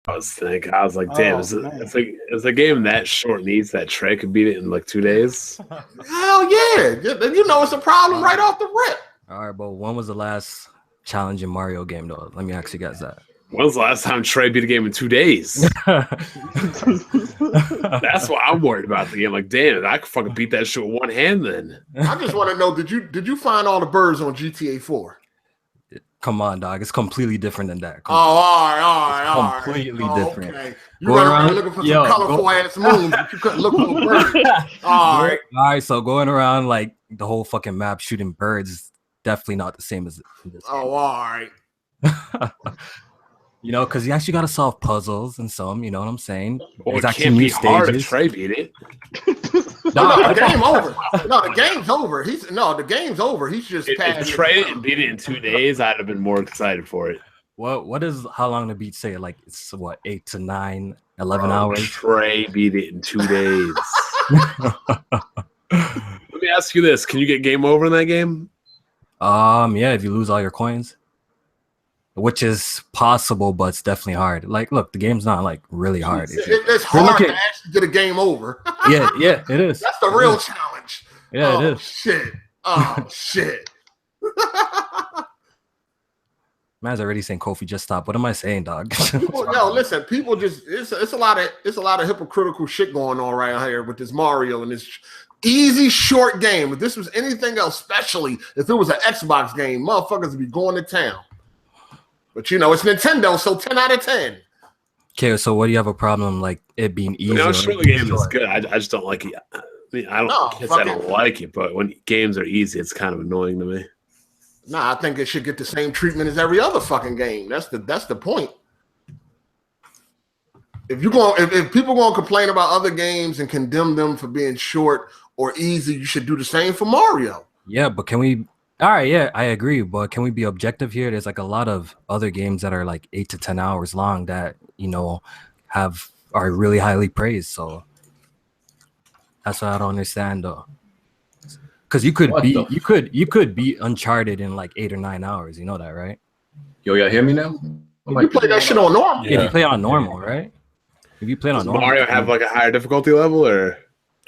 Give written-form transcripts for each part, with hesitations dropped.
I was thinking, I was like, damn, Oh, man. it's a game that short needs that Trey could beat it in like 2 days. Hell yeah. You know it's a problem right off the rip. All right, but when was the last challenging Mario game though? Let me ask you guys that. When was the last time Trey beat a game in 2 days? That's what I'm worried about the game. Like, damn, I could fucking beat that shit with one hand then. I just want to know, did you find all the birds on GTA 4? Come on, dog. It's completely different than that. Come all on. right. Completely different. Okay. You run around looking for some colorful ass moons, but you couldn't look for a bird. All right. So going around like the whole fucking map shooting birds is definitely not the same as this. Oh, all right. You know, because you actually got to solve puzzles and some. You know what I'm saying? Well, it can't be hard if Trey beat it. No, the game over. No, the game's over. The game's over. He's just if Trey didn't beat it in 2 days, I'd have been more excited for it. What is how long the beat say? Like it's what 8 to 9, 11 hours. Trey beat it in 2 days. Let me ask you this: can you get game over in that game? Yeah, if you lose all your coins, which is possible, but it's definitely hard. Like, look, the game's not like really hard. It's hard to actually get a game over. yeah, it is. That's the real challenge. Yeah, it is. Shit. Oh shit. Man's already saying Kofi just stop. What am I saying, dog? Listen, people just it's a lot of hypocritical shit going on right here with this Mario and this easy short game. If this was anything else, especially if it was an Xbox game, motherfuckers would be going to town. But you know, it's Nintendo, so 10 out of 10. Okay, so what do you have a problem like it being easy? I'm sure the game is good. I just don't like it. I mean, I don't like it, but when games are easy, it's kind of annoying to me. Nah, I think it should get the same treatment as every other fucking game. That's the point. If people gonna complain about other games and condemn them for being short or easy, you should do the same for Mario. Yeah, but can we? All right, yeah, I agree. But can we be objective here? There's like a lot of other games that are like 8 to 10 hours long that are really highly praised. So that's what I don't understand though. Because you could beat Uncharted in like 8 or 9 hours. You know that, right? Yo, y'all hear me now? You play that shit on normal. Yeah, you play on normal, right? If you play on normal, Mario have like a higher difficulty level, or?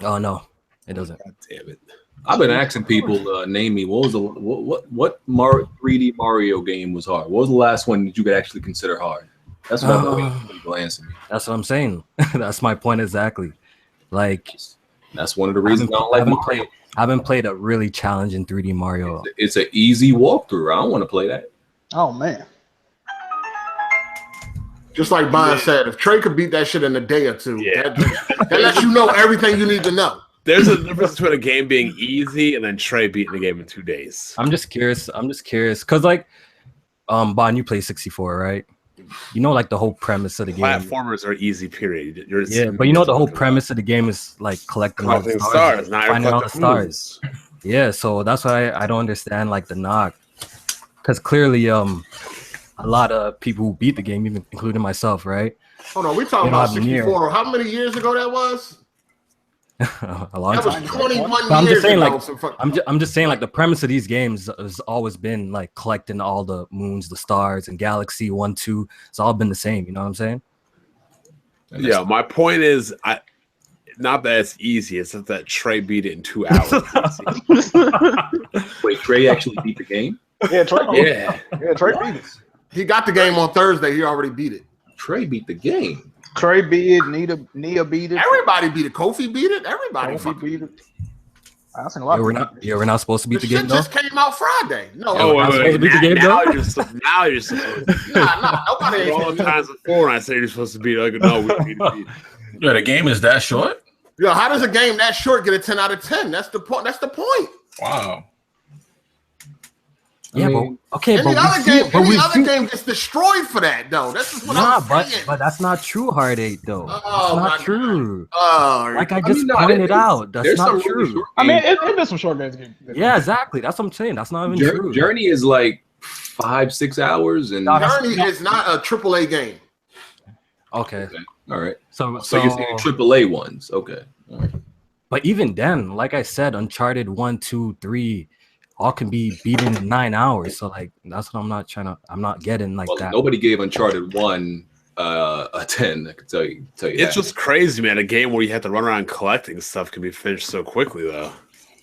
Oh no, it doesn't. God damn it! I've been asking people to name me what 3D Mario game was hard. What was the last one that you could actually consider hard? That's what people answer me. That's what I'm saying. That's my point exactly. Like that's one of the reasons I don't like Mario. I haven't played a really challenging 3D Mario. It's an easy walkthrough. I don't want to play that. Oh man. Just like Bond said, if Trey could beat that shit in a day or two, that lets you know everything you need to know. There's a difference between a game being easy and then Trey beating the game in 2 days. I'm just curious because like Bond, you play 64, right? You know, like the whole premise of the game. Platformers are easy, period. But you know the whole premise of the game is like collecting all the stars, finding all the stars. Yeah, so that's why I don't understand like the knock, because clearly a lot of people who beat the game, even including myself, right? Hold on, we talking about 64. How many years ago that was? A long time. That was 21 so I'm years just saying, ago. Like, I'm just saying, like, the premise of these games has always been like collecting all the moons, the stars, and Galaxy 1, 2. It's all been the same. You know what I'm saying? Yeah, my point is, not that it's easy. It's just that Trey beat it in 2 hours. Wait, Trey actually beat the game? Yeah, Trey. Yeah, Trey beat it. He got the game on Thursday. He already beat it. Trey beat the game. Trey beat it. Nia beat it. Everybody beat it. Kofi beat it. Everybody beat it. I think a lot. We're not supposed to beat the game. Shit just came out Friday. No, now you're supposed to. Nah, nobody. All the times before, when I say you're supposed to beat, like, no, we beat it. Yeah, the game is that short. Yeah, how does a game that short get a 10 out of 10? That's the point. Wow. Yeah, but okay, any other game gets destroyed for that, though. That's just what I'm saying. But that's not true, Hard 8, though. That's not true. Like I just pointed out, that's not true. I mean, it been some short games. Yeah, exactly. That's what I'm saying. That's not even true. Journey is like 5-6 hours, and Journey is not a AAA game. Okay. All right. So you're saying AAA ones. Okay. All right. But even then, like I said, Uncharted 1, 2, 3 all can be beaten in 9 hours. So like that's what I'm not getting like that. Nobody gave Uncharted 1 a 10. I can tell you. It's just crazy, man. A game where you have to run around collecting stuff can be finished so quickly, though.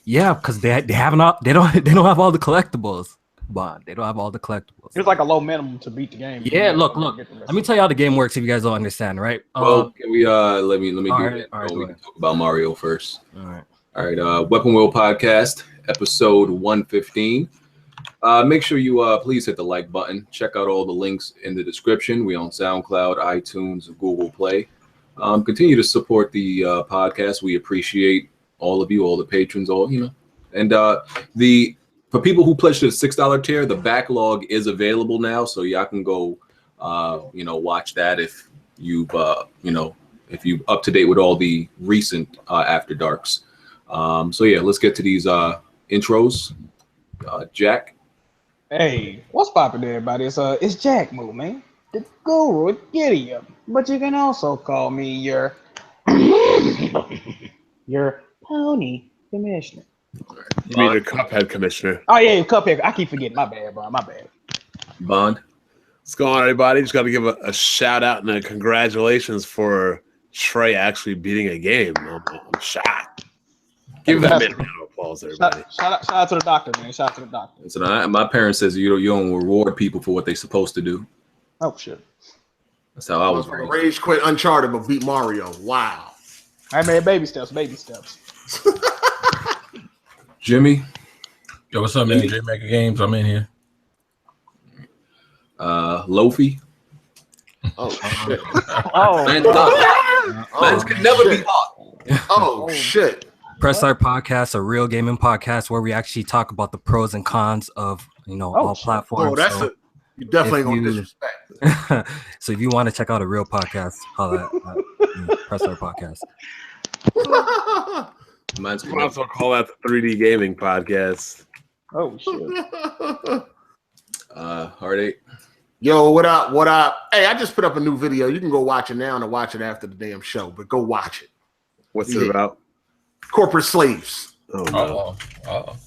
Yeah, because they don't have all the collectibles. But they don't have all the collectibles. It's like a low minimum to beat the game. Yeah, look. Let me tell you how the game works if you guys don't understand, right? Well, can we let me do right, that. all right, We can talk about Mario first. All right. Weapon Wheel Podcast, episode 115. Make sure you please hit the like button. Check out all the links in the description. We on SoundCloud, iTunes, Google Play. Continue to support the podcast. We appreciate all of you, all the patrons, and for people who pledged to the $6 tier, the backlog is available now, so y'all can go, watch that if you've up to date with all the recent After Darks. Let's get to these intros. Jack. Hey, what's poppin', everybody? It's Jack Moo, man, the guru Gideon. But you can also call me your pony commissioner. You mean the Cuphead commissioner? Oh yeah, Cuphead. I keep forgetting. My bad, bro. My bad. Bond. What's going on, everybody? Just got to give a shout out and a congratulations for Trey actually beating a game. I'm shocked. Give that man a round of applause, everybody. Shout out to the doctor, man. Shout out to the doctor. So my parents says you don't reward people for what they're supposed to do. Oh shit. That's how I was raised. Rage quit Uncharted but beat Mario. Wow. I made baby steps. Jimmy. Yo, what's up, man? J Maker Games. I'm in here. Lofi. Oh shit. Man could never be hot. Oh shit. Press Start Podcast, a real gaming podcast where we actually talk about the pros and cons of all platforms. Oh, you definitely gonna disrespect. So if you want to check out a real podcast, holla at Press Start Podcast. Might also call that the 3D Gaming Podcast. Oh shit. Heartache. Yo, what up? Hey, I just put up a new video. You can go watch it now and watch it after the damn show, but go watch it. What's it about? Corporate slaves. Oh no. Well,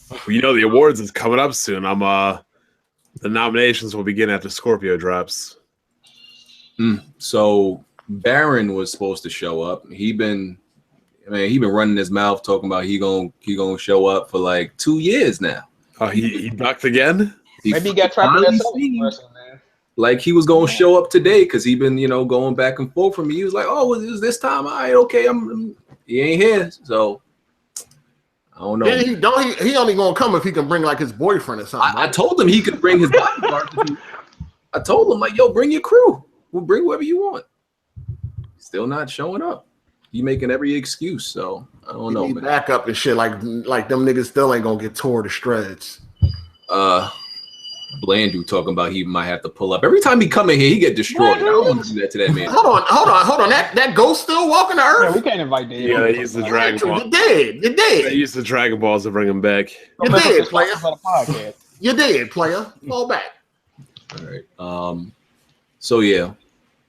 the awards is coming up soon. The nominations will begin after Scorpio drops. So Baron was supposed to show up. He been running his mouth talking about he gonna show up for like 2 years now. Oh, he ducked again? Maybe he got trapped in that person, man. Like he was gonna show up today because he been going back and forth from me. He was like, "Oh, is this time? All right, okay, he ain't here." So I don't know. He only gonna come if he can bring like his boyfriend or something. I told him he could bring his bodyguard. I told him like, "Yo, bring your crew. We'll bring whoever you want." Still not showing up. He making every excuse. So I don't know. Need backup and shit. Like them niggas still ain't gonna get tore to shreds. Blandu talking about he might have to pull up. Every time he come in here, he get destroyed. I don't want to do that to that man. Hold on. That ghost still walking the earth? Yeah, we can't invite Dave. Yeah, they use the Dragon Ball. You're dead. They use the Dragon Balls to bring him back. You're dead, player. You're dead, player. Fall back. All right. So yeah,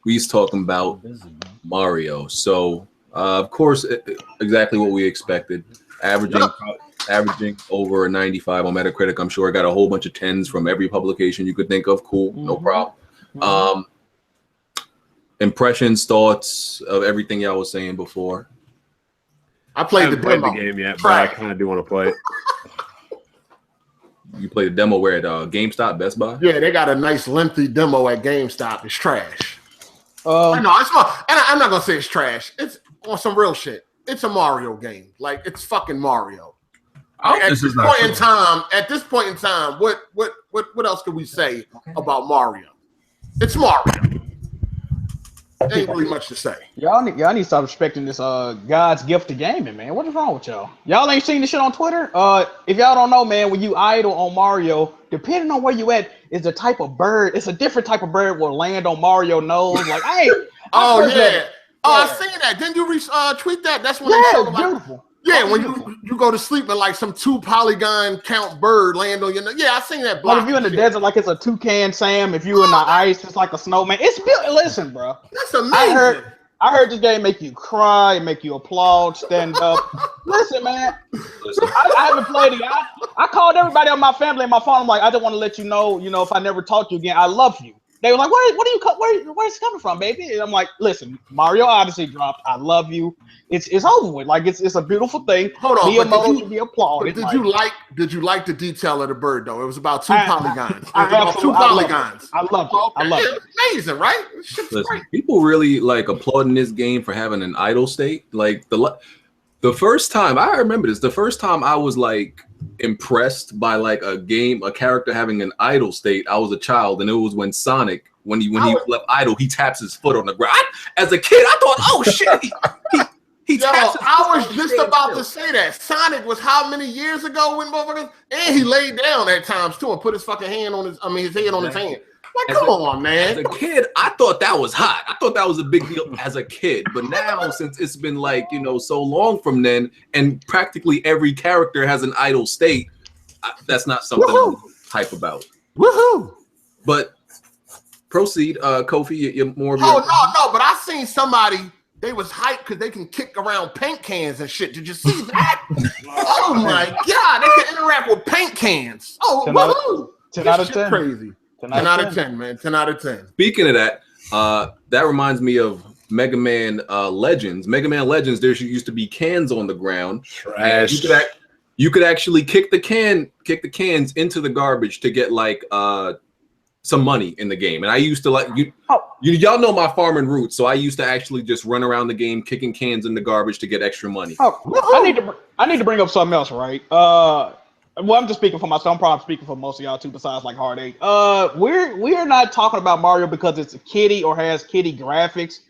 we's talking about Mario. So of course, exactly what we expected. Averaging over a 95 on Metacritic. I'm sure I got a whole bunch of 10s from every publication you could think of. Cool, no problem. Impressions, thoughts of everything y'all was saying before. I played the demo. The game yet, but I kind of do want to play it. You played the demo where at GameStop, Best Buy? Yeah, they got a nice lengthy demo at GameStop. It's trash. No, it's not. And I'm not gonna say it's trash. It's on some real shit. It's a Mario game. Like it's fucking Mario. At this point in time, what else can we say about Mario? It's Mario. Ain't really much to say. Y'all need to stop respecting this God's gift to gaming, man. What is wrong with y'all? Y'all ain't seen this shit on Twitter? If y'all don't know, man, when you idle on Mario, depending on where you at, is the type of bird. It's a different type of bird will land on Mario nose. Like I seen that. Didn't you tweet that? That's when they showed beautiful. Yeah, when you go to sleep and like some 2 polygon count bird land on your nose. Yeah, I seen that. Like if you in the desert, like it's a toucan Sam. If you in the ice, it's like a snowman. It's built. Listen, bro. That's amazing. I heard this game make you cry, make you applaud, stand up. Listen, man. I haven't played it. I called everybody on my family and my phone. I'm like, I just want to let you know, if I never talk to you again, I love you. They were like, what are you where's it coming from, baby? And I'm like, listen, Mario Odyssey dropped. I love you. It's over with. Like it's a beautiful thing. Hold on, Miyamoto should be applauded. Did you like the detail of the bird though? It was about two polygons. I loved it. I loved it. Amazing, right? Listen, people really like applauding this game for having an idle state. Like the first time I remember this, the first time I was like impressed by like a character having an idle state, I was a child, and it was when Sonic, when he left idle, he taps his foot on the ground. As a kid, I thought, oh shit, he taps his I was just about to say that. Sonic was how many years ago when motherfuckers, and he laid down at times too and put his fucking hand on his head on his hand. Like, come on, man. As a kid, I thought that was hot. I thought that was a big deal as a kid. But now, since it's been like, so long from then, and practically every character has an idle state, that's not something I'm hype about. Woohoo! But proceed, Kofi. You're more. No, but I seen somebody. They was hyped because they can kick around paint cans and shit. Did you see that? Oh my god, they can interact with paint cans. Oh, woohoo! 10 out of 10. Crazy. 10 out of 10, man. 10 out of 10. Speaking of that, that reminds me of Mega Man Legends. Mega Man Legends, there used to be cans on the ground. Trash. You could actually kick the cans into the garbage to get like some money in the game. And I used to like y'all know my farming roots, so I used to actually just run around the game kicking cans in the garbage to get extra money. I need to bring up something else, right? Well, I'm just speaking for myself. I'm probably speaking for most of y'all too, besides like Heartache. We're not talking about Mario because it's a kiddie or has kiddie graphics.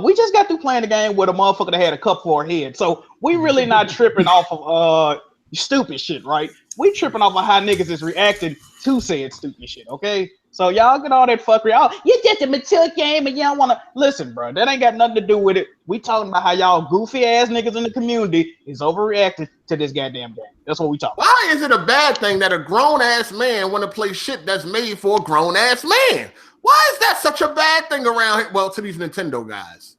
We just got through playing the game with a motherfucker that had a cup for a head. So we really not tripping off of stupid shit, right? We tripping off of how niggas is reacting to said stupid shit, okay? So y'all get all that fuckery. You just a mature game and y'all want to listen, bro. That ain't got nothing to do with it. We talking about how y'all goofy ass niggas in the community is overreacting to this goddamn game. That's what we talking about. Why is it a bad thing that a grown ass man want to play shit that's made for a grown ass man? Why is that such a bad thing around here? Well, to these Nintendo guys.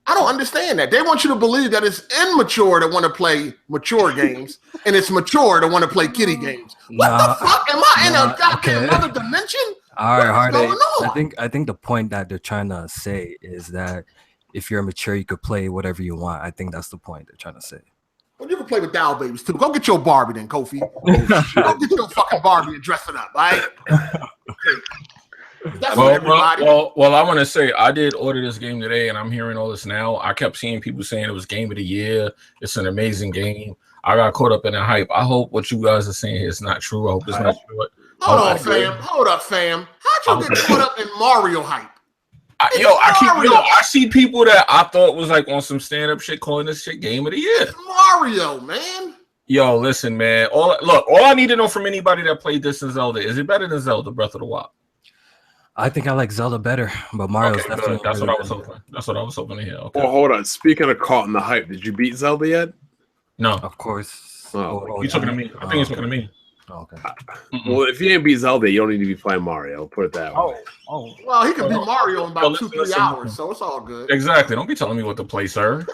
I don't understand that. They want you to believe that it's immature to want to play mature games and it's mature to want to play kiddie games. What the fuck? Am I in a goddamn another dimension? All right, Hardy. I think the point that they're trying to say is that if you're mature, you could play whatever you want. I think that's the point they're trying to say. Well, you can play with doll babies too. Go get your Barbie then, Kofi. Go get your fucking Barbie and dress it up, all right? That's well, I want to say I did order this game today, and I'm hearing all this now. I kept seeing people saying it was game of the year. It's an amazing game. I got caught up in the hype. I hope what you guys are saying is not true. I hope it's not true. Hold up, fam. How'd you get caught up in Mario hype? I see people that I thought was like on some stand-up shit calling this shit game of the year. It's Mario, man. Yo, listen, man. All I need to know from anybody that played this in Zelda, is it better than Zelda Breath of the Wild? I think I like Zelda better, but Mario's definitely. That's what I was hoping. That's what I was hoping to hear. Okay. Well, hold on. Speaking of caught in the hype, did you beat Zelda yet? No, of course. You talking to me? I think he's talking to me. Oh, okay. Well, if you ain't beat Zelda, you don't need to be playing Mario. Put it that way. Well, he can beat Mario in about 2-3 hours, so it's all good. Exactly. Don't be telling me what to play, sir.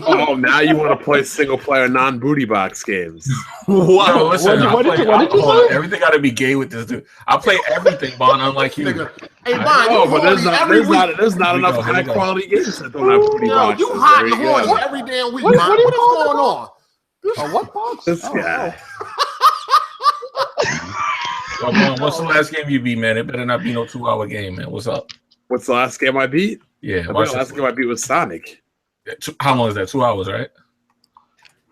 Oh, now you want to play single-player non-booty box games? Wow. Listen, what did you say? Everything got to be gay with this dude. I play everything, Bon, unlike you. Hey, Bon, but there's not enough high-quality games that don't have booty boxes. You hot and horny every damn week, Bon. What's going on? What box? This guy. Well, what's the last game you beat, man? It better not be no 2-hour game, man. What's up? What's the last game I beat? Yeah, the last game I beat was Sonic. How long is that? 2 hours, right?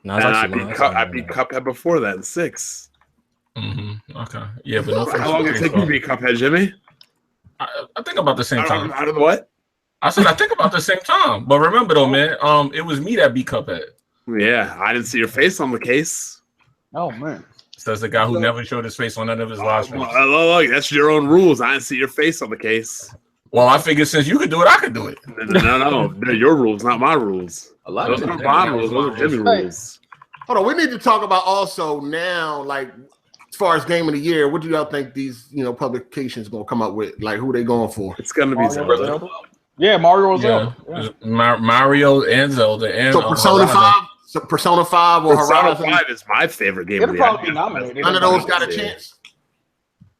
No, I beat Cuphead before that in 6. Mm-hmm. Okay. Yeah, but no. How long did it take you to beat Cuphead, Jimmy? I think about the same time. Out of what? I said I think about the same time. But remember though, man, it was me that beat Cuphead. Yeah, I didn't see your face on the case. Oh man. Says the guy who never showed his face on none of his live streams. Look, that's your own rules. I didn't see your face on the case. Well, I figured since you could do it, I could do it. No. They're your rules, not my rules. Those aren't my rules. Those are Jimmy's rules. Hold on. We need to talk about also now, like, as far as game of the year, what do y'all think these, publications going to come up with? Like, who they going for? It's going to be Zelda. Yeah, Mario and Zelda. Yeah. Mario and Zelda. And so Persona 5? So Persona 5 or Persona Horizon? 5 is my favorite game. It'll probably be nominated. None of those got a chance.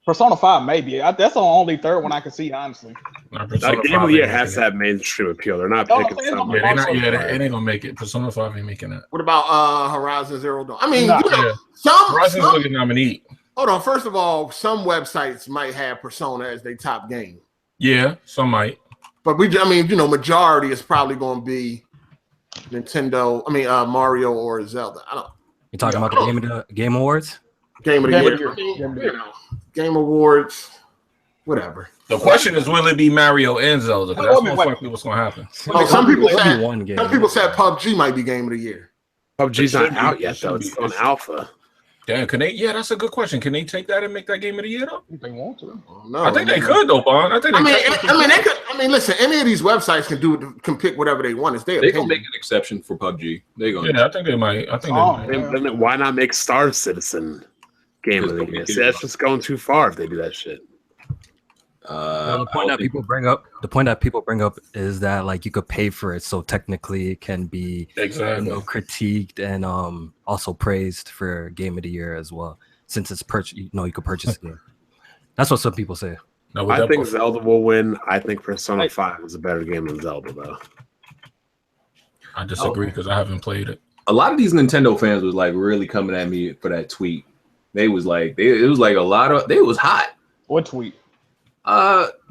Persona 5, maybe. That's the only third one I can see, honestly. That Game of the Year has to have mainstream appeal. They're not picking something. Yeah, they're not. Yeah, it ain't gonna make it. Persona 5 ain't making that. What about Horizon Zero Dawn? I mean, Horizon's looking nominee. Hold on. First of all, some websites might have Persona as their top game. Yeah, some might. But majority is probably going to be Nintendo. I mean, Mario or Zelda. I don't. You talking about the Game Awards? Game of the Year. Game Awards. Whatever. The question is, will it be Mario and Zelda? That's most likely what's going to happen. Some people said PUBG might be Game of the Year. PUBG's not out yet, though. It's on alpha. Damn, can they? Yeah, that's a good question. Can they take that and make that Game of the Year though? If they want to. No, I think they could though, Bond. They could. I mean, listen. Any of these websites can pick whatever they want. It's their opinion. They gonna make an exception for PUBG. They gonna. Yeah, I think they might. Then why not make Star Citizen Game of the Year? See, that's just going too far if they do that shit. The point that people bring up is that like you could pay for it, so technically it can be critiqued and also praised for Game of the Year as well, since it's you could purchase the game. That's what some people say. No, I think Zelda will win. I think Persona 5 is a better game than Zelda, though. I disagree because I haven't played it. A lot of these Nintendo fans was like really coming at me for that tweet. They was like, it was like a lot of, they was hot. What tweet?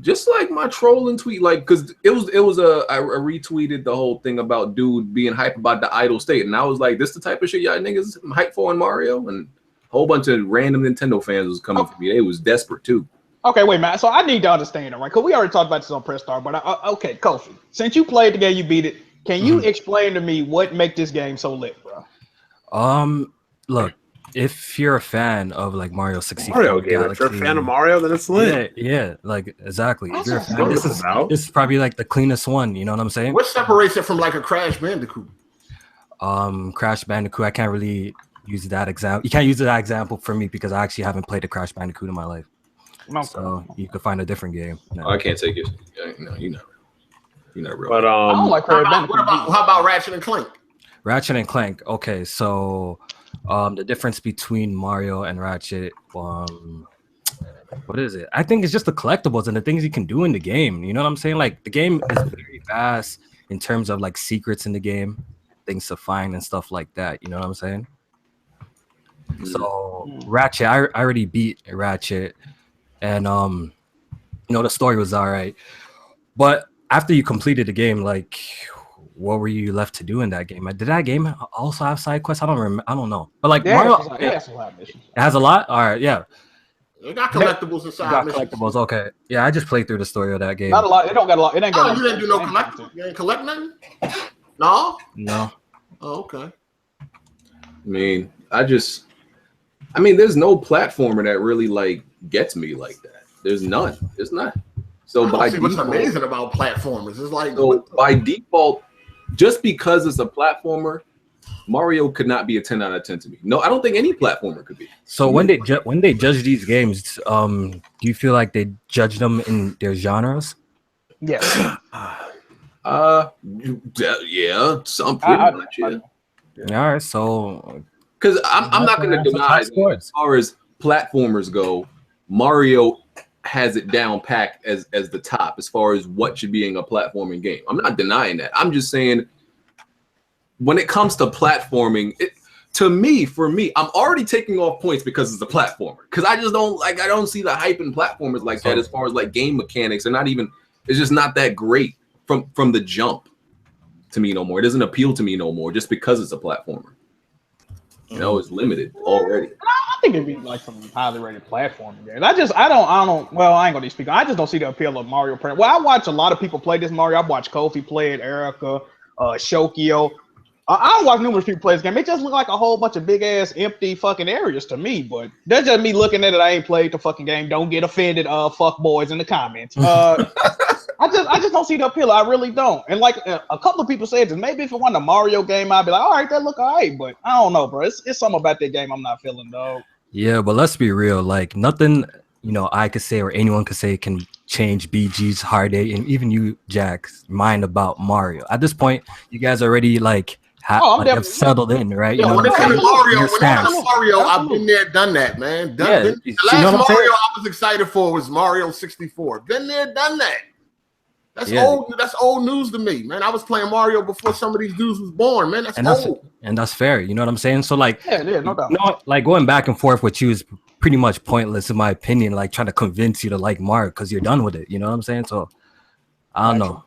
Just like my trolling tweet, like, cause I retweeted the whole thing about dude being hype about the idle state, and I was like, this the type of shit y'all niggas hype for in Mario, and a whole bunch of random Nintendo fans was coming for me. They was desperate too. Okay, wait, Matt. So I need to understand it, right? Because we already talked about this on Press Start, but okay, Kofi, since you played the game, you beat it. Can you explain to me what make this game so lit, bro? Look. If you're a fan of like Mario 64, if you're a fan of Mario, then it's lit. Yeah, like exactly. If you're a fan, this is probably like the cleanest one. You know what I'm saying? What separates it from like a Crash Bandicoot? Crash Bandicoot. I can't really use that example. You can't use that example for me because I actually haven't played a Crash Bandicoot in my life. So you could find a different game. No. I can't take it. No, you're not real. But I don't like Crash Bandicoot. How about Ratchet and Clank? Ratchet and Clank. Okay, so. The difference between Mario and Ratchet, what is it? I think it's just the collectibles and the things you can do in the game. You know what I'm saying? Like the game is very vast in terms of like secrets in the game, things to find and stuff like that. You know what I'm saying? So Ratchet, I already beat Ratchet, and the story was all right. But after you completed the game, like, what were you left to do in that game? Did that game also have side quests? I don't remember. I don't know. But like Mario, it has a lot. All right, yeah. It got collectibles inside. Collectibles. Okay. Yeah, I just played through the story of that game. Not a lot. It don't got a lot. It ain't got. You didn't do no collectibles. You ain't collect nothing. No. No. Oh, okay. I mean, there's no platformer that really like gets me like that. There's none. There's not. So by default, what's amazing about platformers is like by default, just because it's a platformer, Mario could not be a 10 out of 10 to me. No, I don't think any platformer could be. So when they judge these games, do you feel like they judge them in their genres? Yes. Yeah, some pretty much. Yeah. All right, so because I'm not going to deny that as far as platformers go, Mario has it down packed as the top as far as what should be in a platforming game. I'm not denying that. I'm just saying when it comes to platforming, for me, I'm already taking off points because it's a platformer. Because I just I don't see the hype in platformers like that as far as like game mechanics. It's just not that great from the jump to me no more. It doesn't appeal to me no more just because it's a platformer. It's limited already. I think it'd be like some highly rated platforming games. I don't. Well, I ain't gonna speak. I just don't see the appeal of Mario. Well, I watch a lot of people play this Mario. I watch Kofi play it, Erica, Shokio. I watch numerous people play this game. It just look like a whole bunch of big ass empty fucking areas to me. But that's just me looking at it. I ain't played the fucking game. Don't get offended, fuck boys in the comments. I just don't see the appeal. I really don't. And like a couple of people said this, maybe if it wasn't a Mario game, I'd be like, all right, that look all right. But I don't know, bro. It's something about that game I'm not feeling, dog. Yeah, but let's be real. Like nothing, I could say or anyone could say can change BG's hard day and even you, Jack's mind about Mario. At this point, you guys already like I'm have settled in, right? Yeah, You know when it what I'm comes to saying? Mario, Your when it comes to stance. Mario, I've Absolutely. been there, done that, man. Yeah, The you last know what I'm saying? Mario I was excited for was Mario 64. Been there, done that. That's Yeah. old. That's old news to me, man. I was playing Mario before some of these dudes was born, man. And That's fair. You know what I'm saying? So like, Yeah, no doubt. you know, like going back and forth with you is pretty much pointless in my opinion. Like trying to convince you to like Mario because you're done with it. You know what I'm saying? So I don't know.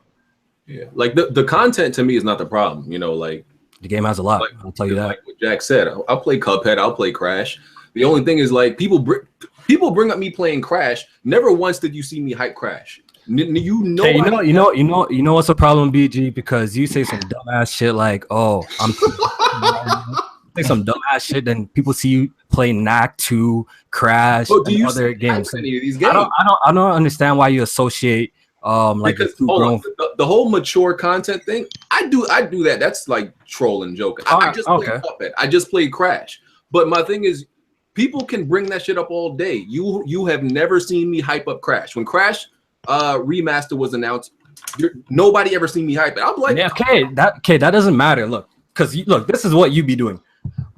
Yeah, like the content to me is not the problem. You know, like The game has a lot. I'll tell you that. Like what Jack said, I'll play Cuphead, I'll play Crash. The only thing is like people bring up me playing Crash. Never once did you see me hype Crash. You know, Hey, you know what's a problem, BG? Because you say some dumbass shit like, "Oh, I'm," say some dumbass shit, then people see you play Knack 2, Crash, But do and you other see games. any of these games? I don't understand why you associate like Because the hold on, the whole mature content thing, I do that. That's like trolling, joking. I just played Cuphead. I just played Crash. But my thing is, people can bring that shit up all day. You have never seen me hype up Crash. When Crash remaster was announced, nobody ever seen me hype it. I'm like, yeah, that doesn't matter. Look, because look, this is what you be doing.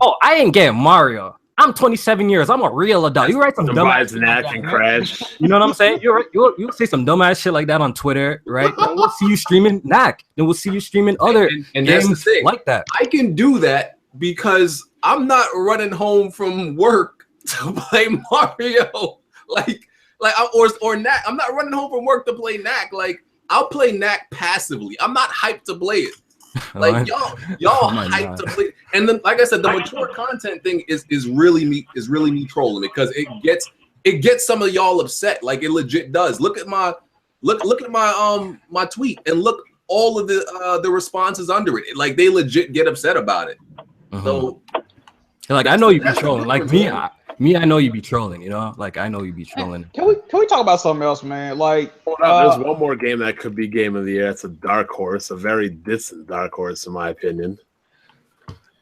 Oh, I ain't getting Mario. I'm 27 years. I'm a real adult. You write some dumbass shit Knack like and that, Crash. you know what I'm saying? You'll say some dumbass shit like that on Twitter, right? Then we'll see you streaming Knack. Then we'll see you streaming other and that's the games thing. like that. I can do that because I'm not running home from work to play Mario. like or Knack. I'm not running home from work to play Knack. Like I'll play Knack passively. I'm not hyped to play it. Like y'all hyped to play. And then, like I said, the mature content thing is really me trolling because it gets some of y'all upset. Like it legit does. Look at my my tweet and look all of the responses under it. Like they legit get upset about it. So like I know you be trolling. Like I know you be trolling. You know, like I know you be trolling. Can we talk about something else, man? Like, Hold up, there's one more game that could be game of the year. It's a dark horse, a very distant dark horse, in my opinion.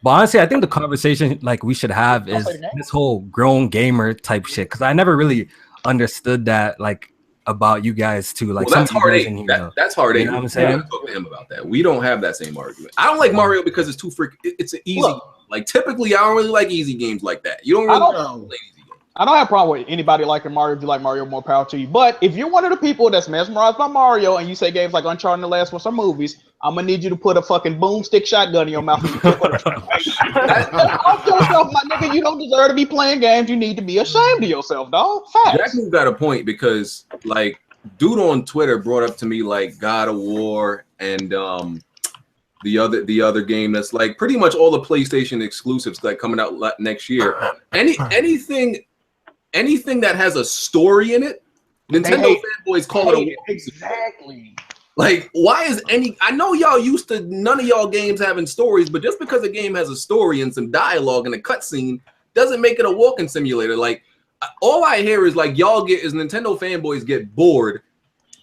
But honestly, I think the conversation like we should have is this whole grown gamer type shit because I never really understood that like about you guys too. Like that's hard. That's hard. You know what I'm saying? I talk to him about that. We don't have that same argument. I don't like Mario because it's too freaking. It's an easy. Like typically, I don't really like easy games like that. You don't really play easy games. I don't have a problem with anybody liking Mario. If you like Mario, more power to you. But if you're one of the people that's mesmerized by Mario and you say games like Uncharted and The Last of Us or movies, I'm gonna need you to put a fucking boomstick shotgun in your mouth. And off yourself, my nigga. You don't deserve to be playing games. You need to be ashamed of yourself, dog. Facts. Jack got a point because like dude on Twitter brought up to me like God of War and the other game that's like pretty much all the PlayStation exclusives like coming out next year. Anything that has a story in it, Nintendo fanboys call it a exactly. Like, why is I know y'all used to none of y'all games having stories, but just because a game has a story and some dialogue and a cutscene doesn't make it a walking simulator. Like, all I hear is like Nintendo fanboys get bored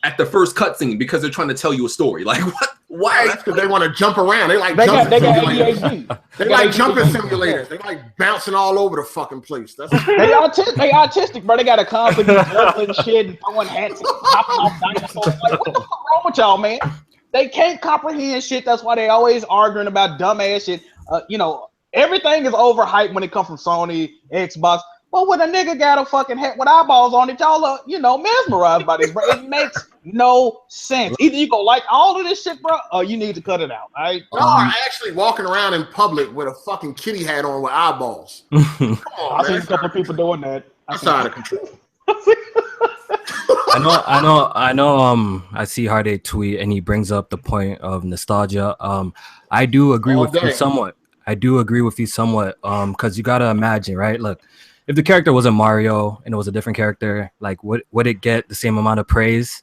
at the first cutscene because they're trying to tell you a story. Like, what? Why? That's because they want to jump around. They like jumping simulators. They like jumping simulators. They like bouncing all over the fucking place. They autistic, bro. They got a constantly juggling shit and throwing hats and popping off dinosaurs. Like, what the fuck wrong with y'all, man? They can't comprehend shit. That's why they always arguing about dumbass shit. Everything is overhyped when it comes from Sony, Xbox. But when a nigga got a fucking hat with eyeballs on it, y'all are, mesmerized by this, bro. It makes no sense. Either you go like all of this shit, bro, or you need to cut it out. All right? Y'all are actually walking around in public with a fucking kitty hat on with eyeballs. Come on, I've seen a couple of people doing that. That's out of control. I know. I see how they tweet, and he brings up the point of nostalgia. I do agree with you somewhat. Because you gotta imagine, right? Look, if the character wasn't Mario and it was a different character, like would it get the same amount of praise?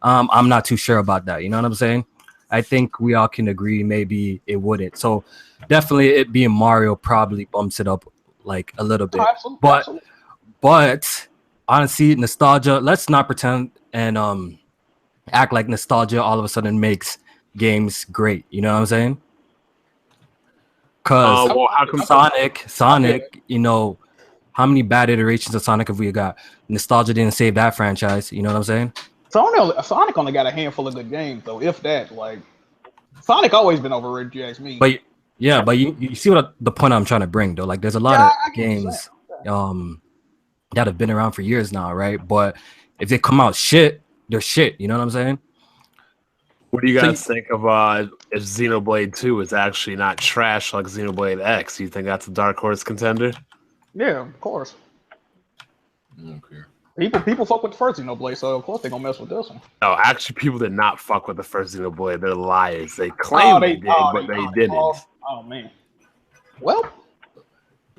I'm not too sure about that. You know what I'm saying? I think we all can agree maybe it wouldn't. So definitely it being Mario probably bumps it up like a little bit. But honestly, nostalgia, let's not pretend and act like nostalgia all of a sudden makes games great. You know what I'm saying? Because Sonic, how many bad iterations of Sonic have we got? Nostalgia didn't save that franchise. You know what I'm saying? Sonic only got a handful of good games, though, if that. Like, Sonic always been overrated, if you ask me. Yeah, but you see what the point I'm trying to bring though. Like, there's a lot of games that have been around for years now, right? But if they come out shit, they're shit. You know what I'm saying? What do you guys think of if Xenoblade 2 is actually not trash like Xenoblade X? Do you think that's a dark horse contender? Yeah, of course. Okay. People fuck with the first Xenoblade, so of course they're gonna mess with this one. No, actually, people did not fuck with the first Xenoblade. They're liars. They claim they did, but they didn't. Oh man. Well,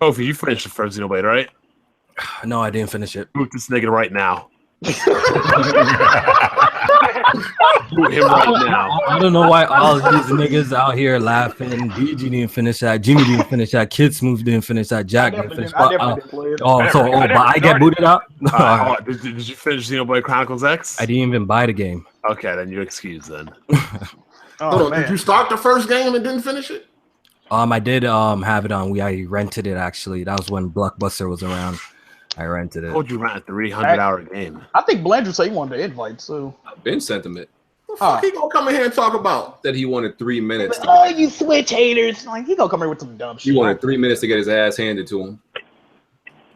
Kofi, you finished the first Xenoblade, right? No, I didn't finish it. Boot this nigga right now. Boot him right now. I don't know why all of these niggas out here laughing. BG didn't finish that. Jimmy didn't finish that. Kid Smooth didn't finish that. Jack didn't finish. But I get booted out. Did you finish Xenoblade Chronicles X? I didn't even buy the game. Okay, then you're excused then. Did you start the first game and didn't finish it? I did have it on. I rented it actually. That was when Blockbuster was around. I rented it. I told you ran a 300-hour game. I think Blandrew said he wanted to invite too. I've been sentiment. What the fuck he gonna come in here and talk about? Said he wanted 3 minutes. You Switch haters! Like he gonna come here with some dumb shit. He wanted 3 minutes to get his ass handed to him.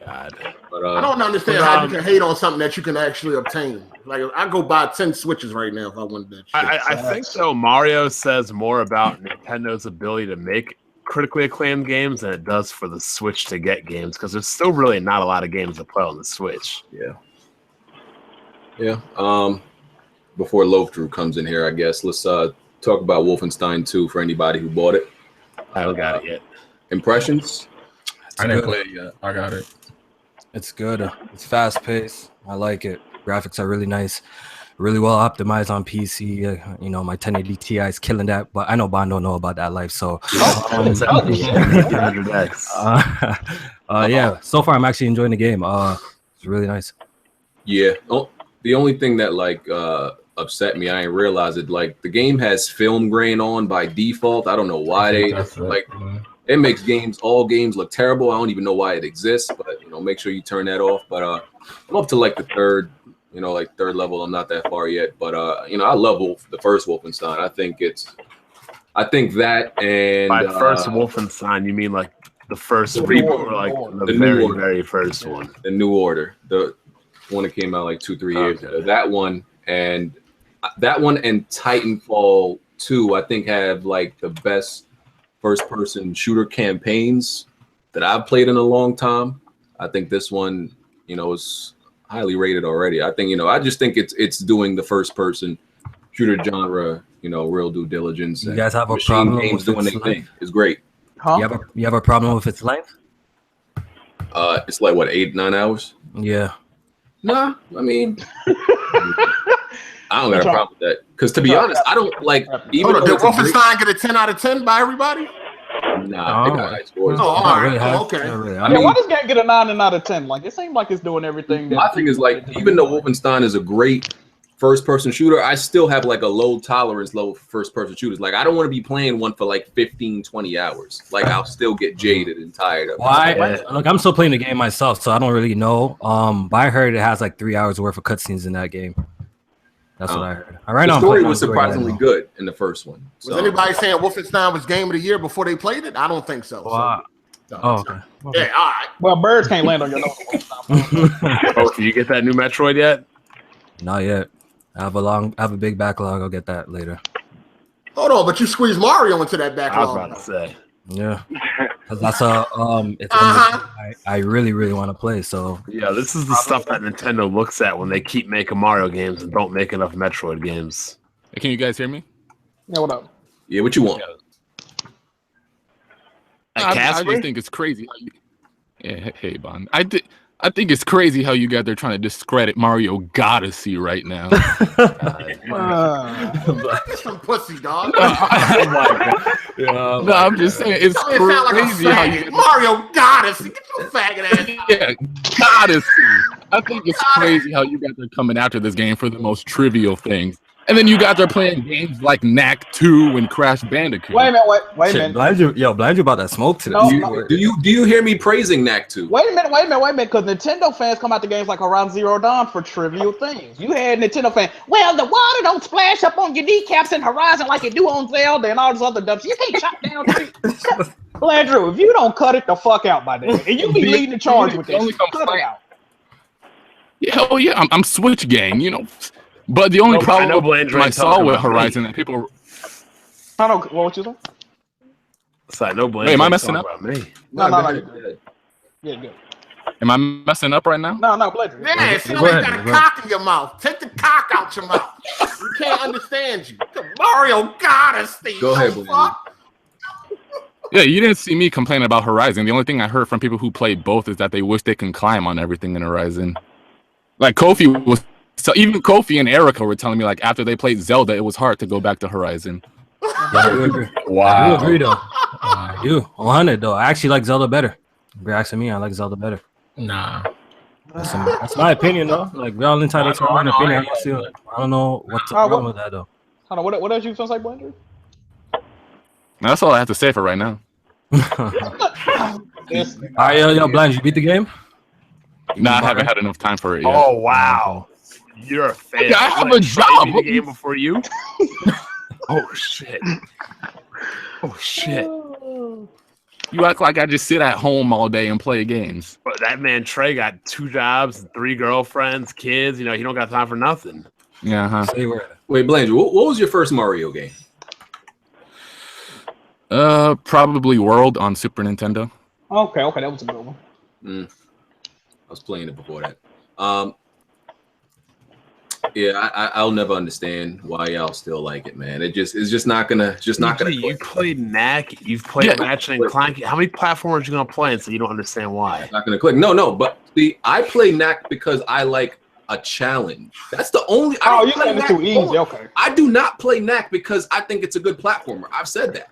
God. But, I don't understand how you can hate on something that you can actually obtain. Like I go buy 10 Switches right now if I wanted that shit. I think though Mario says more about Nintendo's ability to make critically acclaimed games than it does for the Switch to get games, because there's still really not a lot of games to play on the Switch. Yeah. Before Loaf Drew comes in here, I guess let's talk about Wolfenstein 2 for anybody who bought it. I haven't got it yet. Impressions? I didn't play it yet. I got it. It's good. It's fast paced. I like it. Graphics are really nice. Really well optimized on PC. You know, my 1080 Ti is killing that, but I know Bond don't know about that life. So, yeah. So far, I'm actually enjoying the game. It's really nice. Yeah. Oh, the only thing that upset me, I didn't realize it. Like the game has film grain on by default. I don't know why it makes all games look terrible. I don't even know why it exists, but make sure you turn that off. But I'm up to like the third level. I'm not that far yet, but I love the first Wolfenstein. I think that and by first Wolfenstein, you mean like the first reboot, or like the very first one? The New Order, the one that came out like 2-3 years ago. That one and Titanfall 2, I think have like the best first-person shooter campaigns that I've played in a long time. I think this one, is highly rated already. I think, I just think it's doing the first-person shooter genre, real due diligence. You guys have a problem games doing their thing. It's great. Huh? You have a problem with its length? It's like what, 8-9 hours? Yeah. Nah, I mean, I don't got a problem with that. Because to be honest, I don't like. Did Wolfenstein get a 10 out of 10 by everybody? Nah, they got high scores. Oh, all right. Really Okay. Really. Why does game get a 9 out of 10? Like it seems like it's doing everything. My thing is like, even though Wolfenstein is a great first-person shooter, I still have like a low tolerance level for first-person shooters. Like I don't want to be playing one for like 15-20 hours. Like I'll still get jaded and tired of it. Look, I'm still playing the game myself, so I don't really know. But I heard it has like 3 hours worth of cutscenes in that game. That's what I heard. The story was surprisingly good in the first one. Was anybody saying Wolfenstein was game of the year before they played it? I don't think so. Okay. Yeah, all right. Well, birds can't land on your nose. Oh, can you get that new Metroid yet? Not yet. I have a big backlog. I'll get that later. Hold on, but you squeezed Mario into that backlog. I was about to say. Yeah, because that's I really want to play. So yeah, this is the stuff that Nintendo looks at when they keep making Mario games and don't make enough Metroid games. Hey, can you guys hear me? Yeah, what up? Yeah, what you want? I just think it's crazy. Hey, Bond. I think it's crazy how you guys are trying to discredit Mario Odyssey right now. Some pussy, dog. No, I'm just saying it's crazy how you Mario Odyssey. Get your faggot ass. Yeah, Odyssey. I think it's crazy how you guys are coming after this game for the most trivial things. And then you guys are playing games like Knack 2 and Crash Bandicoot. Wait a minute, wait a minute. Blind you about that smoke today. No, Do you hear me praising Knack 2? Wait a minute, because Nintendo fans come out to games like Horizon Zero Dawn for trivial things. You had Nintendo fans, well, the water don't splash up on your kneecaps in Horizon like it do on Zelda and all this other dump. You can't chop down trees. Blandrew, if you don't cut it the fuck out by then, and you be leading the charge with this, cut it out. Yeah, hell yeah, I'm Switch gang, you know. But the only problem I saw with Horizon that people. I don't. What you say? Sorry, no blame. Wait, am I messing up? Me. No. Yeah, good. Am I messing up right now? No, Blandrew. Yeah, it sounds like you got a cock in your mouth. Take the cock out your mouth. We can't understand you. Mario Odyssey. Go ahead, Blandrew. Yeah, you didn't see me complain about Horizon. The only thing I heard from people who played both is that they wish they can climb on everything in Horizon. Like Kofi was. So even Kofi and Erica were telling me, like, after they played Zelda, it was hard to go back to Horizon. Yeah, you agree. Wow. You agree, though. You 100 though. I actually like Zelda better. If you're asking me, I like Zelda better. Nah. That's my opinion, though. Like, we're all entitled to our own opinion. I don't know what's the problem with that, though. Hold on, what else you feel like, Blandrew? That's all I have to say for right now. All right, yo, Blanche, you beat the game? Nah, I haven't had enough time for it yet. Oh wow, you're a fan. Okay, I have a job. The game before you. Oh shit. Oh shit. You act like I just sit at home all day and play games. But that man Trey got 2 jobs, 3 girlfriends, kids. You know, he don't got time for nothing. Yeah, huh? Wait, Blandrew, what was your first Mario game? Probably World on Super Nintendo. Okay, that was a good one. I was playing it before that. Yeah, I'll never understand why y'all still like it, man. It's just not gonna You played Knack, you've played Ratchet and Clank. How many platformers are you gonna play and so you don't understand why? It's not gonna click. No, but see, I play Knack because I like a challenge. That's the only. Oh, you think it's too easy? Okay. I do not play Knack because I think it's a good platformer. I've said that.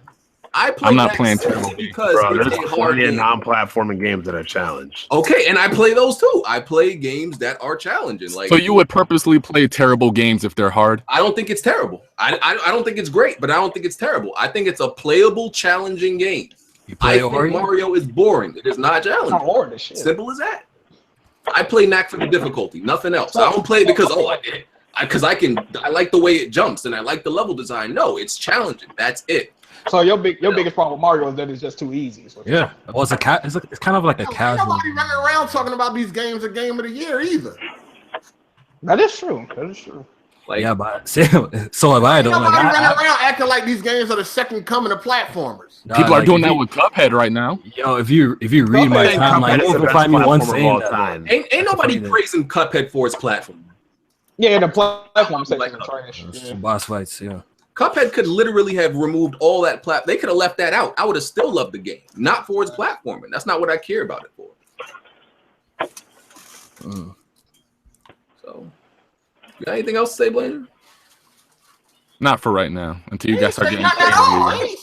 I'm not playing because there's plenty of non-platforming games that are challenged. Okay, and I play those too. I play games that are challenging. Like, so you would purposely play terrible games if they're hard? I don't think it's terrible. I don't think it's great, but I don't think it's terrible. I think it's a playable, challenging game. I think Mario is boring. It is not challenging. Simple as that. I play Knack for the difficulty, nothing else. I don't play because I like the way it jumps and I like the level design. No, it's challenging. That's it. So your biggest problem with Mario is that it's just too easy. Yeah, well, it's kind of like a casual. Nobody running around talking about these games a game of the year either. That is true. Like, yeah, but so if I don't nobody running around acting like these games are the second coming of platformers. People are doing that with Cuphead right now. Yo, if you read my timeline, you can find me one saying that. Ain't nobody praising Cuphead for its platform. Yeah, the platform section is trash. Boss fights, yeah. Cuphead could literally have removed all that They could have left that out. I would have still loved the game, not for its platforming. That's not what I care about it for. So, you got anything else to say, Blaine? Not for right now. Until you guys start getting. All right,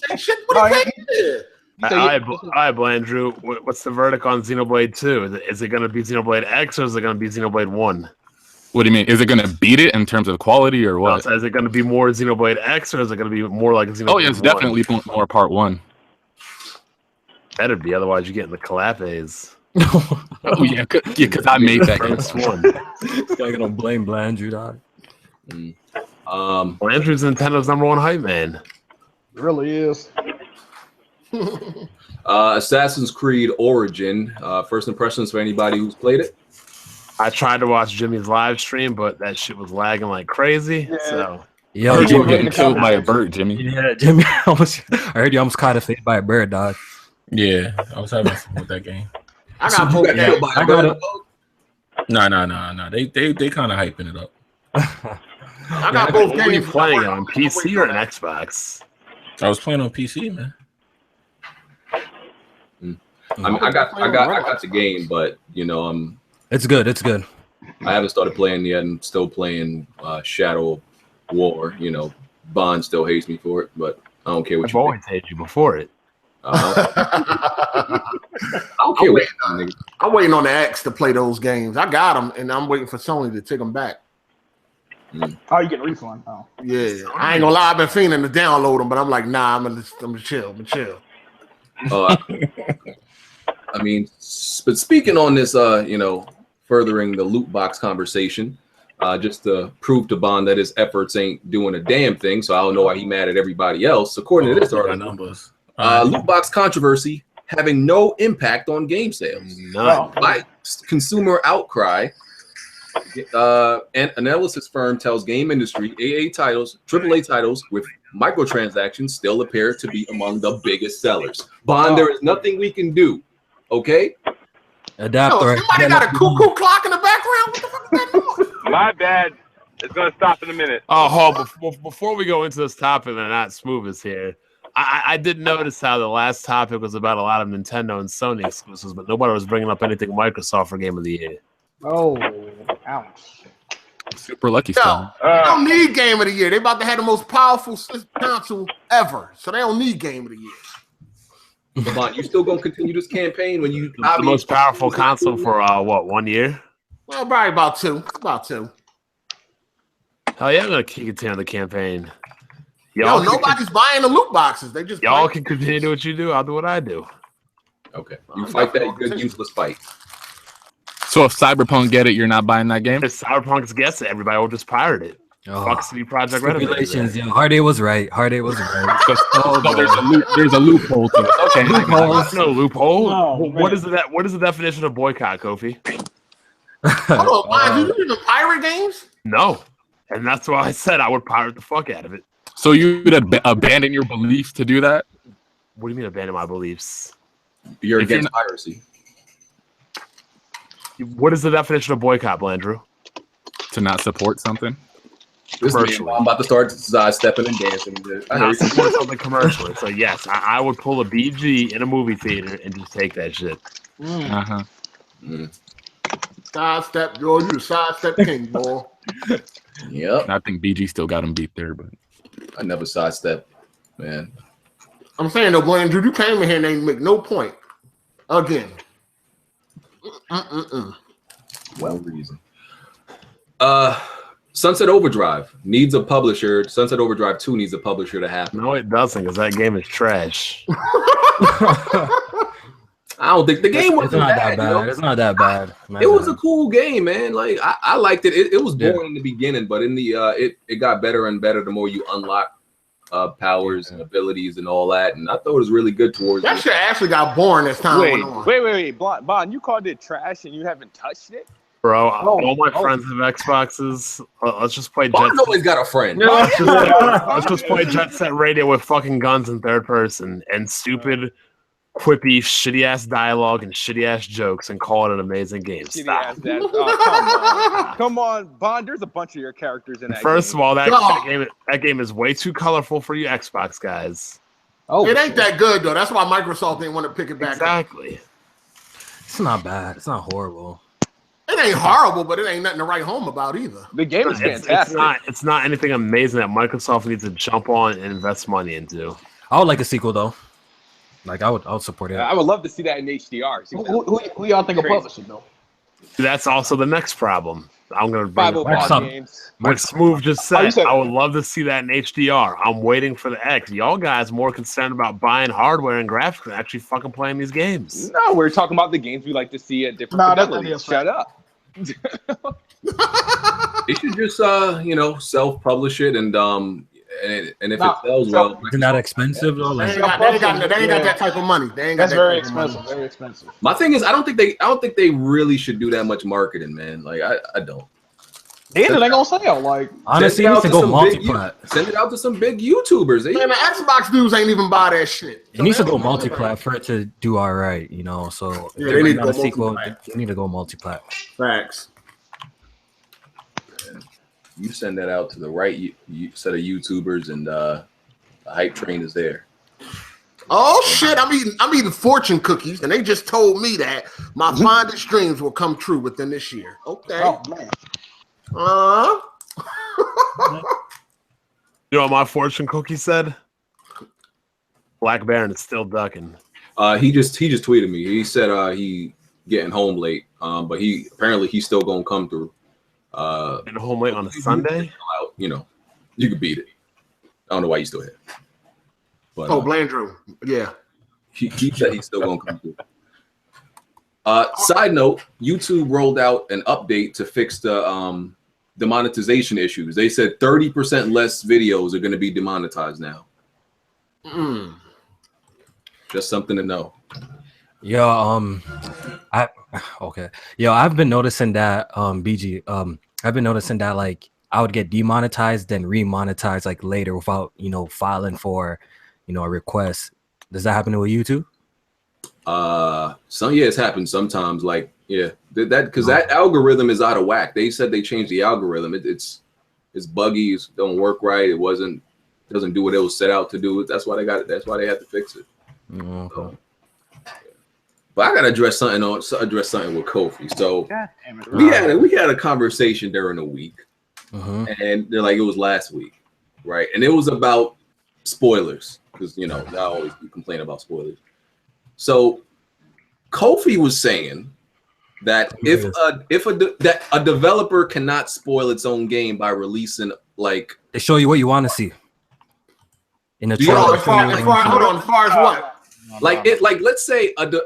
Blandrew. What's the verdict on Xenoblade 2? Is it going to be Xenoblade X or is it going to be Xenoblade 1? What do you mean? Is it going to beat it in terms of quality or what? No, is it going to be more Xenoblade X or is it going to be more like Xenoblade 1? Oh, yeah, it's definitely more part 1. Better be, otherwise you get in the Calapes. Oh, yeah, because I made that first one. I'm going to blame Blandrew, dog. Blandrew's Nintendo's #1 hype man. It really is. Assassin's Creed Origin. First impressions for anybody who's played it? I tried to watch Jimmy's live stream, but that shit was lagging like crazy. Yeah. So, yo, you were getting killed by a bird, Jimmy. Yeah, Jimmy. I heard you almost caught a fate by a bird, dog. Yeah, I was having fun with that game. I got killed by a bird. No. They kind of hyping it up. I got both games. What are you playing on PC or an Xbox? I was playing on PC, man. I got the game, but you know It's good. I haven't started playing yet. I'm still playing Shadow of War. You know, Bond still hates me for it, but I don't care what I've always hated you before it. I don't care what I'm waiting on the X to play those games. I got them, and I'm waiting for Sony to take them back. Oh, you get a refund. Oh, Yeah, I ain't gonna lie. I've been fiending to download them, but I'm like, nah, I'm gonna chill. I mean, but speaking on this, furthering the loot box conversation, just to prove to Bond that his efforts ain't doing a damn thing. So I don't know why he mad at everybody else. According to this article, numbers. loot box controversy having no impact on game sales. None. By consumer outcry, an analysis firm tells game industry AAA titles with microtransactions still appear to be among the biggest sellers. Bond, there is nothing we can do. Okay? Adapt Yo, or somebody got a cuckoo clock in the background. What the fuck is that noise? My bad. It's gonna stop in a minute. Oh, before we go into this topic, and not Smooth is here. I did notice how the last topic was about a lot of Nintendo and Sony exclusives, but nobody was bringing up anything Microsoft for Game of the Year. oh, ouch. Super lucky Yo, stuff. they don't need Game of the Year. They about to have the most powerful console ever, so they don't need Game of the Year. But Bond, you still gonna continue this campaign when you The most powerful console for 1 year? Well, probably about two. Hell yeah, I'm gonna continue the campaign. Yo, nobody's buying the loot boxes. They just Y'all can continue to do what you do. I'll do what I do. Okay, you fight that good useless fight. So if Cyberpunk get it, you're not buying that game? If Cyberpunk's guess it, everybody will just pirate it. Fuck CD Projekt Red. Stipulations, yo. Hardy was right. So there's a loophole to it. Okay. There's no loophole. No, What is the definition of boycott, Kofi? Hold on, Bond, you even pirate games? No. And that's why I said I would pirate the fuck out of it. So you would abandon your belief to do that? What do you mean abandon my beliefs? You're If against piracy. What is the definition of boycott, Blandrew? To not support something? This man, Commercially. I'm about to start sidestepping and dancing. Not support something commercially. So yes, I would pull a BG in a movie theater and just take that shit. Uh-huh. Sidestep, yo, you the sidestep king, boy. Yep. I think BG still got him beat there, but I never sidestep, man. I'm saying though, boy, Andrew, you came in here and ain't make no point. Again. Well reasoned. Sunset Overdrive needs a publisher. Sunset Overdrive 2 needs a publisher to happen. No, it doesn't, because that game is trash. I don't think the game It's wasn't not bad. that bad. You know? It's not that bad. It was a cool game, man. Like I liked it. It was boring in the beginning, but in the it got better and better the more you unlock powers and abilities and all that. And I thought it was really good towards That shit actually got boring as time went on. Wait. Bond, you called it trash and you haven't touched it? Bro, all my friends have Xboxes. Let's just play Jet Bond always got a friend. Let's just play Jet Set Radio with fucking guns in third person and stupid, quippy, shitty ass dialogue and shitty ass jokes and call it an amazing game. Shitty Stop. ass that. Oh, come on, Bond. There's a bunch of your characters in that. First game. of all, that game is way too colorful for you Xbox guys. Oh, It ain't that good though. That's why Microsoft didn't want to pick it back up. Exactly. It's not bad. It's not horrible. It ain't horrible, but it ain't nothing to write home about either. The game is It's fantastic. it's not anything amazing that Microsoft needs to jump on and invest money into. I would like a sequel though. Like I would support it. I would love to see that in HDR. See who y'all think of Crazy. publishing though? That's also the next problem. I'm gonna bring it 505 back. Microsoft. games. Like Smooth just said, you said- I would love to see that in HDR. I'm waiting for the X. Y'all guys more concerned about buying hardware and graphics than actually fucking playing these games. No, we're talking about the games we like to see at different Nah, that's fidelities. gonna be a Shut up. They should just self-publish it and if it sells well. Isn't that expensive though? They Like, ain't got that type of money. They ain't got That's that very type of money. expensive. Very expensive. My thing is, I don't think they really should do that much marketing, man. Like I don't. And it ain't gonna sell. Like, honestly, Send it it needs to out go some big multi-plat. Send it out to some big YouTubers. Man, the Xbox dudes ain't even buy that shit. It needs to go multi-plat for it to do all right, you know. So if Yeah, they're they need bringing to out a go sequel, multi-plat. they need to go multi-plat. Facts. You send that out to the right set of YouTubers, and the hype train is there. Oh shit! I'm eating fortune cookies, and they just told me that my fondest dreams will come true within this year. Okay. oh man, You know what my fortune cookie said? Black Baron is still ducking. He just tweeted me. He said he getting home late, but he's still gonna come through. And home late on a Sunday. You know, you could beat it. I don't know why you still here. But, Blandrew. Yeah. He said he's still gonna come through. Side note: YouTube rolled out an update to fix the monetization issues. They said 30% less videos are going to be demonetized now. Just something to know. Yo, I've been noticing that BG. I've been noticing that like I would get demonetized then remonetized like later without filing for a request. Does that happen with you too? It's happened sometimes. Like, yeah, that because that algorithm is out of whack. They said they changed the algorithm. It's buggy. It don't work right. Doesn't do what it was set out to do. That's why they got it. That's why they had to fix it. Okay. So, but I gotta address something with Kofi. So we had a conversation during the week, and they're like, it was last week, right? And it was about spoilers because I always complain about spoilers. So Kofi was saying that if a developer cannot spoil its own game by releasing like they show you what you want to see in the trailer. As far as what?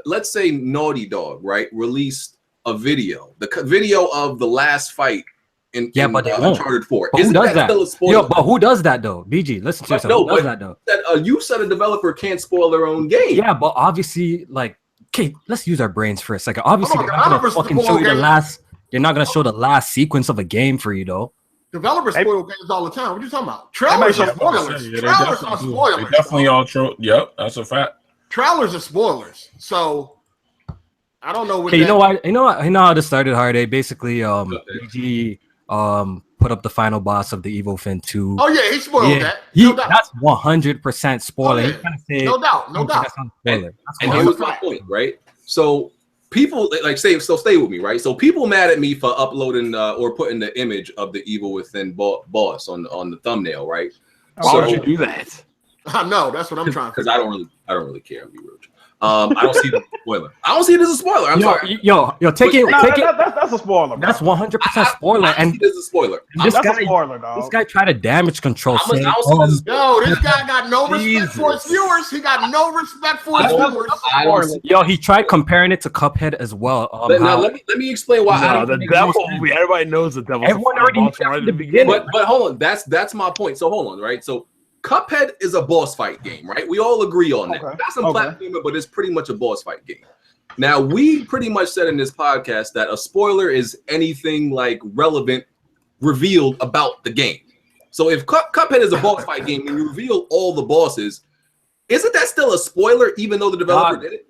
Let's say Naughty Dog, right, released a video, the video of the last fight in but they won't. Uncharted 4. But who does that? But who does that though? BG, listen to yourself. Who does that though? You said a developer can't spoil their own game. Yeah, but obviously, like, okay, let's use our brains for a second. Obviously, they're not gonna fucking show you the last. They're not gonna show the last sequence of a game for you, though. Developers spoil games all the time. What are you talking about? Trailers are spoilers. Trailers are spoilers. They definitely all true. Yep, that's a fact. Trailers are spoilers. So I don't know what. Okay, you know how this started, Hardy. Basically, BG put up the final boss of the Evil Fin 2. Oh yeah, he spoiled that. That's 100% spoiler. No doubt. And here's my point, right? So people stay with me, right? So people mad at me for uploading or putting the image of the Evil Within boss on the thumbnail, right? Why would you do that? I know, that's what I'm trying to. Because I don't really care. I'll be rude. I don't see it as a spoiler. I don't see it as a spoiler. I'm sorry. Yo, take it. That's a spoiler. That's 100% spoiler. And it is a spoiler. This guy tried to damage control. This guy got no respect for his viewers. He got no respect for his viewers. Yo, he tried comparing it to Cuphead as well. Now let me explain why. The devil. Everybody knows the devil. Everyone already knew right at the beginning. But hold on. That's my point. So hold on, right? So Cuphead is a boss fight game, right? We all agree on that. That's a platformer, but it's pretty much a boss fight game. Now, we pretty much said in this podcast that a spoiler is anything like relevant revealed about the game. So if Cuphead is a boss fight game and you reveal all the bosses, isn't that still a spoiler even though the developer did it?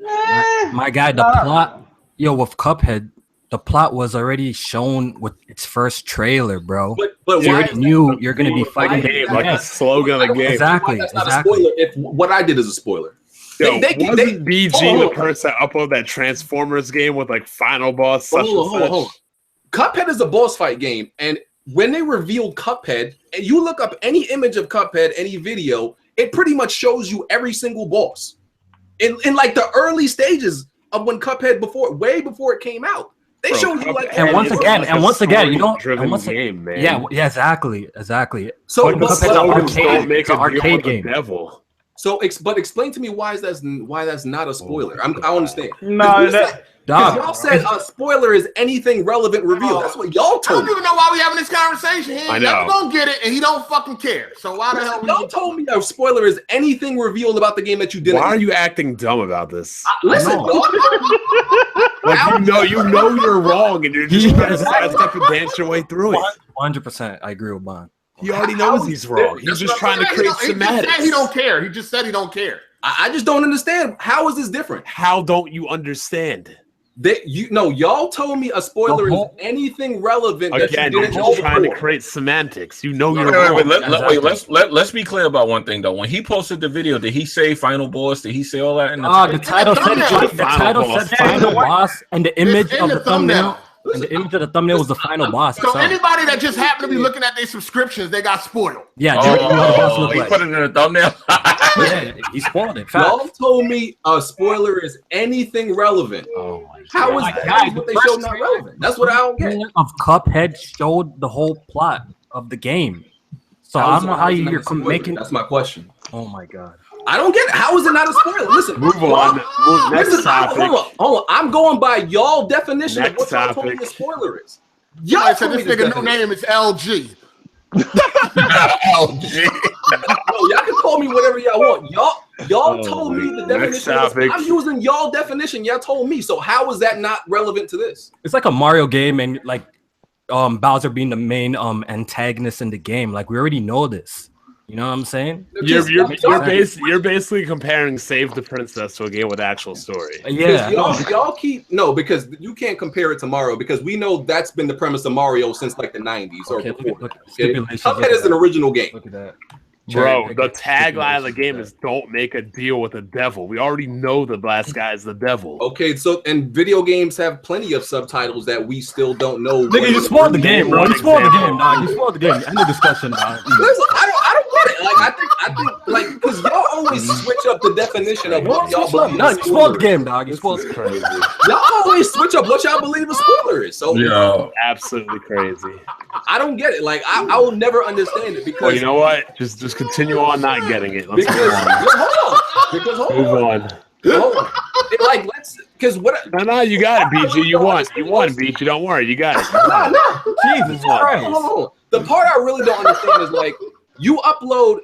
My guy, the plot, with Cuphead, the plot was already shown with its first trailer, bro. But you already knew you're going to be fighting the game, like a slogan of the game. Exactly. That's not a spoiler if what I did is a spoiler. Wasn't BG the person that uploaded that Transformers game with like final boss? Hold on. Cuphead is a boss fight game, and when they revealed Cuphead, and you look up any image of Cuphead, any video, it pretty much shows you every single boss in like the early stages of when Cuphead way before it came out. They showed you like, and once again, game, man. Yeah, exactly. So it's an arcade game. Devil. So, but explain to me why that's not a spoiler. I understand. Y'all said a spoiler is anything relevant revealed. That's what y'all told me. I don't even know why we having this conversation. He ain't never gonna get it, and he don't fucking care. So why the hell? Y'all told me a spoiler is anything revealed about the game that you didn't. Why are you acting dumb about this? Listen, you know you're wrong, and you're just trying to sidestep and dance your way through it. 100%, I agree with Bond. He already knows he's wrong. He's just trying to create semantics. He don't care. He just said he don't care. I just don't understand. How is this different? How don't you understand? Y'all told me a spoiler is anything relevant. Again, you're just trying to create semantics. You know you're wrong. Let's be clear about one thing though. When he posted the video, did he say final boss? Did he say all that? The title said final boss, and the image of the thumbnail. And the image of the thumbnail was the final boss. So anybody that just happened to be looking at their subscriptions, they got spoiled. Yeah, he put it in the thumbnail. Yeah, he spoiled it. Y'all Facts. told me a spoiler is anything relevant. Oh my How is God. that what they showed not relevant? That's what I don't get. Of Cuphead showed the whole plot of the game. So I don't know how you're making. That's my question. Oh my god. I don't get it. How is it not a spoiler? Listen, Move on. Next topic. Hold on. I'm going by y'all definition Next of what y'all told me topic. a spoiler is. Y'all Y'all said told this me nigga new name is LG. LG. No, y'all can call me whatever y'all want. Y'all told me the Next definition. topic. I'm using y'all definition. Y'all told me. So how is that not relevant to this? It's like a Mario game, and like Bowser being the main antagonist in the game. Like we already know this. You know what I'm saying? You're basically comparing Save the Princess to a game with actual story. Yeah. Y'all keep because you can't compare it to Mario because we know that's been the premise of Mario since like the 90s or before. Cuphead is an original game. Look at that. Bro, the tagline of the game is "Don't make a deal with the devil." We already know the last guy is the devil. Okay, so and video games have plenty of subtitles that we still don't know. Nigga, you spoiled the game, bro. You spoiled the game, dog. You spoiled the game. End of discussion, dog. Listen, I don't get it. Like I think like because y'all always switch up the definition of what y'all believe. No, you spoiled the game, dog. You spoiled the Crazy. Y'all always switch up what y'all believe a spoiler is. So Yeah. Absolutely crazy. I don't get it. Like I will never understand it because Well, you know what? Just continue on not getting it. Let's because move on. hold on. Like let's because what No, you got it, BG. You won, BG. Don't worry, you got it. Jesus Christ. hold on. The part I really don't understand is like you upload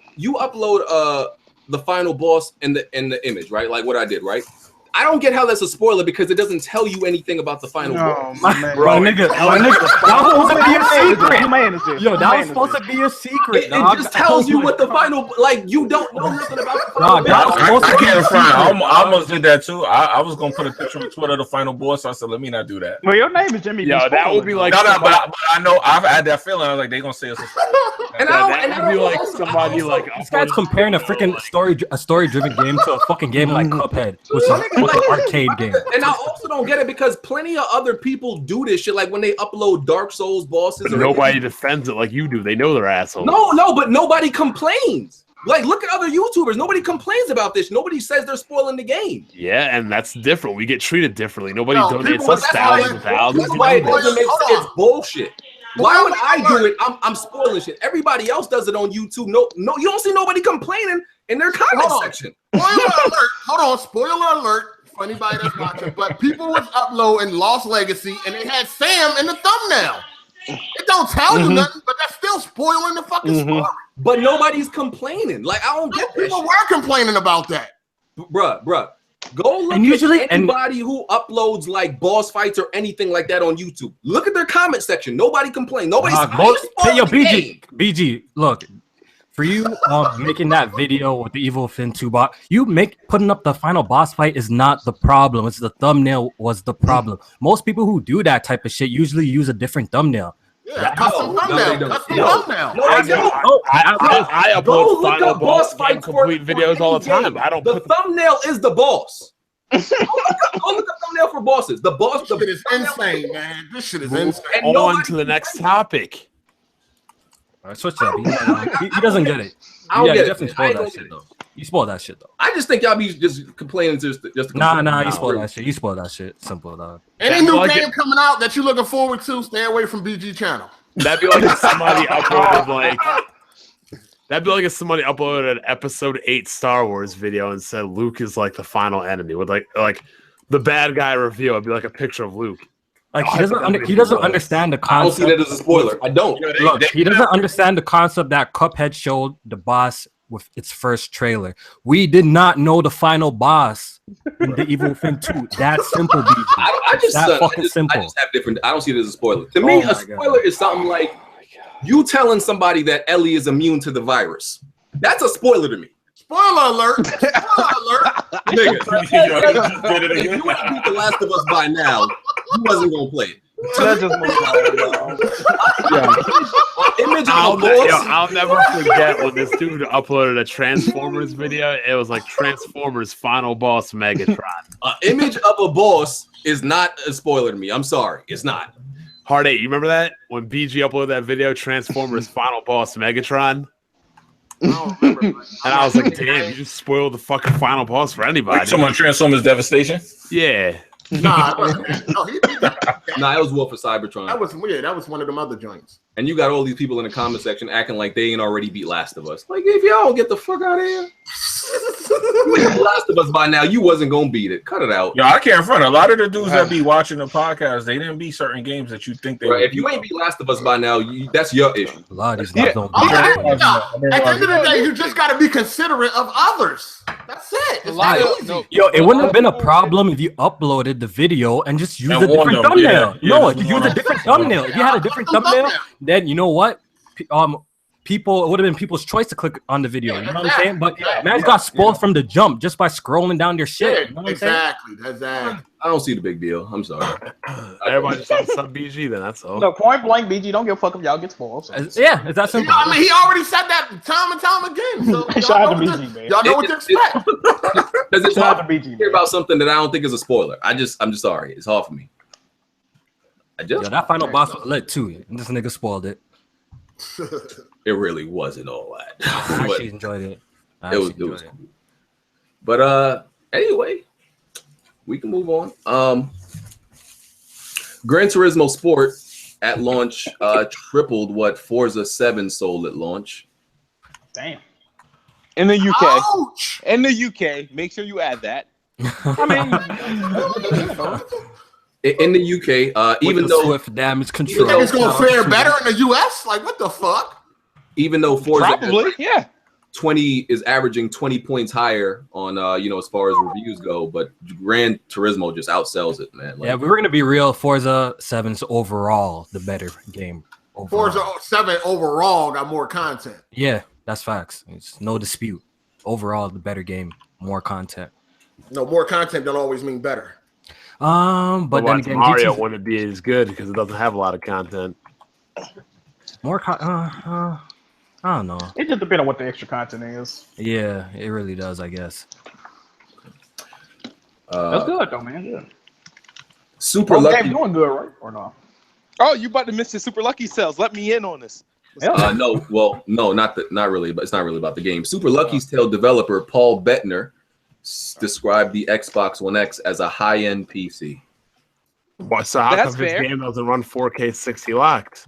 the final boss in the image, right? Like what I did, right? I don't get how that's a spoiler because it doesn't tell you anything about the final boss. Bro, nigga, that was supposed to be a secret. Yo, that was supposed to be a secret. It just tells you what the final you don't know nothing about the final boss. I can't find. I almost did that too. I was gonna put a picture on Twitter of the final boss. So I said, let me not do that. Well, your name is Jimmy. Yo, that would be like No, but I know I've had that feeling. I was like, they gonna say it's a spoiler. that would be like somebody like This guy's comparing a freaking story-driven game to a fucking game like Cuphead, which is an arcade game. And I also don't get it because plenty of other people do this shit. Like when they upload Dark Souls bosses, But nobody defends it like you do. They know they're assholes. No, but nobody complains. Like, look at other YouTubers. Nobody complains about this. Nobody says they're spoiling the game. Yeah, and that's different. We get treated differently. Nobody donates people- us thousands and thousands. That's why it doesn't make sense. It's bullshit. Why would I do it? I'm spoiling shit. Everybody else does it on YouTube. No, you don't see nobody complaining in their comment section. Spoiler alert. Hold on. Spoiler alert for anybody that's watching. But people was uploading Lost Legacy and they had Sam in the thumbnail. It don't tell you nothing, but that's still spoiling the fucking story. But nobody's complaining. Like, I don't get that. People were complaining about that. Bruh. Go look at anybody who uploads like boss fights or anything like that on YouTube. Look at their comment section. Nobody complains. Nobody's Yo, BG, look. For you making that video with the Evil Fin 2 bot, putting up the final boss fight is not the problem. It's the thumbnail was the problem. Most people who do that type of shit usually use a different thumbnail. Yeah, custom thumbnail. I upload final boss fight complete videos all the time. I don't. The thumbnail is the boss. Go look up thumbnail for bosses. The boss. This shit is insane, man. This shit is insane. On to the next topic. All right, switch up. He doesn't get it. I don't get it. Definitely spoiled that shit though. You spoiled that shit though. I just think y'all be just complaining just Nah, you spoiled that shit. You spoiled that shit. Simple, dog. Any new game coming out that you're looking forward to, stay away from BG channel. That'd be like if somebody uploaded that'd be like if somebody uploaded an episode 8 Star Wars video and said Luke is like the final enemy with like the bad guy review. It'd be like a picture of Luke. Like he doesn't understand the concept. I don't see that as a spoiler. I don't. Look, he doesn't understand the concept that Cuphead showed the boss with its first trailer. We did not know the final boss in the Evil Fin 2. That's simple, BG. I just have different. I don't see it as a spoiler. To me, a spoiler is something like you telling somebody that Ellie is immune to the virus. That's a spoiler to me. Spoiler alert! Spoiler alert! Nigga, if you had beat The Last of Us by now, you wasn't gonna play it. I'll never forget when this dude uploaded a Transformers video. It was like Transformers Final Boss Megatron. Image of a boss is not a spoiler to me. I'm sorry, it's not. Hard 8, you remember that when BG uploaded that video, Transformers Final Boss Megatron? I don't remember. And I was like, damn, you just spoiled the fucking final boss for anybody. Someone Transformers Devastation. Yeah. Nah, it wasn't. No, Nah, it was War for Cybertron. that was weird. That was one of them other joints. And you got all these people in the comment section acting like they ain't already beat Last of Us. Like, if y'all don't get the fuck out of here. You beat Last of Us by now, you wasn't gonna beat it. Cut it out. Yo, I can't front. A lot of the dudes that be watching the podcast, they didn't beat certain games that you think they Right, would if you beat. ain't beat Last of Us by now, that's your issue. A lot of these Yeah. guys don't. Okay. I No, at the end of the day, you just got to be considerate of others. That's it. It's lot that of- easy. no. Yo, it wouldn't have been a problem if you uploaded the video and just used And a different warned them, thumbnail. yeah. No, Yeah, just warned use a them. different thumbnail. If you had a different thumbnail, then you know what? People, it would have been people's choice to click on the video. You know what I'm saying? But man's got spoiled from the jump just by scrolling down their shit. You know what I'm saying? Exactly. I don't see the big deal. I'm sorry. Everybody just on sub BG then, that's all. No, point blank, BG, don't give a fuck if y'all get spoiled. So. Yeah, it's that simple. I mean, he already said that time and time again. So Shout out y'all to know, BG, man. y'all know what to expect. Because it's Shout hard out to BG, to hear man. about something that I don't think is a spoiler. I'm just sorry. It's hard for me. Yo, that final boss was lit too. And this nigga spoiled it. It really wasn't all that. I But actually enjoyed it. I it was actually cool. enjoyed it. But anyway, we can move on. Gran Turismo Sport at launch tripled what Forza 7 sold at launch. Damn. In the UK. Ouch! In the UK. Make sure you add that. I mean, In the UK, even With the though swift damage You control. think it's gonna fare better in the US? Like, what the fuck? even though Forza Probably, yeah. 20 is averaging 20 points higher on as far as reviews go, but Gran Turismo just outsells it, man. Like, Yeah, we were gonna be real. Forza 7's overall the better game. Overall. Forza 7 overall got more content. Yeah, that's facts. It's no dispute. Overall, the better game, more content. No, more content don't always mean better. But then Watch again, Mario GT wouldn't be as good because it doesn't have a lot of content. more. I don't know. it just depends on what the extra content is. Yeah, it really does. I guess. That's good though, man. Yeah. Super Both lucky. games doing good, right? Or no? Oh, you about to miss the Super Lucky sales. Let me in on this. Yeah. No, not really, but it's not really about the game. Super Lucky's Tale developer Paul Bettner described the Xbox One X as a high-end PC. What, so how That's come this fair. game doesn't run 4K 60 locked?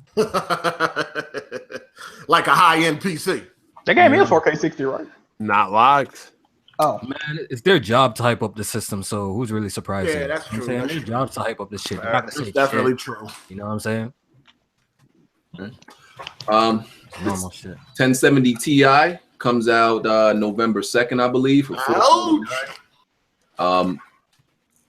Like a high-end PC. The game is 4K 60, right? Not locked. Oh, Man, it's their job to hype up the system. So who's really surprised? Yeah, here? that's You know true, what I'm that's saying? Their true. job to hype up this shit. They're not gonna say That's definitely shit. true. You know what I'm saying? Normal shit. 1070 Ti comes out November 2nd, I believe. For Ouch!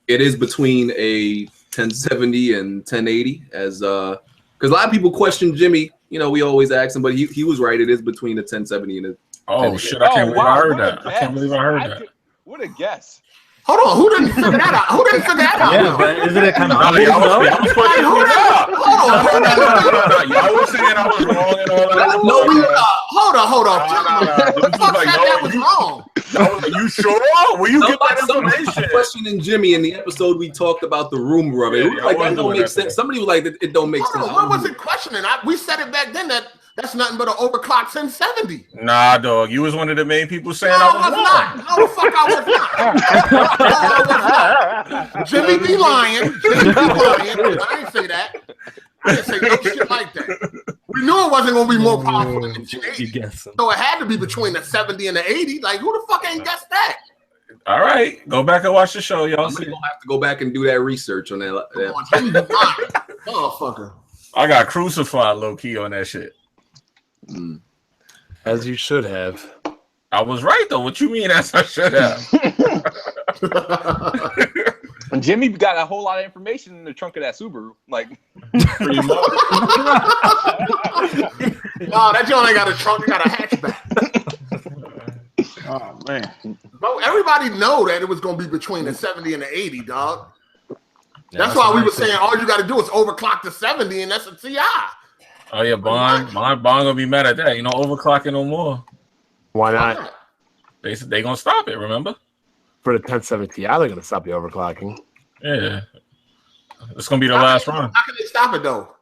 it is between a 1070 and 1080 as because a lot of people question Jimmy. You know, we always ask him, but he was right. It is between a 1070 and a Oh shit! I can't believe I heard that. I can't believe I heard that. What a guess. Hold on, who didn't figure that out? Who didn't figure that out? Yeah, but isn't it kind of Y'all obvious though? was fucking Who me up. didn't? Y'all was saying I was wrong and all that. No, we- Hold on. Who the fuck Like, said that was wrong? you sure? Where you get that somebody information? questioning Jimmy in the episode we talked about the rumor of it. Yeah, We were I like, was that don't doing make that sense. today. Somebody was like, it don't make sense. Hold on, what was it questioning? We said it back then that's nothing but an overclock 1070. Nah, dog. You was one of the main people saying No, I I was not. No, the fuck I was not. Jimmy be lying. I didn't say that. I didn't say no shit like that. We knew it wasn't going to be more powerful than the You 1080. guess him. So it had to be between the 70 and the 80. Like, who the fuck ain't guessed that? All right, go back and watch the show, y'all. I'm gonna have to go back and do that research on that. Come on, Jimmy be lying. Motherfucker. I got crucified low key on that shit. As you should have. I was right though. What you mean? As I should have. And Jimmy got a whole lot of information in the trunk of that Subaru. Like, Pretty much. No, that joint ain't got a trunk. It got a hatchback. oh man. Bro, everybody know that it was going to be between the 70 and the 80, dog. Yeah, That's why what we I were said. saying all you got to do is overclock the 70, and that's a TI. Oh yeah, Bond gonna be mad at that. You know, overclocking no more. Why not? They gonna stop it. Remember? For the 1070 Ti, they're going to stop the overclocking. Yeah. It's gonna be the last run. How can they stop it though?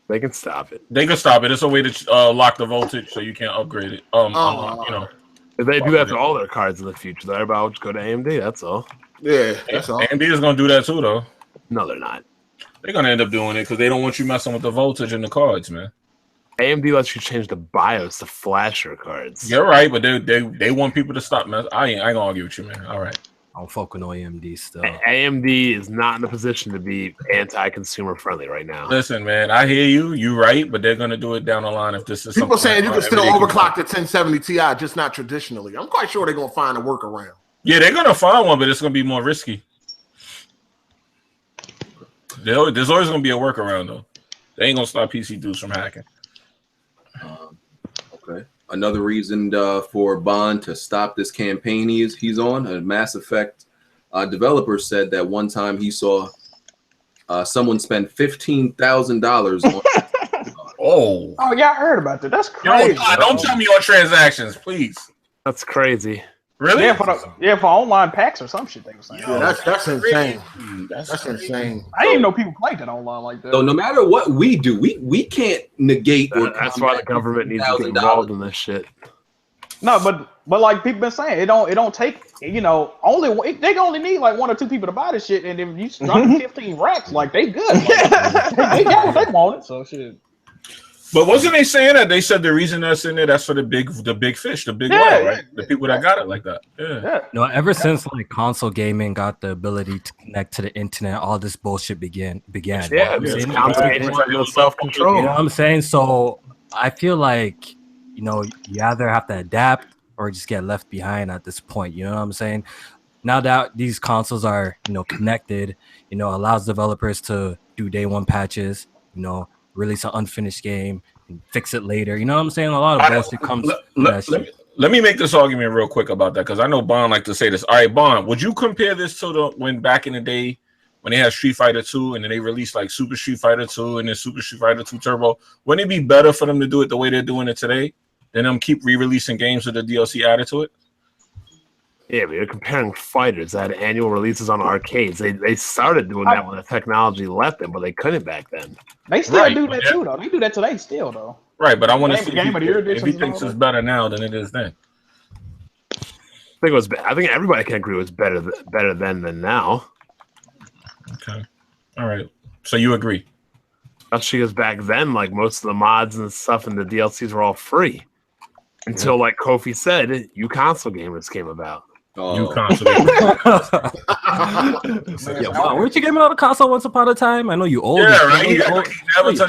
They can stop it. They can stop it. It's a way to lock the voltage so you can't upgrade it. You know. If they do that to all their cards in the future, they're about to go to AMD. That's all. Yeah, that's all. AMD is gonna do that too, though. No, they're not. They're gonna end up doing it because they don't want you messing with the voltage in the cards, man. AMD lets you change the BIOS to flasher cards. You're right, but they want people to stop messing. I ain't gonna argue with you, man. All right. I'm fucking on AMD still. AMD is not in a position to be anti-consumer friendly right now. Listen, man, I hear you. You right, but they're gonna do it down the line if this is People saying you can still overclock the it. 1070 Ti, just not traditionally. I'm quite sure they're gonna find a workaround. Yeah, they're gonna find one, but it's gonna be more risky. There's always gonna be a workaround though. They ain't gonna stop PC dudes from hacking. Okay. Another reason for Bond to stop this campaign he's on, a Mass Effect developer said that one time he saw someone spend $15,000 on. Oh, yeah, I heard about that. That's crazy. Don't tell me your transactions, please. That's crazy. Really? Yeah, for online packs or some shit they were saying. Yeah, that's insane. That's insane. I didn't even know people played that online like that. So no matter what we do, we can't negate. That's why the government needs to get involved in this shit. No, but like people been saying, it don't take, only they only need like 1 or 2 people to buy this shit, and if you drop 15 racks, like they good. Like, they got what they wanted, so shit. But wasn't they saying that? They said the reason that's in there, that's for the big fish, the big whale, right? The people that got it like that. Yeah. No, ever since like console gaming got the ability to connect to the internet, all this bullshit began. Yeah, it's complicated self-control. You know what I'm saying? So I feel like, you either have to adapt or just get left behind at this point. You know what I'm saying? Now that these consoles are, connected, allows developers to do day one patches, release an unfinished game and fix it later. You know what I'm saying? A lot of bullshit comes. Let me make this argument real quick about that because I know Bond like to say this. All right, Bond, would you compare this to when back in the day when they had Street Fighter 2 and then they released like Super Street Fighter 2 and then Super Street Fighter 2 Turbo? Wouldn't it be better for them to do it the way they're doing it today than them keep re-releasing games with the DLC added to it? Yeah, but you're comparing fighters that had annual releases on arcades. They started doing that when the technology left them, but they couldn't back then. They still do that too, though. They do that today still, though. Right, but I want to see if he thinks it's better now than it is then. I think everybody can agree it was better then than now. Okay. All right. So you agree? Especially because back then, like most of the mods and stuff and the DLCs were all free. Until, like Kofi said, you console gamers came about. You console gamers. Wow, weren't you gaming on a console once upon a time? I know you old. Yeah, right. You've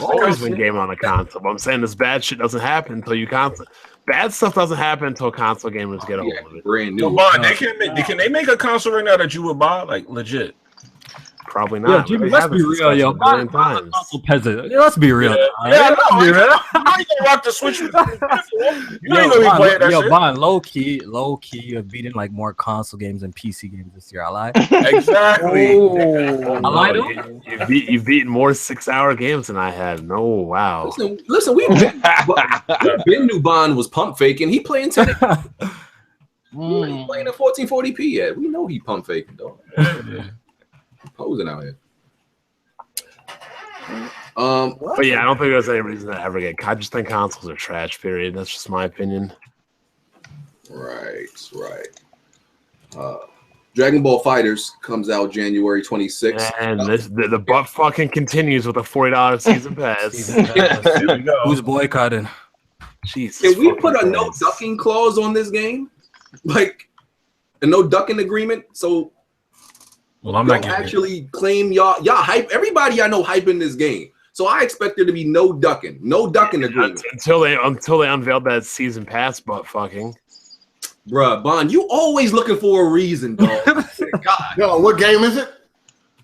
always been gaming on a console. But I'm saying this bad shit doesn't happen until you console. Bad stuff doesn't happen until console gamers get hold of it. Brand new. But can they make a console right now that you would buy, like legit? Probably not. Yo, Jimmy, let's be real, yo. Peasant. Let's be real. Yeah, let's be real. You know you gonna rock the Switch with you know you gonna be playing that shit. Bond, low key, you're beating like more console games than PC games this year. I lie. Exactly. I lied. You've beaten more 6-hour games than I had. No, wow. Listen, we knew Bond was pump faking. He playing 10. He playing at 1440p yet. We know he pump faking, though. Posing out here. But yeah, I don't think there's any reason to ever get. I just think consoles are trash. Period. That's just my opinion. Right. Dragon Ball Fighters comes out January 26th. And the butt fucking continues with a $40 season pass. Who's boycotting? Jesus. Can we put a no ducking clause on this game? Like a no ducking agreement? So I'm not actually claim y'all hype. Everybody I know hyping this game. So I expect there to be no ducking agreement until they unveiled that season pass butt fucking. Bruh, Bond, you always looking for a reason, dog. God. Yo, what game is it?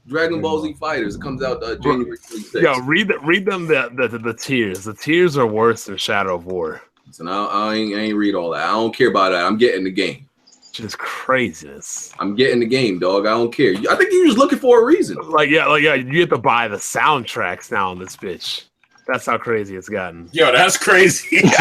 Dragon Ball Z Fighters. It comes out January 26th. Yo, read them the tiers. The tiers are worse than Shadow of War. Listen, I ain't read all that. I don't care about that. I'm getting the game. Just craziness. I'm getting the game, dog. I don't care. I think you're just looking for a reason. Like yeah, you have to buy the soundtracks now on this bitch. That's how crazy it's gotten. Yo, that's crazy. Remember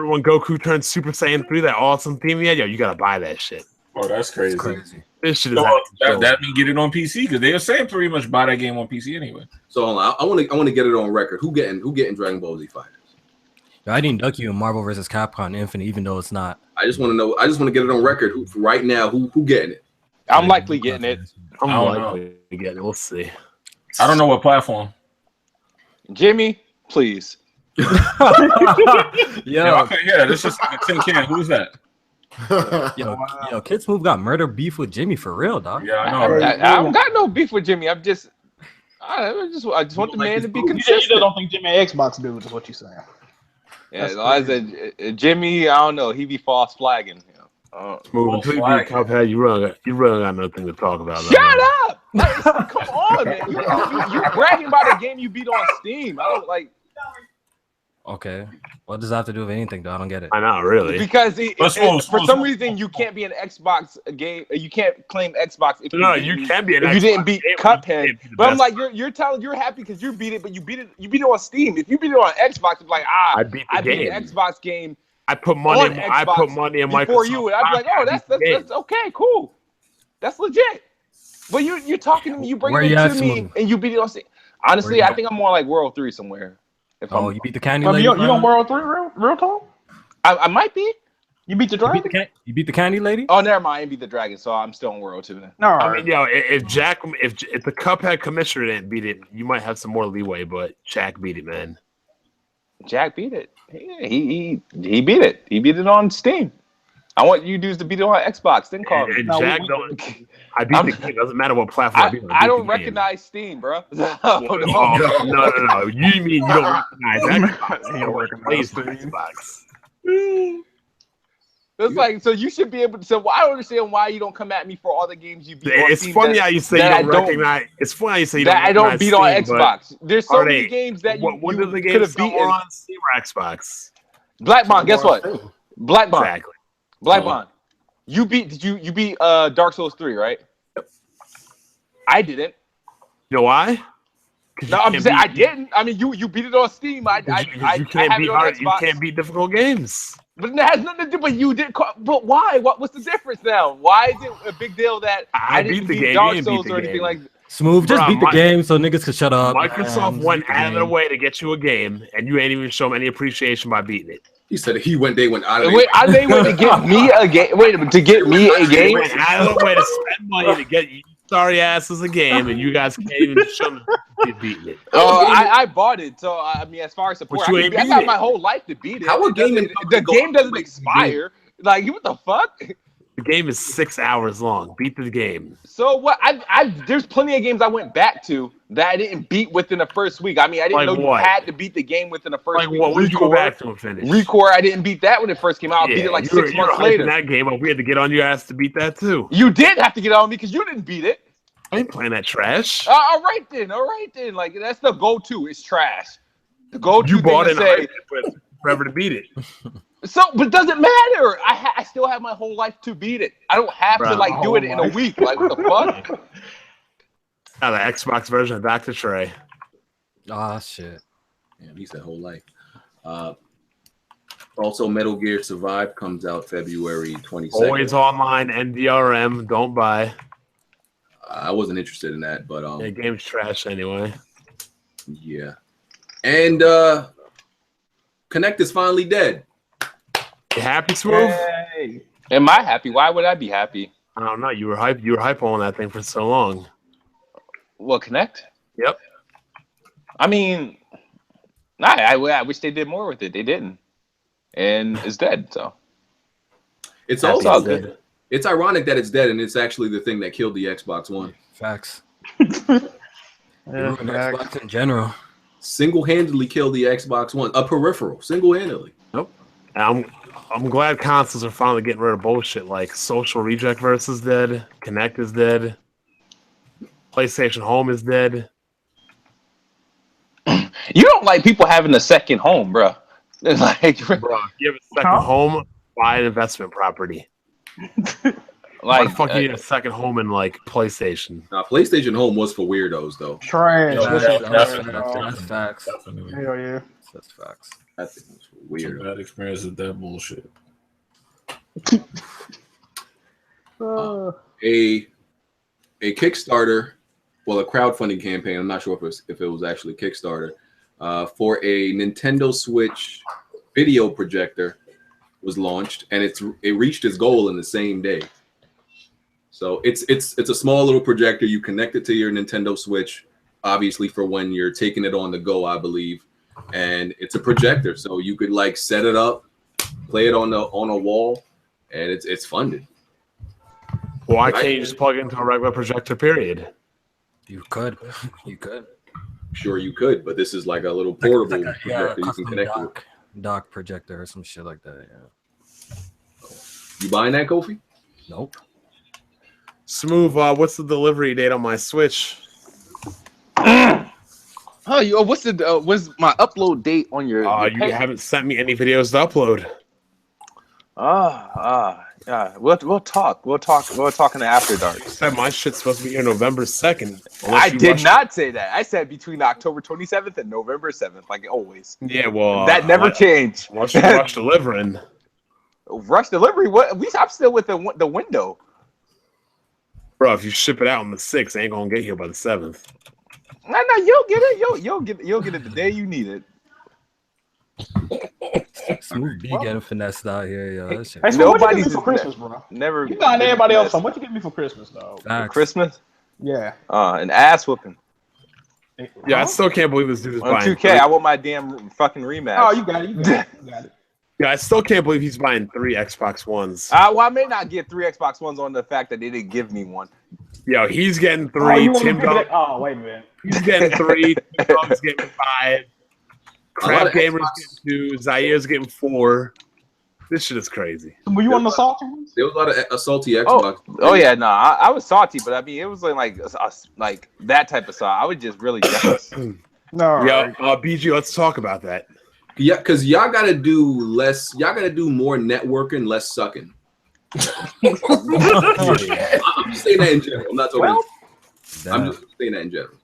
when Goku turned Super Saiyan 3, that awesome theme? Yeah, yo, you gotta buy that shit. Oh, that's crazy. It's crazy. This shit is So, out of control. that mean get it on PC because they were saying pretty much buy that game on PC anyway. So hold on, I want to get it on record. Who getting Dragon Ball Z Fighters? I didn't duck you in Marvel vs. Capcom Infinite, even though it's not. I just want to know. I just want to get it on record. Right now, who getting it? I'm likely getting it. I'm I don't likely to get it. We'll see. I don't know what platform. Jimmy, please. Yo, Yo, okay, yeah, this is like a tin can. Who's that? yo, Kids Move got murder beef with Jimmy for real, dog. Yeah, I know. Right? I don't got no beef with Jimmy. I just want the man to be You consistent. just don't think Jimmy Xbox dude is what you saying. Yeah, I said Jimmy. I don't know. He be false flagging. Moving to flag. Cuphead, you really got nothing to talk about. Shut up! Like, come on, man. You're bragging about a game you beat on Steam. I don't like Okay. What does that have to do with anything, though? I don't get it. I know, really. because for some small. reason you can't be an Xbox game. You can't claim Xbox if No, you you can be an if you didn't Xbox beat game, Cuphead. you can't be the But I'm best. like, you're happy because you beat it, but you beat it on Steam. If you beat it on Xbox, it's like I beat the I beat game. an Xbox game I put money. on I put Xbox money in Microsoft. before you, and I'd be like, oh, I that's beat the game. okay, cool, that's legit. But you're talking to me, you bring Where it you to at, me, Smooth? and you beat it on Steam. Honestly, Where you I think I'm more like World 3 somewhere. If Oh, you beat the candy You lady? don't Brian? World 3 real talk? I might be. You beat the You dragon? beat the candy lady? Oh, never mind. I beat the dragon, so I'm still in World 2 then. No, I mean, yo, if the Cuphead commissioner didn't beat it, you might have some more leeway. But Jack beat it, man. Jack beat it. He beat it. He beat it on Steam. I want you dudes to beat it on Xbox. Then call me. And No, Jack don't. I beat the game. Doesn't matter what platform. I beat it. I don't recognize Steam, bro. No. You mean you don't recognize Xbox? You don't recognize Xbox. It's like, so you should be able to. So I don't understand why you don't come at me for all the games you beat. On It's Steam funny that- how you say you that I don't recognize. It's funny how you say you that I don't recognize beat on Steam, but Xbox. There's so are many they- games that you, When you did the could game have sell beaten. more on Steam or Xbox? Black Bond, guess what? Black Bond. Exactly. Black Bond. You beat Dark Souls 3, right? I didn't. You know why? 'Cause No, you I'm can't saying I beat- didn't. I mean, you beat it on Steam. I you can't have beat it on hard. You Xbox. can't beat difficult games. But that has nothing to do. But you did. But why? What's the difference now? Why is it a big deal that I didn't beat the beat game, Dark you didn't beat Souls the or anything game. like? Smooth, just Bruh, beat the game so niggas could shut up. Microsoft went Beat the out of their game. way to get you a game, and you ain't even show them any appreciation by beating it. He said they went out of Wait, they went to get me a game. Wait a minute, to get me a They game. went out of their way to spend money to get you sorry asses a game, and you guys can't even show them you beating it. Oh, I bought it. So I mean, as far as support, But you I ain't got beat it. my whole life to beat it. How a It game doesn't- in- the game doesn't Wait, expire. Like, what the fuck? The game is 6 hours long. Beat the game. So what? There's plenty of games I went back to that I didn't beat within the first week. I mean, I didn't Like know what? you had to beat the game within the first Like, week. what would you go back to and finish? Recore, I didn't beat that when it first came out. I beat it like you were- 6 you were months hyping later. that game up. We had to get on your ass to beat that too. You did have to get on me because you didn't beat it. I ain't playing that trash. All right then. Like, that's the go-to. It's trash. The go-to You thing bought to it say. but forever to beat it. So, but it doesn't matter. I still have my whole life to beat it. I don't have to Bruh. do it in a week. Like, what the fuck? Now the Xbox version of Dr. Trey. Ah, shit. Yeah, he said whole life. Also, Metal Gear Survive comes out February 22nd. Always online, NDRM. Don't buy. I wasn't interested in that, but The game's trash anyway. yeah. And Connect is finally dead. You happy, Smooth? Hey. Am I happy? Why would I be happy? I don't know. You were hype on that thing for so long. Well, Connect? Yep. I mean, I wish they did more with it. They didn't. And it's dead, so. It's Happy also it's dead. it's ironic that it's dead, and it's actually the thing that killed the Xbox One. Facts. Yeah, Ruined Xbox in general. Single-handedly killed the Xbox One. A peripheral, single-handedly. And I'm glad consoles are finally getting rid of bullshit like Social Reject Versus dead, Connect is dead, PlayStation Home is dead. You don't like people having a second home, bro. Like, Bro, you have a second home, buy an investment property. Why the fuck you need a second home in like PlayStation? PlayStation Home was for weirdos, though. Trash. That's facts. Definitely. Hell yeah. That's facts. I think it was for Some weird. bad experience with that bullshit. a Kickstarter, well, a crowdfunding campaign. I'm not sure if it was actually Kickstarter for a Nintendo Switch video projector was launched, and it reached its goal in the same day. So it's a small little projector. You connect it to your Nintendo Switch, obviously for when you're taking it on the go, I believe, and it's a projector, so you could like set it up, play it on a wall, and it's funded. Why can't you just plug it into a regular projector? Period. You could. You could. Sure, you could, but this is like a little portable Like projector you can connect to. Dock projector or some shit like that. Yeah. You buying that, Kofi? Nope. Smooth. What's the delivery date on my Switch? What's my upload date on your? You haven't sent me any videos to upload. Yeah. We'll talk. We'll talk in the after dark. Said my shit's supposed to be here November 2nd. I did not say that. I said between October 27th and November 7th, like always. Yeah, well, that never changed. Unless you rush delivering. Rush delivery? What? I'm still with the window. Bro, if you ship it out on the 6th, it ain't gonna get here by the 7th. No, you'll get it. You'll get it the day you need it. Smooth B getting finessed out here, yo. That shit. Hey, so what you get me for Christmas, bro? Never. You got everybody else. So what you get me for Christmas, dog? Facts. Christmas? Yeah. An ass whooping. Yeah, I still can't believe this dude is On buying 2K, I want my damn fucking rematch. Oh, you got it. You got it. Yeah, I still can't believe he's buying 3 Xbox Ones. Well, I may not get 3 Xbox Ones on the fact that they didn't give me one. Yo, he's getting 3. Tim Dog. Oh, wait a minute. He's getting 3. Tim Dog's getting 5. Crab Gamer's getting 2. Zaire's getting 4. This shit is crazy. Were you on the salty ones? There was a lot of salty Xbox. Oh yeah, no, I was salty, but I mean, it was like that type of salty. I was just really jealous. No. Yeah, BG, let's talk about that. Yeah, because y'all gotta do less. Y'all gotta do more networking, less sucking. I'm just saying that in general. I'm not talking. I'm just saying that in general.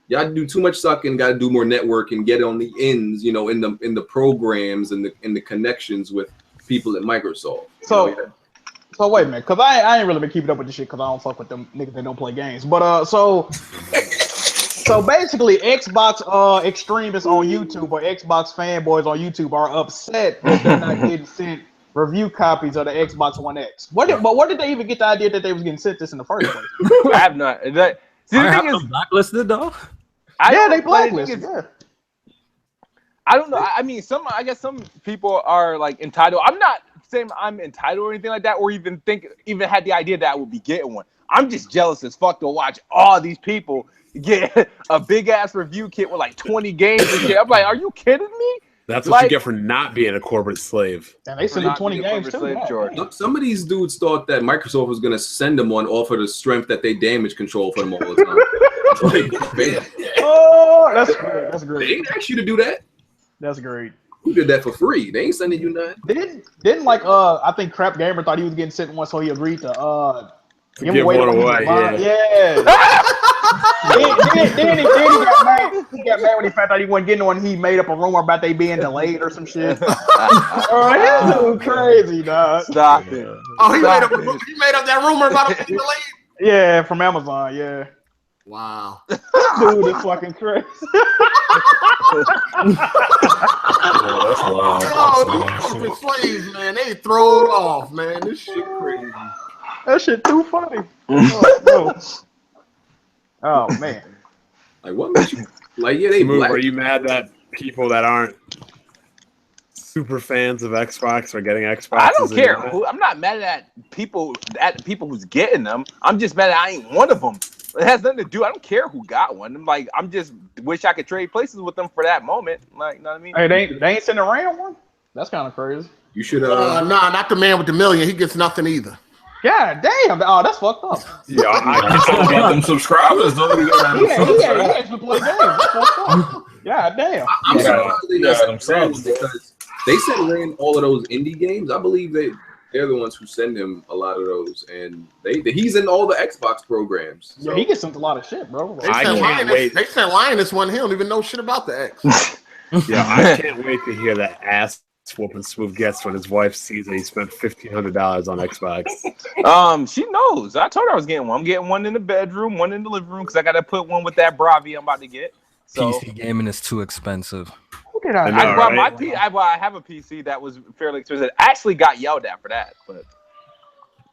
Y'all do too much sucking. Got to do more networking. Get on the ends. You know, in the programs and the connections with people at Microsoft. So wait a minute, cause I ain't really been keeping up with this shit, cause I don't fuck with them niggas that don't play games. But so basically, Xbox extremists on YouTube or Xbox fanboys on YouTube are upset that they're not getting sent review copies of the Xbox One X. Where did they even get the idea that they was getting sent this in the first place? I have not. See, the thing is, blacklisted though. They blacklisted. Yeah. I don't know. I mean, I guess some people are like entitled. I'm not saying I'm entitled or anything like that, or even had the idea that I would be getting one. I'm just jealous as fuck to watch all these people get a big ass review kit with like 20 games and shit. I'm like, are you kidding me? That's what you get for not being a corporate slave. And they sent 20 games too. Some of these dudes thought that Microsoft was going to send them one off of the strength that they damage control for them all the time. Oh, that's great. That's great. They ain't asked you to do that. That's great. Who did that for free? They ain't sending you nothing. Didn't like I think Crap Gamer thought he was getting sent one, so he agreed to give one away. Yeah. then he got mad. He got mad when he found out he wasn't getting one. He made up a rumor about they being delayed or some shit. Oh, this is crazy, dog. Stop it. Oh, he made up that rumor about it being delayed. Yeah, from Amazon. Yeah. Wow. Dude, it's fucking crazy. That's wild. Oh, these slaves, man, they throw it off, man. This shit crazy. That shit too funny. Oh man. Like what makes you like they Are you mad that people that aren't super fans of Xbox are getting Xbox? I don't care. I'm not mad at people who's getting them. I'm just mad that I ain't one of them. It has nothing to do. I don't care who got one. I'm just wish I could trade places with them for that moment. Like, you know what I mean? Hey, they ain't sending around one. That's kind of crazy. You should nah, not the man with the million. He gets nothing either. God damn! Oh, that's fucked up. Yeah, I still got them subscribers. Though. He actually play games. That's fucked up. God damn. I'm surprised they got themselves because they send Rand all of those indie games. I believe they're the ones who send him a lot of those, and he's in all the Xbox programs. So. Yeah, he gets sent a lot of shit, bro. They sent Linus one. He don't even know shit about the X. Yeah, I can't wait to hear that ass whooping Smooth gets when his wife sees that he spent $1,500 on Xbox. She knows. I told her I was getting one. I'm getting one in the bedroom, one in the living room, because I got to put one with that Bravi I'm about to get. So PC gaming is too expensive. I bought my I have a PC that was fairly expensive. I actually got yelled at for that, but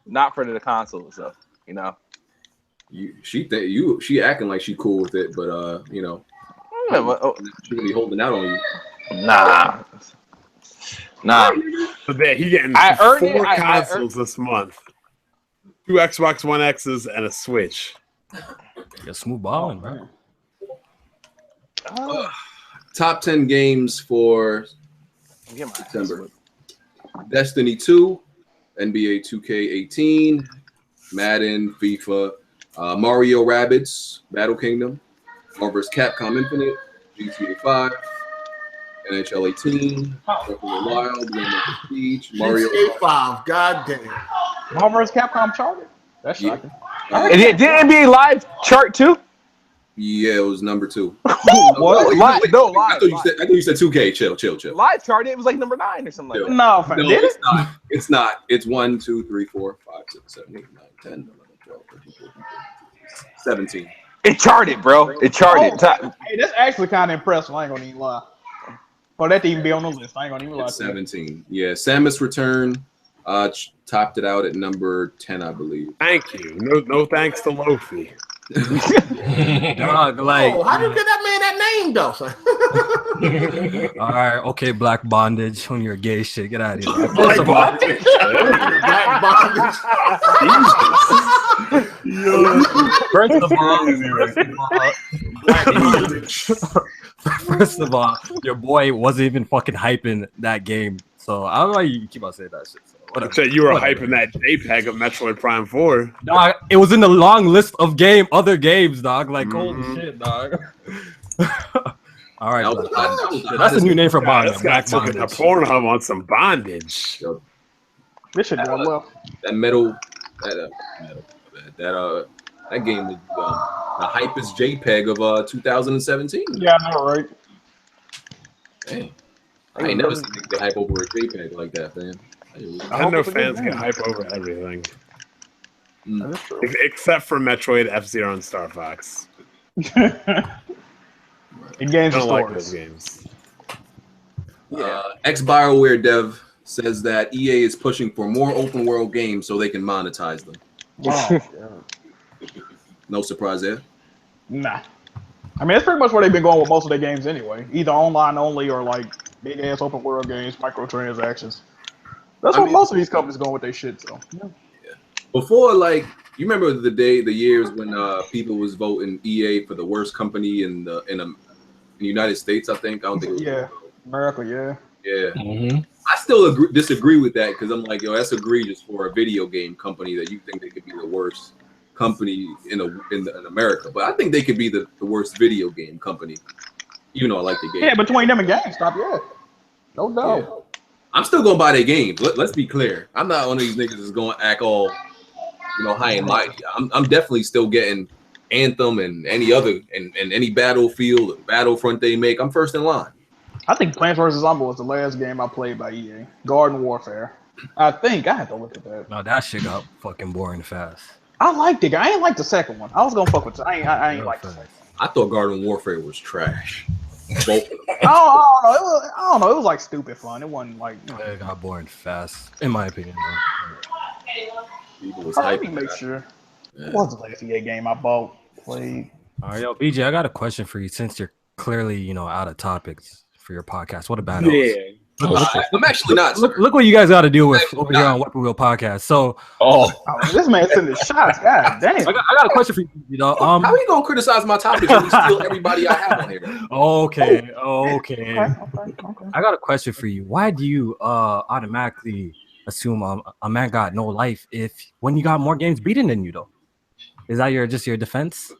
not for the console. So She acting like she cool with it, but she really holding out on you. Nah. But yeah, he getting four consoles this month. 2 Xbox One X's and a Switch. You're smooth balling, bro. Top 10 games for September. Destiny 2, NBA 2K18, Madden, FIFA, Mario Rabbids, Battle Kingdom, Marvel vs. Capcom Infinite, GTA 5, NHL 18, Breath of the Wild, Siege, Mario GTA 5, goddamn. Marvel vs. Capcom charted? That's shocking. Did NBA Live chart too? Yeah, it was number 2. What? Live. I thought you said 2K. Chill. Live charted. It was like number 9 or something like that. No, did it's not. It's not. It's 1, 2, 3, 4, 5, 6, 7, 8, 9, 10, 11, 12, 13, 14, 17. It charted, bro. It charted. Hey, that's actually kind of impressive. I ain't gonna even lie. For that to even be on the list, I ain't gonna even lie. 17. Yeah, Samus Return topped it out at number 10, I believe. Thank you. No thanks to Lofi. Dog, like, how do you get that man that name though? all right, okay, Black Bondage on your gay shit. Get out of here. Black Bondage. Black Bondage. First of all, your boy wasn't even fucking hyping that game. So I don't know why you keep on saying that shit. So whatever. You were hyping that JPEG of Metroid Prime 4. Dog, it was in the long list of other games, dog. Like, holy shit, dog. All right, that's a new name for bondage. This guy took it to Pornhub on some bondage. This should go well. That game was the hypest JPEG of 2017. Yeah, I know, right? Damn. I ain't never seen niggas get hype over a JPEG like that, man. I know fans get hype over everything. Except for Metroid, F-Zero, and Star Fox. In games I of don't like stories. those games. Ex-BioWare dev says that EA is pushing for more open world games so they can monetize them. Wow. No surprise there. Nah. I mean, that's pretty much where they've been going with most of their games anyway. Either online only or like big ass open world games, microtransactions. That's what most of these companies going with their shit. So yeah. Before, like, you remember the years when people was voting EA for the worst company in the United States. I think I don't think. America. Yeah. Mm-hmm. I still disagree with that because I'm like, yo, that's egregious for a video game company that you think they could be the worst company in America. But I think they could be the worst video game company. Even though I like the game. Yeah, between them and GameStop, yeah. No doubt. Yeah. I'm still gonna buy their games. Let's be clear. I'm not one of these niggas that's gonna act all, high and mighty. I'm definitely still getting Anthem and any other and any Battlefield or Battlefront they make. I'm first in line. I think Plants vs. Zombies was the last game I played by EA. Garden Warfare. I think I had to look at that. No, that shit got fucking boring fast. I liked it. I ain't like the second one. I was gonna fuck with it. I ain't like the second. I thought Garden Warfare was trash. I don't know. It was like stupid fun. It wasn't like. It got boring fast, in my opinion. Let me make sure. What was the last EA game I played? All right, yo, BJ, I got a question for you. Since you're clearly, out of topics for your podcast, what about it? I'm actually not. Look what you guys got to deal with over here on Weapon Wheel Podcast. So, this man sending shots. God damn. I got a question for you. How are you gonna criticize my topic when you steal everybody I have on here? Okay. I got a question for you. Why do you automatically assume a man got no life when you got more games beaten than you though? Is that your defense?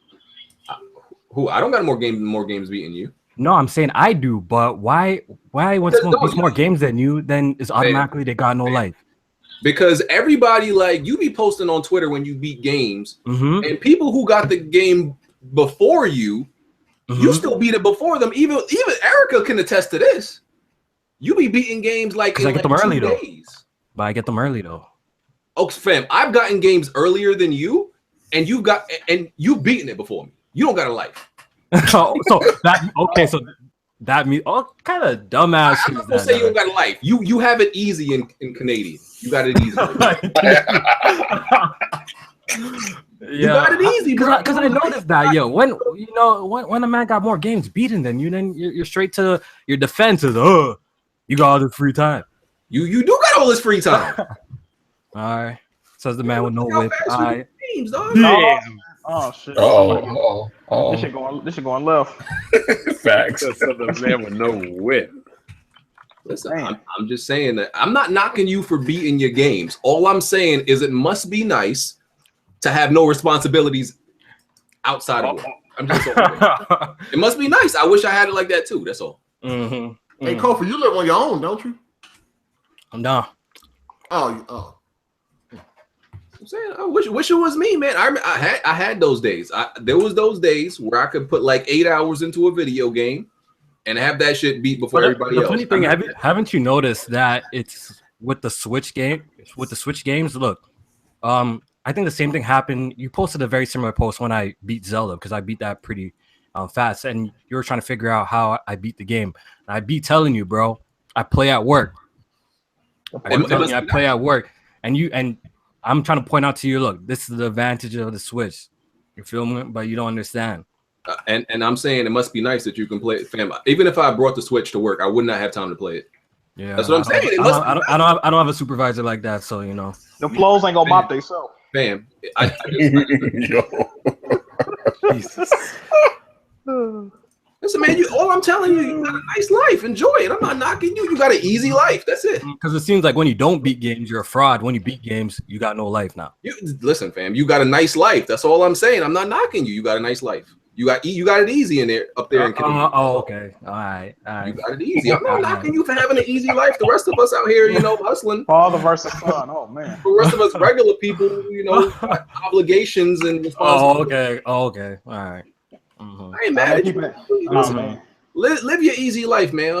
Who? I don't got more games beating you. No, I'm saying I do, but why when someone beats more games than you, then it's automatically they got no life? Because everybody, like, you be posting on Twitter when you beat games, and people who got the game before you, you still beat it before them. Even Erica can attest to this. You be beating games like Because in I get like them early 2 though. days. But I get them early though. Oh, fam, I've gotten games earlier than you, and you've beaten it before me. You don't got a life. So that okay, so that means kind of dumbass. I'm not gonna say you don't got a life. You have it easy in Canadian. You got it easy. You got it easy, bro. Because I noticed that, when a man got more games beaten than you, then you're straight to your defenses. You got all this free time. You do got all this free time. All right, says the man with no whip. All right. Games, dog. Damn. Oh shit. Oh. This shit going left. Facts. That's the man with no whip. Listen, I'm just saying that I'm not knocking you for beating your games. All I'm saying is it must be nice to have no responsibilities outside of work. I'm just saying. It must be nice. I wish I had it like that too. That's all. Mm-hmm. Hey, Kofi, you live on your own, don't you? No. Oh. I'm saying I wish it was me, man. I had those days. There was those days where I could put like 8 hours into a video game and have that shit beat before everybody else. The funny thing, haven't you noticed that it's with the Switch game? With the Switch games, look, I think the same thing happened. You posted a very similar post when I beat Zelda because I beat that pretty fast, and you were trying to figure out how I beat the game. And I be telling you, bro, I play at work. I play at work, and I'm trying to point out to you, look, this is the advantage of the Switch. You feel me? But you don't understand. And I'm saying it must be nice that you can play it, fam. Even if I brought the Switch to work, I would not have time to play it. Yeah, that's what I'm saying. I don't have a supervisor like that, so you know. The flows ain't gonna mop themselves. Fam, Jesus. Listen, man, all I'm telling you, you got a nice life. Enjoy it. I'm not knocking you. You got an easy life. That's it. Because it seems like when you don't beat games, you're a fraud. When you beat games, you got no life now. Listen, fam, you got a nice life. That's all I'm saying. I'm not knocking you. You got a nice life. You got it easy in there, up there in Canada. Okay. All right. You got it easy. I'm not knocking you for having an easy life. The rest of us out here, hustling. Father versus son. Oh man. The rest of us regular people, got obligations and responsibilities. Okay. All right. I ain't mad at you. Live your easy life, man.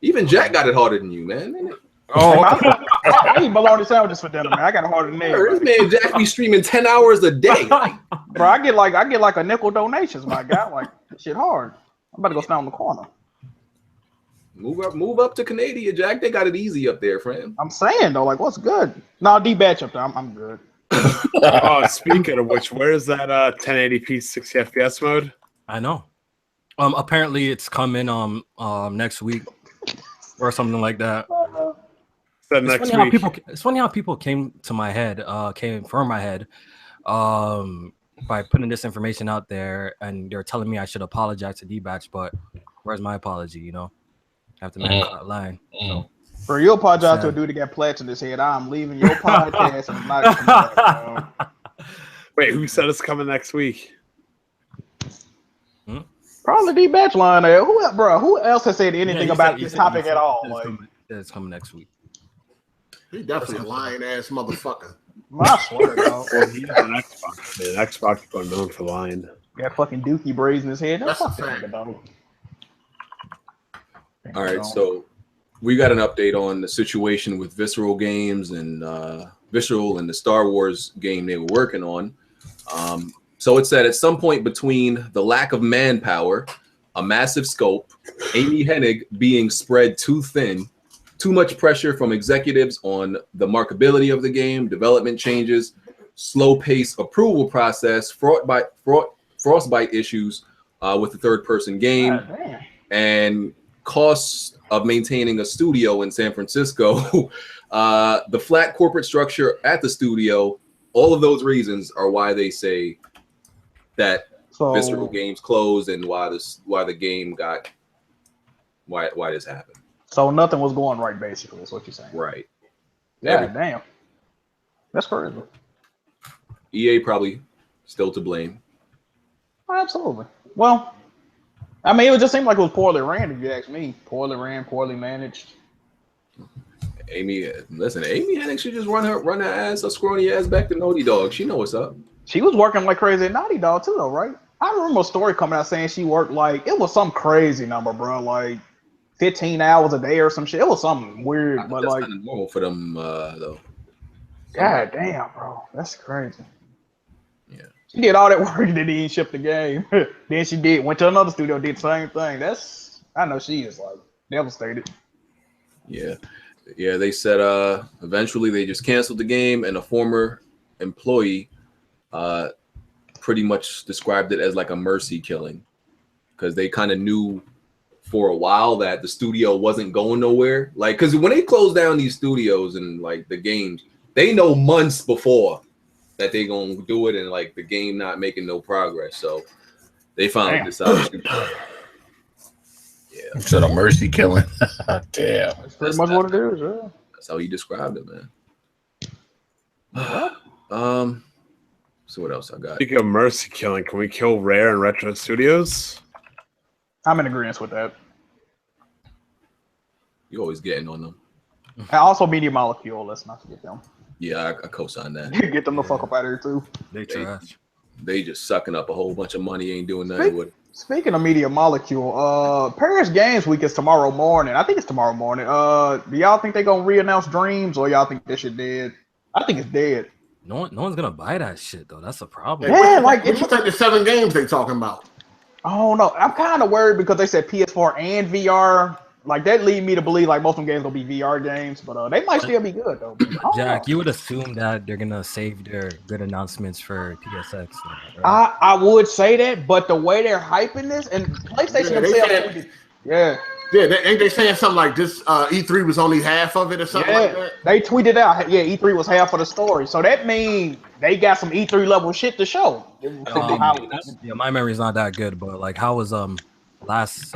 Even Jack got it harder than you, man. I eat bologna sandwiches for dinner, man. I got it harder than that. This man Jack be streaming 10 hours a day. Bro, I get like a nickel donations, my guy. Like shit hard. I'm about to go stand on the corner. Move up to Canada, Jack. They got it easy up there, friend. I'm saying though, like what's good? No, D-batch up there. I'm good. Speaking of which, where is that 1080p 60 FPS mode? I know. Apparently it's coming next week or something like that. It's funny how people came from my head by putting this information out there, and they're telling me I should apologize to D-Batch, but where's my apology? I have to make that line. So. Bro, you apologize to a dude that got plaques in his head. I'm leaving your podcast and I'm not coming back, bro. Wait, who said it's coming next week? Probably D-Batch line there. Who else has said anything about this topic at all? It's coming next week. He definitely a lying ass motherfucker. I swear, dog. He's an Xbox man. Xbox going known for lying. Got fucking Dookie braids in his head. That's a fact. Dog. All right, so we got an update on the situation with Visceral Games and Visceral and the Star Wars game they were working on. So it said at some point between the lack of manpower, a massive scope, Amy Hennig being spread too thin, too much pressure from executives on the markability of the game, development changes, slow pace approval process, frostbite issues with the third person game, and costs of maintaining a studio in San Francisco, the flat corporate structure at the studio, all of those reasons are why they say that Visceral Games closed and why this happened. So nothing was going right, basically, is what you're saying. Right. Yeah, damn. That's crazy. EA probably still to blame. Absolutely. Well, I mean, it just seemed like it was poorly ran, if you ask me. Poorly ran, poorly managed. Amy Hennig should just run her ass, a scrawny ass back to Naughty Dog. She know what's up. She was working like crazy at Naughty Dog too, though, right? I remember a story coming out saying she worked like it was some crazy number, bro. Like 15 hours a day or some shit. It was something weird, but That's like, kind of normal for them, though. god damn, bro, that's crazy. Yeah. She did all that work and then didn't ship the game. Then she went to another studio, did the same thing. I know she is like devastated. Yeah. Yeah, they said eventually they just canceled the game, and a former employee pretty much described it as like a mercy killing, because they kind of knew for a while that the studio wasn't going nowhere. Like, because when they close down these studios and like the games, they know months before that they gonna do it, and like the game not making no progress. So they finally decided. Yeah, Instead of mercy killing. Damn. That's pretty much what it is. Yeah. That's how he described it, man. So what else I got? Speaking of mercy killing, can we kill Rare and Retro Studios? I'm in agreement with that. You always getting on them. And also Media Molecule. Let's not forget them. Yeah, I co-sign that. Get them the fuck up out of here too. They trash. They just sucking up a whole bunch of money, ain't doing nothing with it. Speaking of Media Molecule, Paris Games Week is tomorrow morning. I think it's tomorrow morning. Do y'all think they're gonna re-announce Dreams, or y'all think this shit dead? I think it's dead. No one's gonna buy that shit though. That's a problem. Yeah, like What you think the 7 games they talking about? I don't know. I'm kind of worried because they said PS4 and VR. Like that lead me to believe like most of them games gonna be VR games, but they might still be good though. Jack, you would assume that they're gonna save their good announcements for PSX. Right? I would say that, but the way they're hyping this and PlayStation themselves, Ain't they saying something like this? E3 was only half of it or something like that. They tweeted out, E3 was half of the story, so that means they got some E3 level shit to show. My memory's not that good, but like, how was last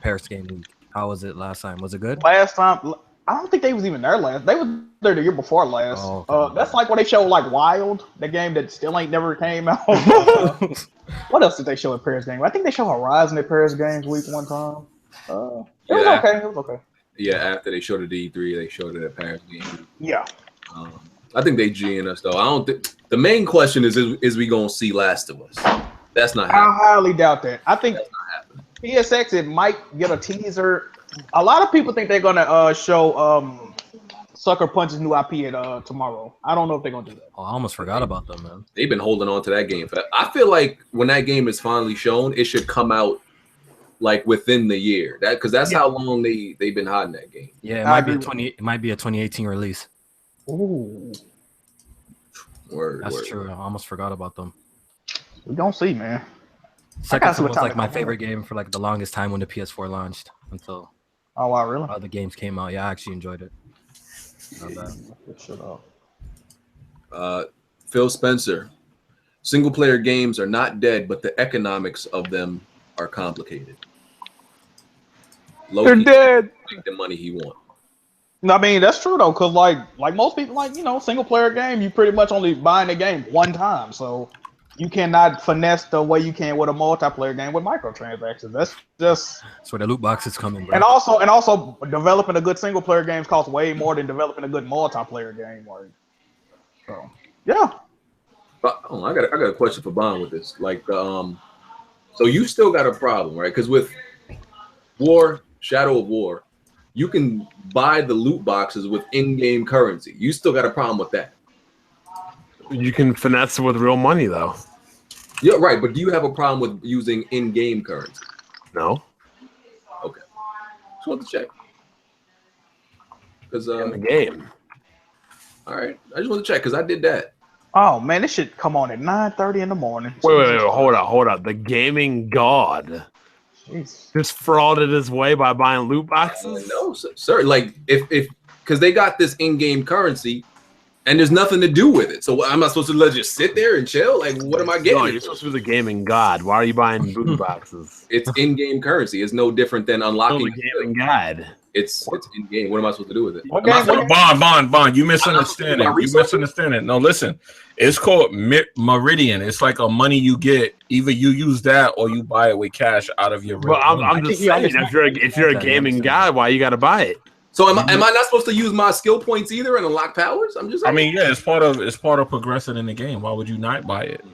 Paris Game Week? How was it last time? Was it good? Last time, I don't think they was even there last. They was there the year before last. Oh, okay. That's like when they showed like Wild, the game that still ain't never came out. What else did they show at Paris Game? I think they showed Horizon at Paris Games Week one time. It was okay. It was okay. Yeah, after they showed it at E3, they showed it at Paris Game Week. Yeah. I think they G'ing us though. I don't think the main question is we gonna see Last of Us? That's not happening. I highly doubt that. I think PSX it might get a teaser. A lot of people think they're gonna show Sucker Punch's new IP at tomorrow. I don't know if they're gonna do that. Oh, I almost forgot about them, man. They've been holding on to that game. I feel like when that game is finally shown, it should come out like within the year. Because that's how long they've been hiding that game. Yeah, it might be a 2018 release. Ooh. That's true. I almost forgot about them. We don't see, man. Second was like my favorite game for like the longest time when the PS4 launched until really? Other games came out. Yeah, I actually enjoyed it. Not bad. Phil Spencer. Single player games are not dead, but the economics of them are complicated. They're dead. Make the money he wants. No, I mean that's true though, cause like most people, single player game, you pretty much only buying the game one time, so you cannot finesse the way you can with a multiplayer game with microtransactions. That's where the loot boxes come in, bro. And also developing a good single player game costs way more than developing a good multiplayer game. So yeah. But I got a question for Bond with this. Like, so you still got a problem, right? Because with Shadow of War, you can buy the loot boxes with in-game currency. You still got a problem with that. You can finesse it with real money, though. Yeah, right. But do you have a problem with using in-game currency? No. Okay. Just want to check. Because in the game. All right. I just want to check because I did that. Oh man, this should come on at 9:30 in the morning. Wait, hold up. The gaming god just frauded his way by buying loot boxes? No, sir. Like if because they got this in-game currency and there's nothing to do with it. So am I supposed to let just sit there and chill? Like what am I getting? No, you're supposed to be the gaming god. Why are you buying loot boxes? It's in-game currency. It's no different than unlocking the gaming god. It's in-game. What am I supposed to do with it? Bond. You misunderstand it. You misunderstand it. No, listen. It's called Meridian. It's like a money you get. Either you use that or you buy it with cash out of your. Well, I'm just saying, if you're a gaming guy, why you got to buy it? So am I not supposed to use my skill points either and unlock powers? I'm just. I mean, yeah, it's part of progressing in the game. Why would you not buy it?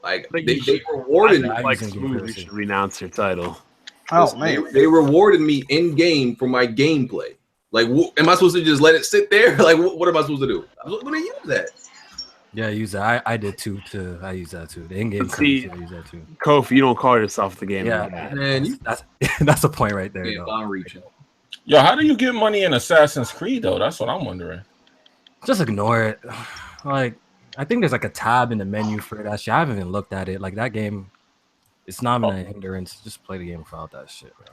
Like they rewarded. Like you should renounce your title. Oh Listen, man. they rewarded me in game for my gameplay. Like, am I supposed to just let it sit there? Like, what am I supposed to do? I'm going to use that. Yeah, I use that. I did too. I use that too. The in-game See, currency, I use that too. Kofi, you don't call yourself the game. Yeah, Man, that's a point right there. Yeah, Though. I'm reaching. Yo, how do you get money in Assassin's Creed though? That's what I'm wondering. Just ignore it. Like, I think there's like a tab in the menu for that shit. I haven't even looked at it. Like that game, it's not even a hindrance. Just play the game without that shit, bro.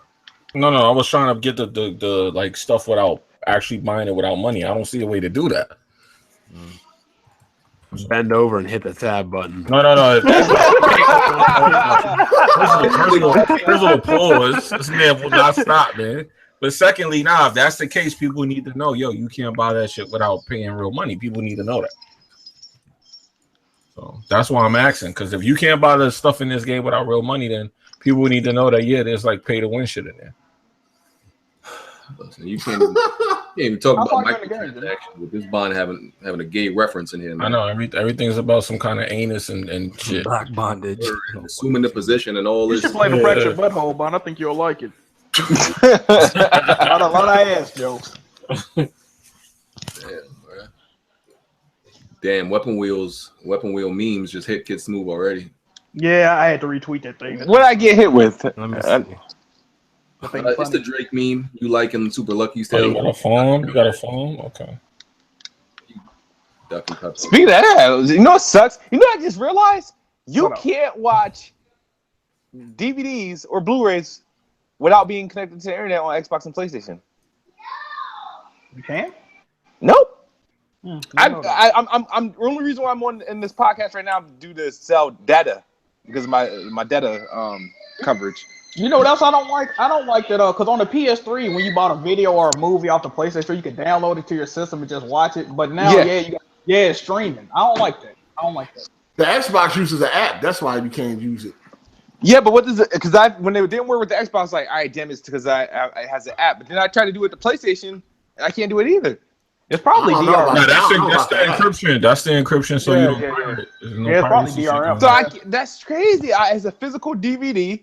No, I was trying to get the like stuff without actually buying it without money. I don't see a way to do that. Bend over and hit the tab button. No. First of all, pause. This man will not stop, man. But secondly, now if that's the case, people need to know, yo, you can't buy that shit without paying real money. People need to know that. So that's why I'm asking. Because if you can't buy the stuff in this game without real money, then people need to know that there's like pay to win shit in there. Listen, you can't even talk about microtransactions with this bond having a gay reference in here. Man. I know everything's about some kind of anus and shit. Black bondage. And assuming the position and all this. You should play the Fractured Butthole, Bond. I think you'll like it. a lot of ass jokes. Damn, weapon wheel memes just hit Kid Smooth already. Yeah, I had to retweet that thing. What I get hit with? Let me see. It's the Drake meme you like in Super Lucky's Oh, Tale. you got a phone? You got a phone? Okay. Speaking of that, you know what sucks? You know what I just realized? You can't watch DVDs or Blu-rays without being connected to the internet on Xbox and PlayStation. You can? Nope. I'm the only reason why I'm on in this podcast right now is due to sell data because of my data coverage. You know what else I don't like? I don't like that because on the PS3, when you bought a video or a movie off the PlayStation, you could download it to your system and just watch it. But now, it's streaming. I don't like that. The Xbox uses an app. That's why you can't use it. Yeah, but what does it? Because when they didn't work with the Xbox, like, all right, damn, it's because it has an app. But then I tried to do it with the PlayStation, and I can't do it either. It's probably DRM. No, that's the encryption. That's the encryption. So you don't. It's probably DRM. So that's crazy. As a physical DVD,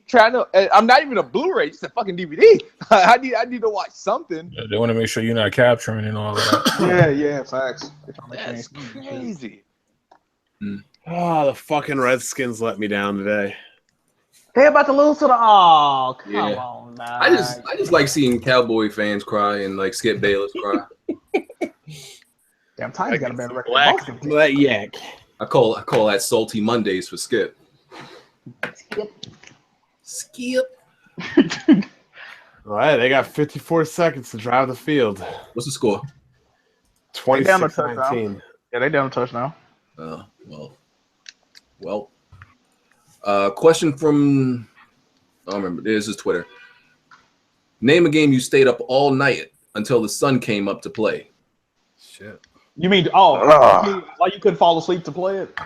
I'm not even a Blu-ray, just a fucking DVD. I need to watch something. Yeah, they want to make sure you're not capturing and all that. yeah, facts. That's crazy. Oh, the fucking Redskins let me down today. They're about to lose to the. Oh, come on, man. I just like seeing Cowboy fans cry and like Skip Bayless cry. Damn, Tiny's got a better record. Black yak. I call that salty Mondays for Skip. Skip. All right, they got 54 seconds to drive the field. What's the score? 26-19. Yeah, they down a touchdown. Well. Question from I don't remember. This is Twitter. Name a game you stayed up all night until the sun came up to play. Shit. You mean why you couldn't fall asleep to play it?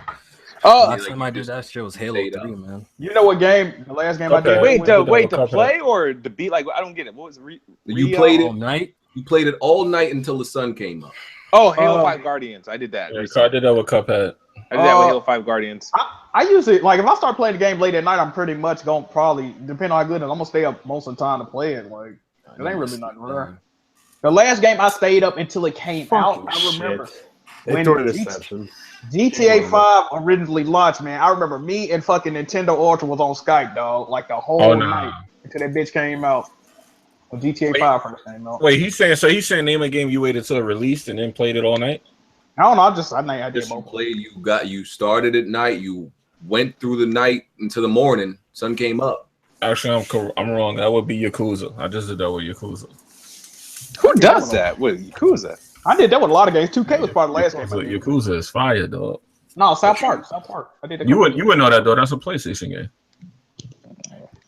Last time I did that shit was Halo 3, man. You know what game? The last game I did. Wait, to play or to beat? Like, I don't get it. What was you played it all night? You played it all night until the sun came up. Oh, Halo 5 Guardians. I did that. Yeah, so I did that with Cuphead. I did that with Halo 5 Guardians. I usually, like, if I start playing the game late at night, I'm pretty much going to probably, depending on how good it is, I'm going to stay up most of the time to play it. Like, it ain't really nothing rare. The last game I stayed up until it came out. I remember when GTA 5 originally launched, man. I remember me and fucking Nintendo Ultra was on Skype, dog, like the whole night until that bitch came out. When GTA 5 first came out. Wait, he's saying name a game you waited till it released and then played it all night? I don't know. I did both. You started at night. You went through the night until the morning. Sun came up. Actually, I'm wrong. That would be Yakuza. I just did that with Yakuza. Who does that with Yakuza? I did that with a lot of games. 2K was part of the last game. Yakuza is fire, dog. No, South Park. I did that. You wouldn't know that, though. That's a PlayStation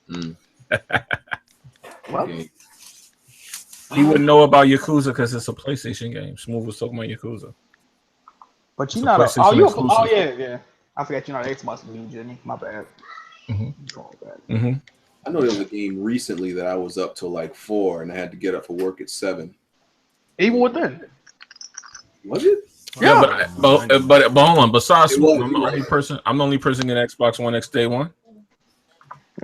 game. Well, he wouldn't know about Yakuza because it's a PlayStation game. Smooth was talking about Yakuza. But you're not yeah. I forgot you're not an Xbox dude, Jenny. My bad. I know there was a game recently that I was up till like 4 and I had to get up for work at 7. Even with that. Was it? Yeah, but hold on. Besides, I'm the only person in Xbox One X Day One.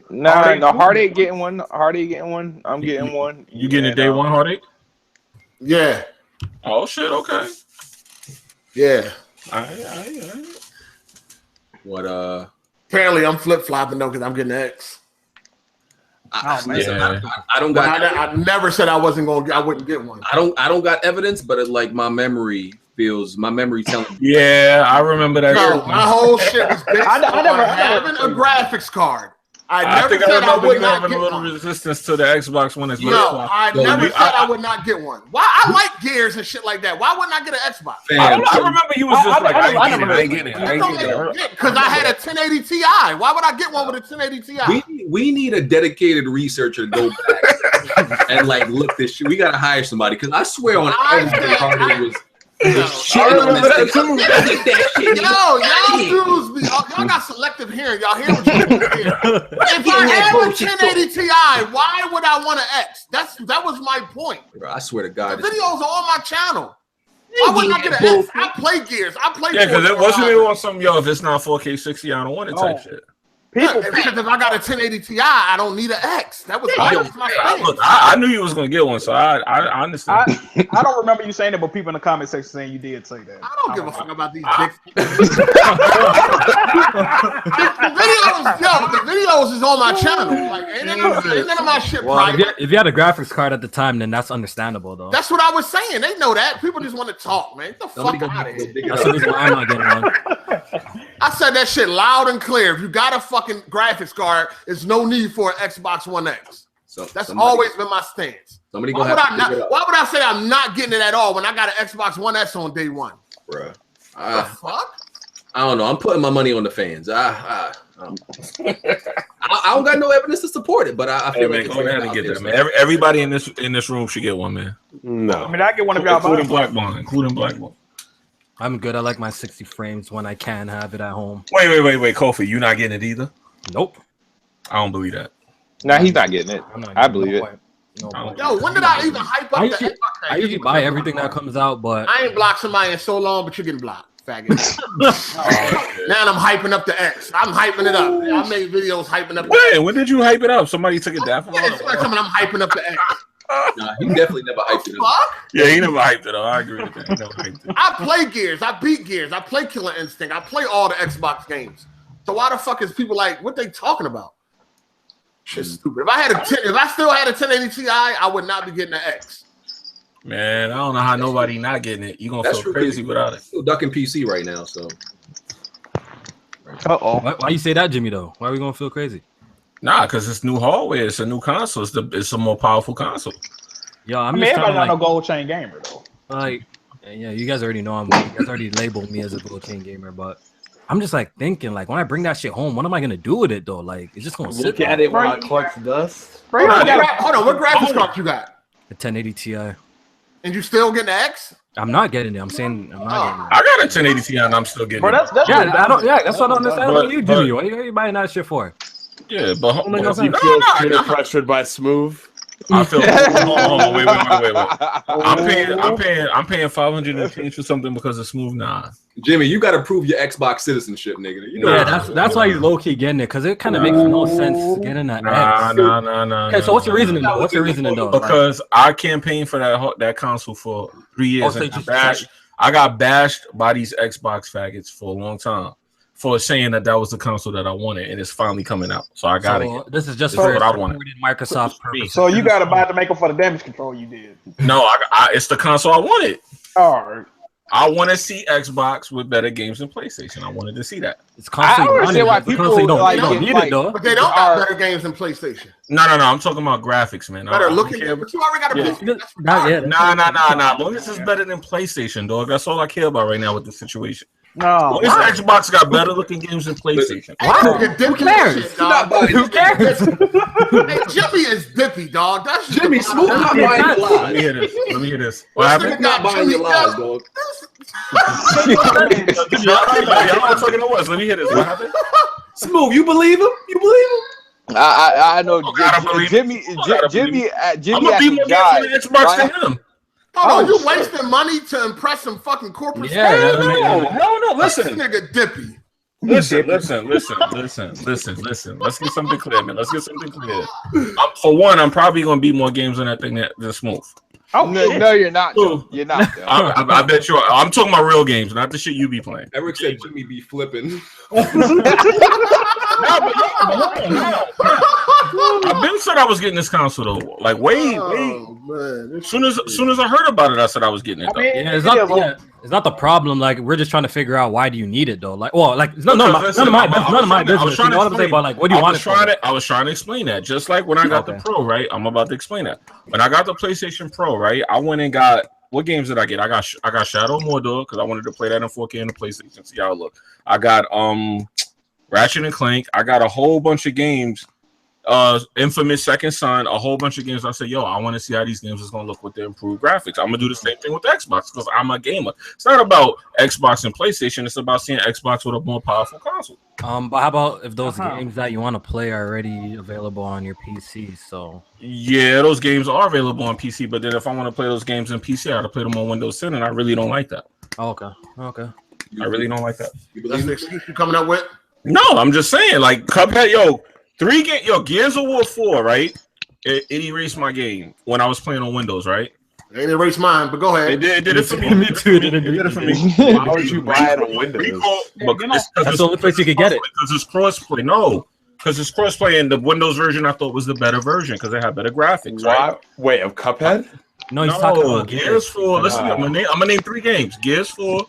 Nah, no, Heartache getting one. Heartache getting one. I'm getting one. You getting a day one Heartache? Yeah. Oh shit. Okay. Yeah. All right. What? Apparently, I'm flip flopping though because I'm getting X. I don't got. I never said I wouldn't get one. I don't got evidence, but my memory telling me. Yeah, I remember that. No, my whole shit was based on having a graphics card. I never said I would not get a little one. resistance to the Xbox One. No, I never said I would not get one. Why? I like Gears and shit like that. Why wouldn't I get an Xbox? I remember you was just like, I ain't getting it. Because I had a 1080 Ti. Why would I get one with a 1080 Ti? We need a dedicated researcher to go back and look this shit. We gotta hire somebody because I swear on everything Hardy was. Shit on this thing. Y'all dudes be y'all got selective hearing. Y'all hear what you hear. If I have a 1080 Ti, why would I want an X? That was my point. Bro, I swear to God, the videos are on my channel. Why wouldn't I get an X? I play Gears. I play. Yeah, because it wasn't it on some if it's not 4K 60, I don't want it type shit. Because if I got a 1080 Ti, I don't need an X. That was my thing. Look, I knew you was gonna get one, so I understand. I don't remember you saying it, but people in the comment section saying you did say that. I don't give a fuck about these dicks. The videos is on my channel. Ain't none of my shit private. If you had a graphics card at the time, then that's understandable, though. That's what I was saying. They know that. People just want to talk, man. Get the fuck out of here. That's the reason why I'm not getting one. I said that shit loud and clear. If you got a fucking graphics card, there's no need for an Xbox One X. So that's always been my stance. Why would I say I'm not getting it at all when I got an Xbox One S on day one? Bruh. The fuck? I don't know. I'm putting my money on the fans. I don't got no evidence to support it, but I feel like go ahead and get that, man. Everybody in this room should get one, man. No, I mean I get one of y'all, including Blackbone. I'm good. I like my 60 frames when I can have it at home. Wait, Kofi, you not getting it either? Nope. I don't believe that. Nah, he's not getting it. I believe it. Yo, when did I even hype up the Xbox? I usually buy everything that comes out, but I ain't blocked somebody in so long, but you're getting blocked, faggot. Now I'm hyping up the X. I'm hyping it up. I made videos hyping up. When did you hype it up? Somebody took it down from I'm hyping up the X. Nah, he definitely never hyped it up. Yeah, he never hyped it up. I agree with that. He never hyped it. I play Gears. I beat Gears. I play Killer Instinct. I play all the Xbox games. So why the fuck is people like, what they talking about? Shit's stupid. If I still had a 1080 Ti, I would not be getting an X. Man, I don't know how nobody not getting it. You gonna feel crazy without it. Still ducking PC right now, so. Why you say that, Jimmy? Though, why are we gonna feel crazy? Nah, because it's new hardware. It's a new console. It's a more powerful console. Yo, I mean, everybody not no gold chain gamer though. Yeah, you guys already know you guys already labeled me as a gold chain gamer, but I'm just thinking when I bring that shit home, what am I gonna do with it though? It's just gonna look at it while it collects dust. Hold on, what graphics card you got? A 1080 Ti. And you still getting the X? I'm not getting it. I'm saying I'm not getting it. I got a 1080 Ti and I'm still getting it. That's what I don't understand. What you do? What are you buying that shit for? Yeah, but you're pressured by Smooth. I feel. Wait. I'm paying $500 for something because of Smooth. Nah, Jimmy, you got to prove your Xbox citizenship, nigga. You know that's why you low key getting it because it kind of makes no sense getting that. Nah. Okay, so what's your reasoning though? Because I campaigned for that console for 3 years. I got bashed by these Xbox faggots for a long time for saying that was the console that I wanted, and it's finally coming out. So I got it. This is just for what I wanted. Microsoft purpose. So you got to buy the maker for the damage control you did. No, it's the console I wanted. All right. I want to see Xbox with better games than PlayStation. I wanted to see that. It's constantly I understand why people don't need it though. But they don't got better games than PlayStation. No. I'm talking about graphics, man. Better looking, but you already got a PlayStation. Nah. Long as it's better than PlayStation, dog. That's all I care about right now with the situation. No. Well, Xbox got better looking games than PlayStation. Who cares? Who cares? Hey, Jimmy is dippy, dog. That's Jimmy. Smooth not buying your lies. Let me hear this. What happened? Not buying your lies, dog. Y'all talking to us. Let me hear this. What happened? Smooth, you believe him? I know. Jimmy. I'm gonna be more for the Xbox than him. Oh, you wasting money to impress some fucking corporate Hell no. Listen. This nigga dippy. Listen. Let's get something clear, man. Let's get something clear. For one, I'm probably gonna beat more games on that thing than Smooth. Oh no, you're not. Joe. You're not. Joe. I bet you are. I'm talking about real games, not the shit you be playing. Eric said Jimmy be flipping. I've been said I was getting this console though. Like wait. Man. As soon as I heard about it, I said I was getting it. Though. Yeah, it's not the problem. Like we're just trying to figure out why do you need it though. Like, well, like it's none of my business. You know what I'm saying? But like, what do you want it for? I was trying to explain that. Just like when I got the Pro, right? I'm about to explain that. When I got the PlayStation Pro, right? I went and got what games did I get? I got Shadow of Mordor because I wanted to play that in 4K on the PlayStation. See how it look. I got Ratchet and Clank. I got a whole bunch of games. Infamous Second Son, a whole bunch of games. I said, yo, I want to see how these games is gonna look with the improved graphics. I'm gonna do the same thing with the Xbox because I'm a gamer. It's not about Xbox and PlayStation. It's about seeing Xbox with a more powerful console. But how about if those games that you want to play are already available on your PC? So yeah, those games are available on PC. But then if I want to play those games in PC, I got to play them on Windows 10, and I really don't like that. Okay. I really don't like that. That's the excuse you're coming up with? No, I'm just saying, like Cuphead, Gears of War 4, right? It erased my game when I was playing on Windows, right? It ain't erased mine, but go ahead. It did it for me. Me too. It did it for me. Why would you buy it on Windows? That's the only place you could get it. Because it's crossplay. No, because it's crossplay, and the Windows version I thought was the better version because it had better graphics. Right? Wait, of Cuphead? No, he's talking about Gears 4. Listen, I'm gonna name 3 games: Gears 4,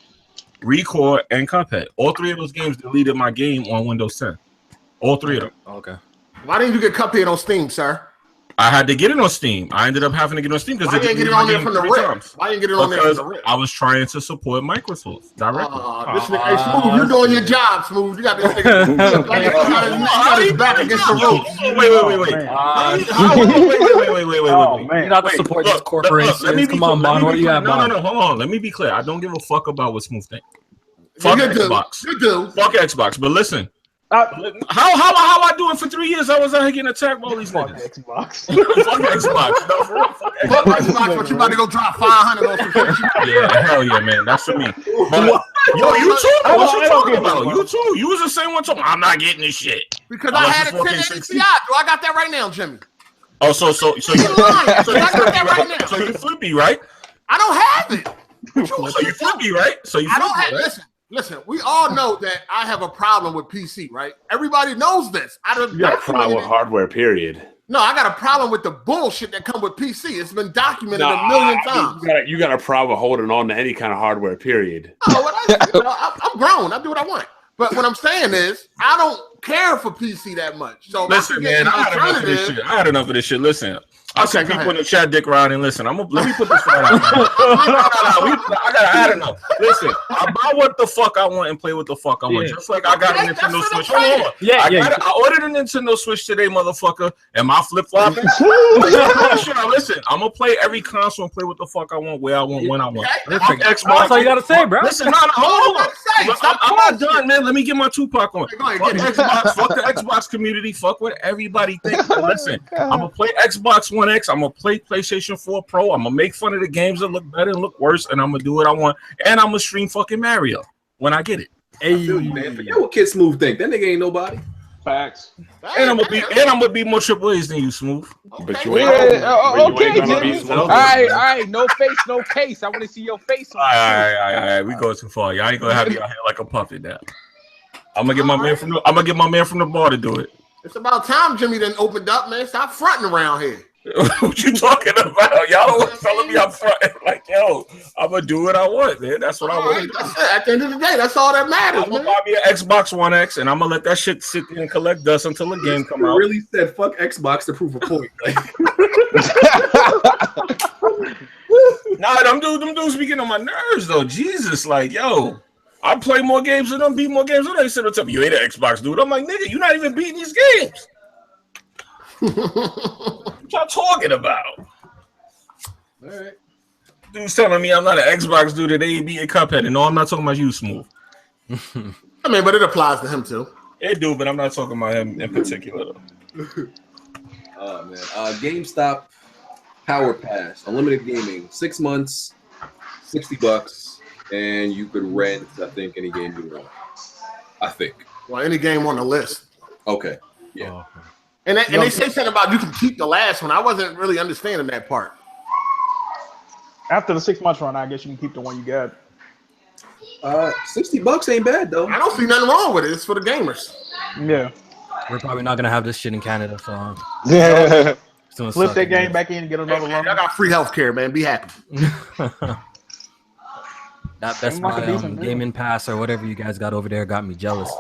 Record, and Cuphead. All 3 of those games deleted my game on Windows 10. All 3 of them. Okay. Why didn't you get Cuphead on Steam, sir? I had to get it on Steam. I ended up having to get it on Steam because Why didn't you get it on there from the rip? Why didn't you get it on there from the rip? I was trying to support Microsoft directly. This nigga, hey, Smooth, you're doing your job, Smooth. You got this nigga. You got his back against the ropes. Wait. You're not to support these corporations. Come on, man. What do you have? No. Hold on. Let me be clear. I don't give a fuck about what Smooth think. Fuck Xbox. You do. Fuck Xbox. But listen. How I doing for 3 years? I was out here getting attacked by all these niggas. Xbox. Fuck Xbox. No, for real. Fuck Xbox, but you about to go drop 500 on some shit. Yeah, hell yeah, man. That's for me. But, yo, you too? What you talking about? You too? You was the same one talking. I'm not getting this shit because I had a 1080 Ti. Do I got that right now, Jimmy? Oh, so you flippy, right? I don't have it. So you flippy, right? I don't have. Listen, we all know that I have a problem with PC, right? Everybody knows this. You got a problem with hardware, period. No, I got a problem with the bullshit that come with PC. It's been documented a million times. You got a problem holding on to any kind of hardware, period. No, I'm grown. I do what I want. But what I'm saying is, I don't care for PC that much. So listen, man, I had enough of this shit. Listen. I see people in the chat dick riding. Listen, let me put this right out. I gotta enough. Listen, I buy what the fuck I want and play what the fuck I want. Just like I got a Nintendo Switch. Hold on. I ordered a Nintendo Switch today, motherfucker. Am I flip flopping? Listen, I'm gonna play every console and play what the fuck I want, where I want, when I want. Xbox. That's all you gotta say, bro. Listen, hold on. I'm not done, man. Let me get my Tupac on. Fuck Xbox. Fuck the Xbox community. Fuck what everybody thinks. Listen, I'm gonna play Xbox One X. I'm gonna play PlayStation 4 Pro. I'm gonna make fun of the games that look better and look worse, and I'm gonna do what I want. And I'm gonna stream fucking Mario when I get it. Hey, man, forget what Kid Smooth think. That nigga ain't nobody. Facts. And I'm gonna be more Triple A's than you, Smooth. But you ain't. Okay, Jimmy. All right. No face, no case. I want to see your face. All right. We go too far. Y'all ain't gonna have me out here like a puppet now. I'm gonna get my man from the bar to do it. It's about time Jimmy done opened up, man. Stop fronting around here. What you talking about? Y'all always telling me I'm fronting. Like, yo, I'm gonna do what I want, man. That's what I want. At the end of the day, that's all that matters. I'm gonna buy me an Xbox One X, and I'm gonna let that shit sit there and collect dust until the game come out. Really said fuck Xbox to prove a point. Nah, them dudes be getting on my nerves though. Jesus, like, yo, I play more games than them, beat more games than they sit and tell me you ain't an Xbox dude. I'm like, nigga, you're not even beating these games. What y'all talking about? All right. Dude's telling me I'm not an Xbox dude that they ain't beating Cuphead. And no, I'm not talking about you, Smooth. I mean, but it applies to him too. It do, but I'm not talking about him in particular. Oh man, GameStop Power Pass, unlimited gaming, 6 months, $60, and you could rent, I think, any game you want. I think. Well, any game on the list. Okay. Yeah. Oh, And they say something about you can keep the last one. I wasn't really understanding that part. After the 6 months run, I guess you can keep the one you got. $60 ain't bad though. I don't see nothing wrong with it. It's for the gamers. Yeah. we're probably not gonna have this shit in Canada, so Yeah. it's gonna Flip suck, that I game guess. back in and get Hey, another man, run. I got free healthcare, man. Be happy. That Best Seemed like a Buy decent deal. Gaming Pass or whatever you guys got over there got me jealous.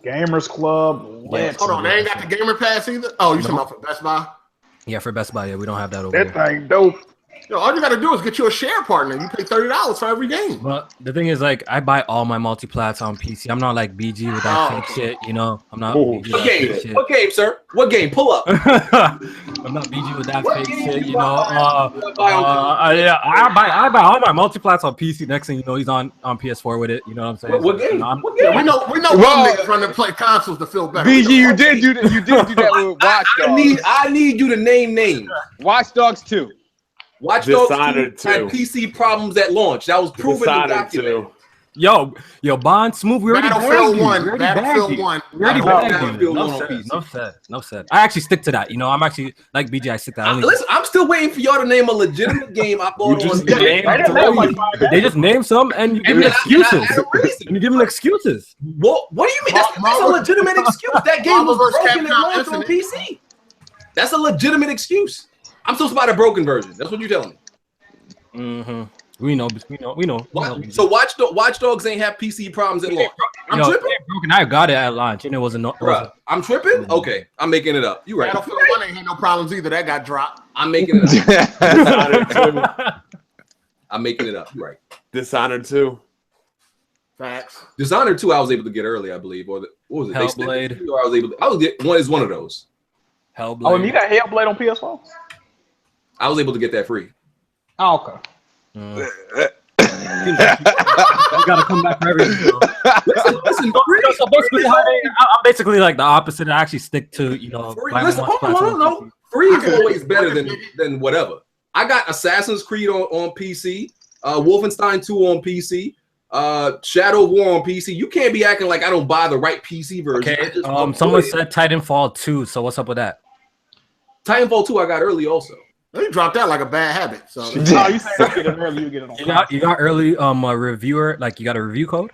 Gamers Club. Let's Hold on, they ain't got the gamer pass either. Oh, you talking about for Best Buy? Yeah, for Best Buy, yeah, we don't have that over that here. thing dope. Yo, all you got to do is get you a share partner. You pay $30 for every game. But the thing is, like, I buy all my multi-plats on PC. I'm not like BG with that fake shit, you know. I'm not BG with What that game? fake shit. What game, sir? What game? Pull up. I'm not BG with that fake shit, you know. Buy I buy all my multi-plats on PC. Next thing you know, he's on PS4 with it. You know what I'm saying? What So, you game? know, I'm- What Yeah, game? we know Well, one niggas run to play consoles to feel better. BG, you did do that. You did do that with Watch Dogs. I need you to name names. Watch Dogs 2. Watch Dogs 2 Dishonored 2. had PC problems at launch. That was proven and Dishonored documented. 2. Yo, Bond Smooth. We already Battlefield bagged you. 1. We already Battlefield bagged you. 1. We already Battlefield bagged you. 1 No on said. PC. No said. No said. I actually stick to that. You know, I'm actually like BG. I stick to that. Listen, I'm still waiting for y'all to name a legitimate game I bought You on just PC. named They just name some and you give And them then I excuses. had a reason. And you give them excuses. What do you mean? That's a Marvel- legitimate excuse. That game was Marvel vs. broken at Capcom launch on Infinite. PC. That's a legitimate excuse. I'm supposed to buy the broken version. That's what you're telling me. Mm-hmm. We know. So Watch Dogs ain't have PC problems at launch. I'm Yo, tripping. it broken. I got it at launch and it wasn't. Bruh, I'm tripping? Okay, I'm making it up. You right. Battlefield 1 ain't had no problems either. That got dropped. I'm making it up. Dishonored 2. I'm making it up. You right. Dishonored 2. Facts. Dishonored 2 I was able to get early, I believe. Or what was it? Hellblade. Or I was get one of those. Hellblade. Oh, and you got Hellblade on PS4? I was able to get that free. Oh, okay. You gotta come back for everything. Listen, So basically, I'm basically like the opposite. I actually stick to free. buying Listen, one platform. no. Free is always better than whatever. I got Assassin's Creed on PC, Wolfenstein 2 on PC, Shadow of War on PC. You can't be acting like I don't buy the right PC version. Okay. Someone said Titanfall 2. So what's up with that? Titanfall 2 I got early also. They dropped out like a bad habit. So Oh, you say you get it early, you get it on. You got early reviewer, like you got a review code?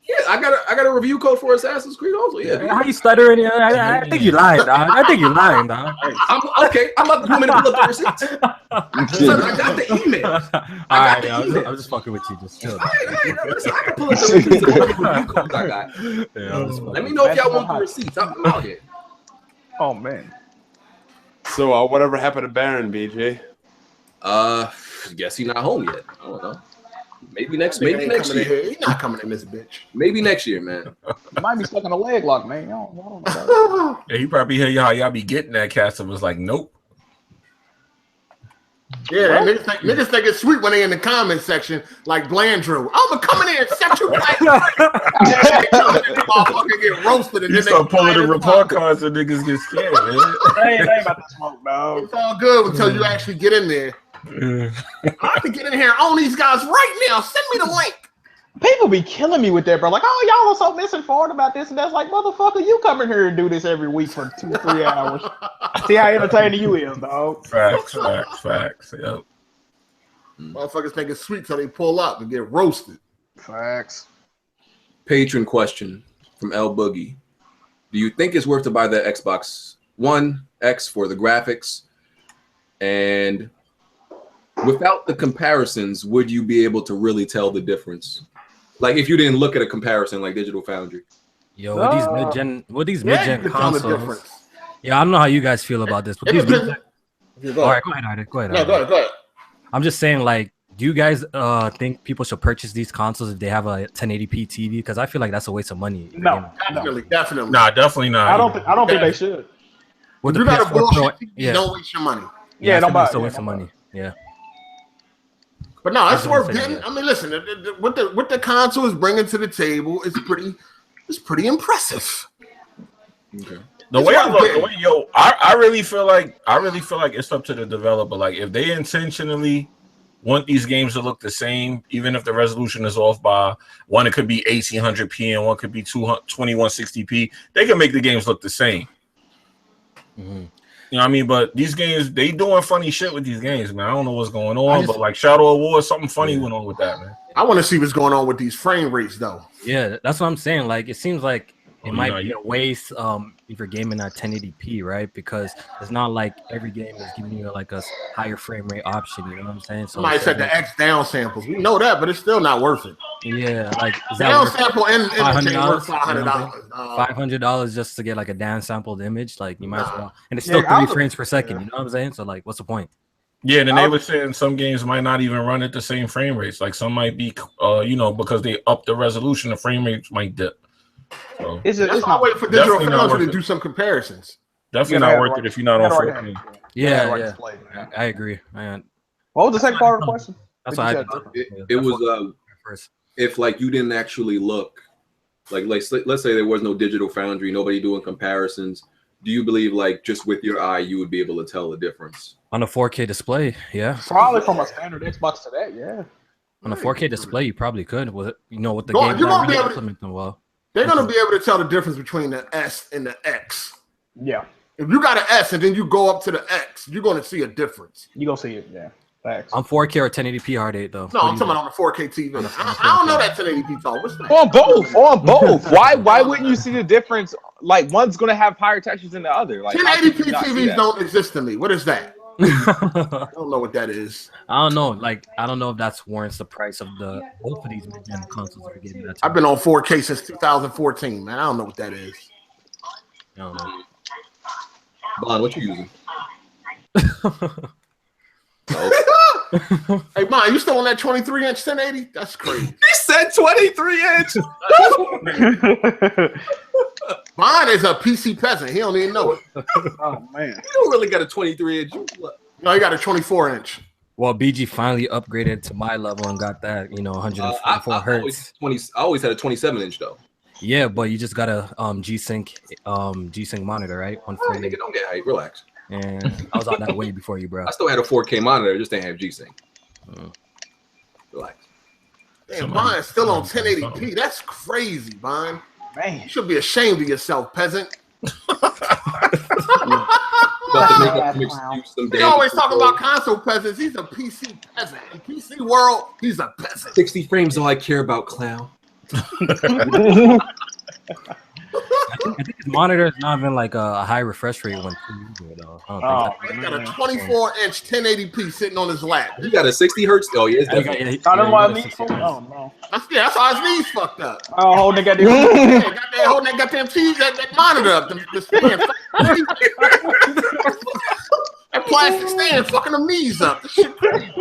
Yeah, I got a review code for Assassin's Creed also. Yeah. How you stuttering? I think you lying, dog. I think you lying, dog. I'm about to pull up the receipts. I got the email. All right, I'm just fucking with you. Just chill. All right, listen, I can pull up the receipts of all the review codes I got. Let me know if y'all want the receipts. I'm out here. Oh man. So whatever happened to Baron, BJ? Guess he's not home yet. I don't know. Maybe next He ain't year. coming in here. He's not coming in this bitch. Maybe next year, man. You might be stuck in a leg lock, man. Y'all don't know that. Yeah, he probably hear y'all be getting that cast and was like, nope. Yeah, niggas think it's sweet when they in the comment section like Blandrew. I'm coming in and set you right. Motherfucker get roasted and You then start they pulling the report cards and niggas get scared, man. I ain't about to smoke, dog. It's all good until you actually get in there. I can get in here on these guys right now. Send me the link. People be killing me with that, bro. Like, oh, y'all are so misinformed about this and that's. Like, motherfucker, you come in here and do this every week for 2-3 hours. See how entertaining you is, dog. Facts. Yep. Motherfuckers think it's sweet till they pull up and get roasted. Facts. Patron question from L Boogie. Do you think it's worth to buy the Xbox One X for the graphics? And without the comparisons, would you be able to really tell the difference? Like if you didn't look at a comparison like Digital Foundry. Yo, with these Yeah, mid-gen you can tell the consoles. difference. Yeah, I don't know how you guys feel about this, but It these depends. mid-gen. Go All ahead. right, go ahead, Ida. Go ahead. No, Ida. go ahead. I'm just saying, like, do you guys think people should purchase these consoles if they have a 1080p TV? Because I feel like that's a waste of money. No, Definitely. Nah, definitely not. I don't think they should. With If you the got a PS4 Pro, bullshit, yeah, don't waste your money. Yeah, I don't feel buy like it. it's a Yeah, waste of don't buy money. Yeah. But no, it's That's what I'm worth saying, getting. I mean, listen, what the console is bringing to the table is pretty impressive. Okay. The way I look, I really feel like it's up to the developer. Like if they intentionally want these games to look the same, even if the resolution is off by one. It could be 1800p and one could be 2160p. They can make the games look the same. Mm-hmm. You know what I mean? But these games, they doing funny shit with these games, man. I don't know what's going on, but like Shadow of War, something funny went on with that, man. I want to see what's going on with these frame rates, though. Yeah, that's what I'm saying. Like, it seems like it might be a waste if you're gaming at 1080p, right? Because it's not like every game is giving you like a higher frame rate option. You know what I'm saying? So somebody said the X down samples. We know that, but it's still not worth it. Yeah, like is that down worth sample and $500? $500. $500 just to get like a down sampled image, like you might as well, and it's still 3 frames per second. You know what I'm saying? So like, what's the point? Yeah, and they were saying some games might not even run at the same frame rates. Like some might be, because they up the resolution, the frame rates might dip. So It's not wait for Digital Foundry to do some comparisons. Definitely not worth it if you're not on 4K. Yeah. I agree. Man. What was the second part of the question? That's what it was. If like you didn't actually look, like let's say there was no Digital Foundry, nobody doing comparisons. Do you believe like just with your eye you would be able to tell the difference on a 4K display? Yeah, probably from a standard Xbox to that. Yeah, on a 4K display you probably could with with the game. You're gonna be able to implement them well. They're gonna be able to tell the difference between the S and the X. Yeah. If you got an S and then you go up to the X, you're gonna see a difference. You gonna see it, yeah. Facts. On 4K or 1080p hard 8 though. No, I'm talking about on the 4K TV. I don't know that 1080p talk. What's that? On both. Why wouldn't you see the difference? Like one's gonna have higher textures than the other. Like 1080p TVs don't exist to me. What is that? I don't know what that is. I don't know. Like I don't know if that's warrants the price of both of these mid-gen consoles are getting. I've been on 4K since 2014, man. I don't know what that is. I don't know. Bond, what you using? Hey, man, you still on that 23-inch 1080? That's crazy. He said 23-inch. Mine is a PC peasant. He don't even know it. Oh man, You don't really got a 23-inch. No, he got a 24-inch. Well, BG finally upgraded to my level and got that 144 hertz. I always had a 27-inch though. Yeah, but you just got a G-Sync monitor, right? All right, nigga, don't get hype. Relax. And I was on that way before you, bro. I still had a 4K monitor, just didn't have G-Sync. Relax. Damn, mine's still on 1080p. That's crazy, man. Man, you should be ashamed of yourself, peasant. They always talk about console peasants. He's a PC peasant. In PC world, he's a peasant. 60 frames all I care about, clown. I think his monitor is not even like a high refresh rate when though. He's got a 24-inch 1080p sitting on his lap. You got a 60 hertz? Oh yeah, it's definitely. Oh no. That's how his knees fucked up. Oh, holding that holding that goddamn cheese, that monitor up. The stand. That plastic stand fucking them knees up. This shit crazy.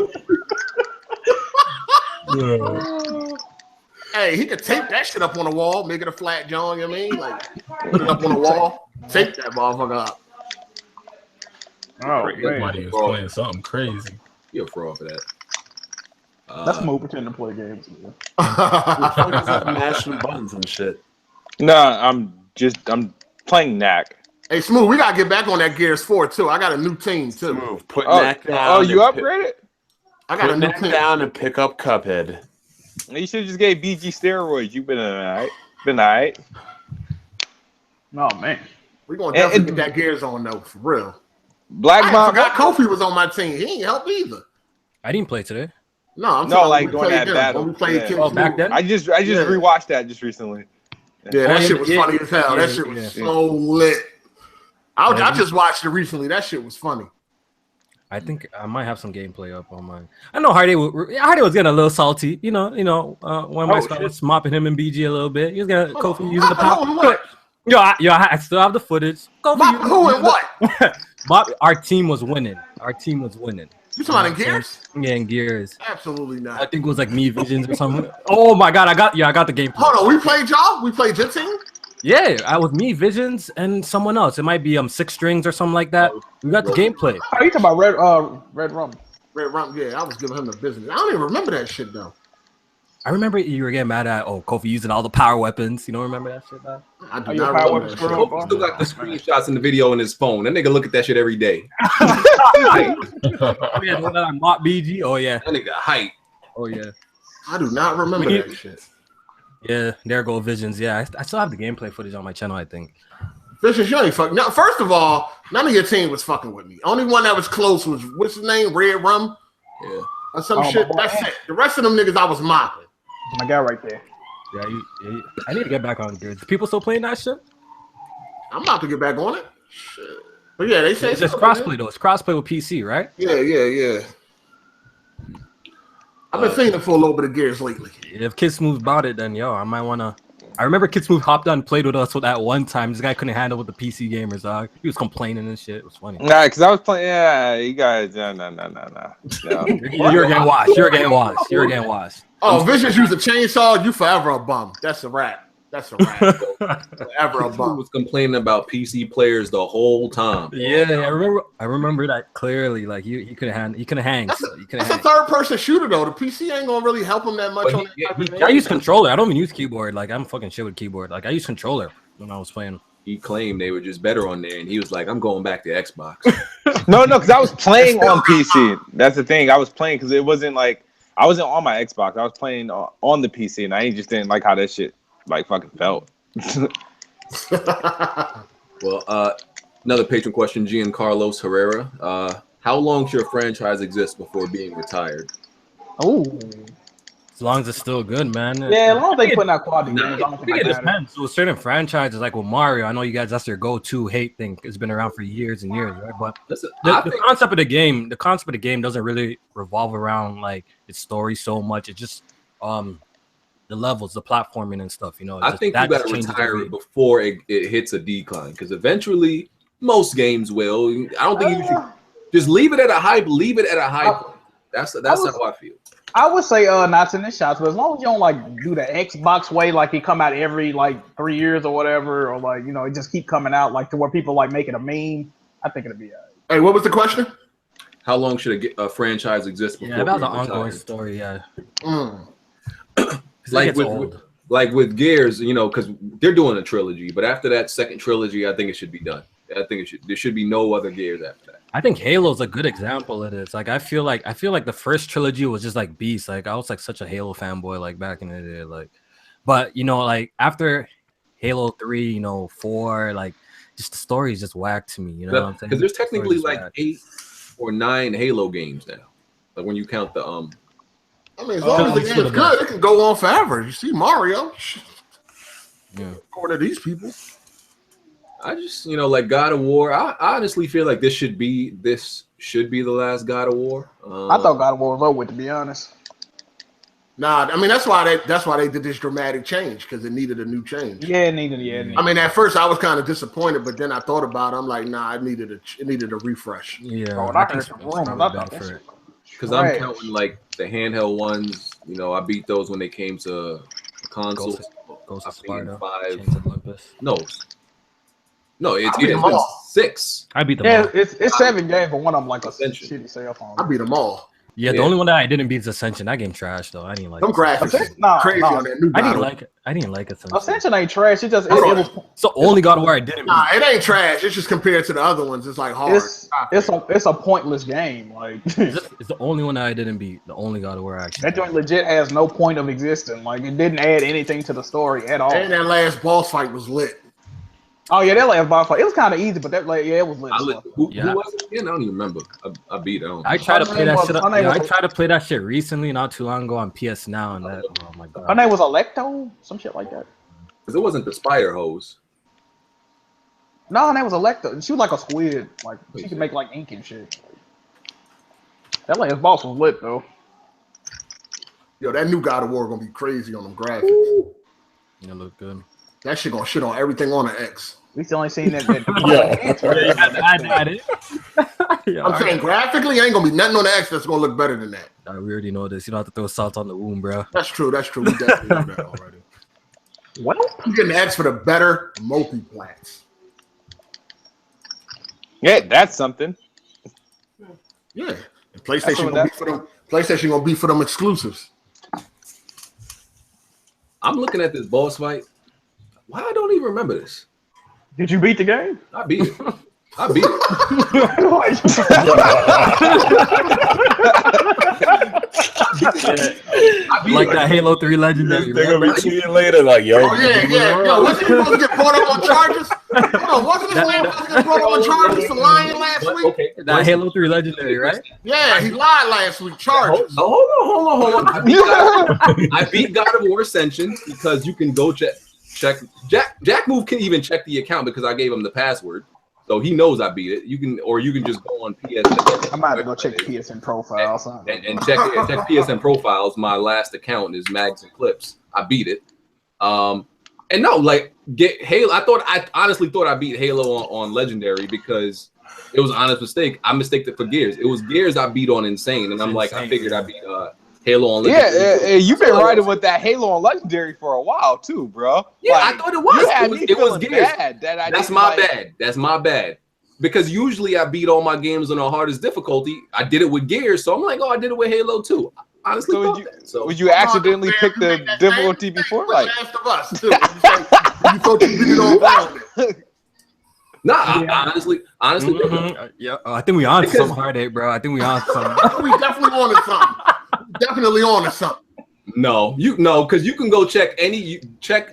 Hey, he could tape that shit up on the wall, make it a flat joint, you know what I mean? Like, put it up on the wall, tape that motherfucker up. Oh, everybody was playing something crazy. You're a fraud for that. That's move pretend to play games. Mashing buttons and shit. No, I'm playing Knack. Hey, Smooth, we gotta get back on that Gears 4 too. I got a new team too. Smooth, put Knack down. Oh, you upgraded? I got a new team down and pick up Cuphead. You should have just gave BG steroids. You've been alright. Been alright. Oh man, we gonna definitely get that Gears on though, for real. I forgot Kofi was on my team. He ain't help either. I didn't play today. No, I'm talking like during that battle. When we played back then. I just rewatched that just recently. Yeah, that shit was funny as hell. That shit was so lit. I just watched it recently. That shit was funny. I think I might have some gameplay up on mine. I know Hardy was getting a little salty. When my squad was mopping him and BG a little bit. He was getting Kofi using the power. I still have the footage. Kofi, who and what? Our team was winning. You talking about in Gears? Yeah, in Gears. Absolutely not. I think it was like Me Visions or something. Oh my god, I got the gameplay. Hold on, we played y'all? We played your team? Yeah, I was Me Visions and someone else. It might be 6 strings or something like that. We got the gameplay. Are you talking about Red Rum? Red Rum, yeah, I was giving him the business. I don't even remember that shit though. I remember you were getting mad at Kofi using all the power weapons. You don't remember that shit, man? I do Oh, your not power remember weapons that shit. screw up, Kobe still got the screenshots and the video in his phone. That nigga look at that shit every day. Oh yeah, the one that I mocked BG. Oh yeah. That nigga hype. Oh yeah. I do not remember We need- that shit. Yeah, there go Visions. Yeah, I still have the gameplay footage on my channel, I think. Vicious, you ain't fucking. Now, first of all, none of your team was fucking with me. Only one that was close was what's his name, Red Rum, Yeah. or some Oh, shit. my boy. That's it. The rest of them niggas I was mopping. My guy right there. Yeah, I need to get back on Gears. Do people still playing that shit? I'm about to get back on it. Shit. But yeah, they say It's crossplay though. It's crossplay with PC, right? Yeah. I've been thinking for a little bit of Gears lately. If Kid Smooth bought it, then I might wanna. I remember Kid Smooth hopped on and played with us with that one time. This guy couldn't handle with the PC gamers, dog. He was complaining and shit. It was funny. Nah, because I was playing. Yeah, you guys. No. You're getting washed. You're getting washed. Oh, Vicious used a chainsaw. You forever a bum. That's a wrap. Forever a He bum. was complaining about PC players the whole time. Yeah, I remember that clearly. Like he couldn't hang. He couldn't hang. That's So he couldn't a hang. third person shooter though. The PC ain't gonna really help him that much But on that type of thing. I use controller. I don't even use keyboard. Like I'm fucking shit with keyboard. Like I use controller when I was playing. He claimed they were just better on there, and he was like, "I'm going back to Xbox." No, because I was playing on PC. That's the thing. I was playing because it wasn't like I wasn't on my Xbox. I was playing on the PC, and I just didn't like how that shit like fucking felt. Well, another patron question, Giancarlos Herrera. How long should a franchise exist before being retired? Oh, As long as it's still good, man. yeah. As long as they putting out quality games, I don't I think think it it matters. depends. So certain franchises, like with Mario, I know you guys that's your go-to hate thing. It's been around for years and years, right? But Listen, the concept of the game, doesn't really revolve around like its story so much. It's just the levels, the platforming and stuff. I think you got to retire it before it hits a decline, because eventually most games will. I don't think you should just leave it at a hype. Leave it at a high point. That's how I feel. I would say not in the shots, but as long as you don't like do the Xbox way, like it come out every like 3 years or whatever, or like it just keep coming out like to where people like make it a meme. I think it'll be. Hey, what was the question? How long should a franchise exist before? Yeah, that was an being ongoing retired? story. Yeah, like with Gears, because they're doing a trilogy, but after that second trilogy, I think it should be done. I think there should be no other Gears after that. I think Halo's a good example of this. Like I feel like the first trilogy was just like beast. Like I was like such a Halo fanboy like back in the day. Like, but like after Halo 3, 4, like just the story is just whack to me. You know what I'm saying? Because there's technically The story's like whack. 8 or 9 Halo games now. Like when you count the I mean, as long as the it's game's the good, it can go on forever. You see Mario. Yeah. According to these people. I just like God of War. I honestly feel like this should be the last God of War. I thought God of War was over with, to be honest. Nah, I mean that's why they did this dramatic change, because it needed a new change. Yeah, it needed. I mean, at first I was kind of disappointed, but then I thought about it. I'm like, nah, it needed a refresh. Yeah, Oh, I I think heard so. some It's rumors. probably I better thought for that it. shit was Because I'm trash. counting like the handheld ones. I beat those when they came to consoles. Ghost of I think in Sparta, 5. Chains of Olympus. No, it's I beat them been all. 6. I beat them Yeah, all. it's 7 games, but one of them like a Ascension. shitty cell phone. I beat them all. Yeah, the Yeah. only one that I didn't beat is Ascension. That game trash though. I didn't like Them it. graphics Nah, crazy nah. on that new I God didn't of War. like it. I didn't like Ascension. Ascension ain't trash. It just it, Hold it on. was It's the only God of War I didn't beat. Nah, it ain't trash. It's just compared to the other ones, it's like hard. it's a pointless game. Like It's the only one that I didn't beat. The only God of War I actually. that joint legit has no point of existing. Like it didn't add anything to the story at all. And that last boss fight was lit. Oh yeah, that last boss fight. It was kind of easy, but that it was lit. Who Yeah. was it again? I don't even remember. I beat it. I tried to Her play name that was- shit. her name I was- tried to play that shit recently, not too long ago on PS Now, and that. Oh my Her god. name was Electo, some shit like that. Because it wasn't the spider hose. No, her name was Electo. She was like a squid. Like she could make like ink and shit. That last boss was lit though. Yo, that new God of War gonna be crazy on them graphics. It looked good. That shit gonna shit on everything on the X. We still ain't seen that. Yeah, I'm saying graphically, ain't gonna be nothing on the X that's gonna look better than that. we already know this. You don't have to throw salt on the wound, bro. That's true. We definitely know that already. Well, I'm getting the X for the better multi-plats. Yeah, that's something. Yeah, and PlayStation gonna be for them. PlayStation gonna be for them exclusives. I'm looking at this boss fight. Why I don't even remember this? Did you beat the game? I beat it. I beat it. Like that Halo 3 legendary. They're gonna be tweeting later, like, yo. Oh, yeah. Yo, wasn't he supposed to get brought up on charges? Hold on, wasn't this man supposed to get brought up on charges for lying last week? Okay, That Halo 3 legendary, right? Yeah, he lied last week. Charges. Hold on. I beat God of War Ascension because you can go check. Jack Move can even check the account because I gave him the password. So he knows I beat it. You can just go on PSN. I might have to go check the PSN profile or something. And check PSN profiles. My last account is Mags and Clips. I beat it. And no, like get Halo. I honestly thought I beat Halo on Legendary because it was an honest mistake. I mistaked it for Gears. It was Gears I beat on Insane, and I'm like, I figured I beat Halo on Legendary. Yeah, you've been riding with that Halo on Legendary for a while too, bro. Yeah, like, I thought it was. It was Gears. That's bad. That's my bad. Because usually I beat all my games on the hardest difficulty. I did it with Gears, so I'm like, I did it with Halo too. Honestly, would you accidentally pick the difficulty before? Like, Last of Us too. You thought you beat it all down. Nah, honestly, yeah, I think we on some heartache, bro. I think we on some. We definitely wanted something. Definitely on something. No, because you can go check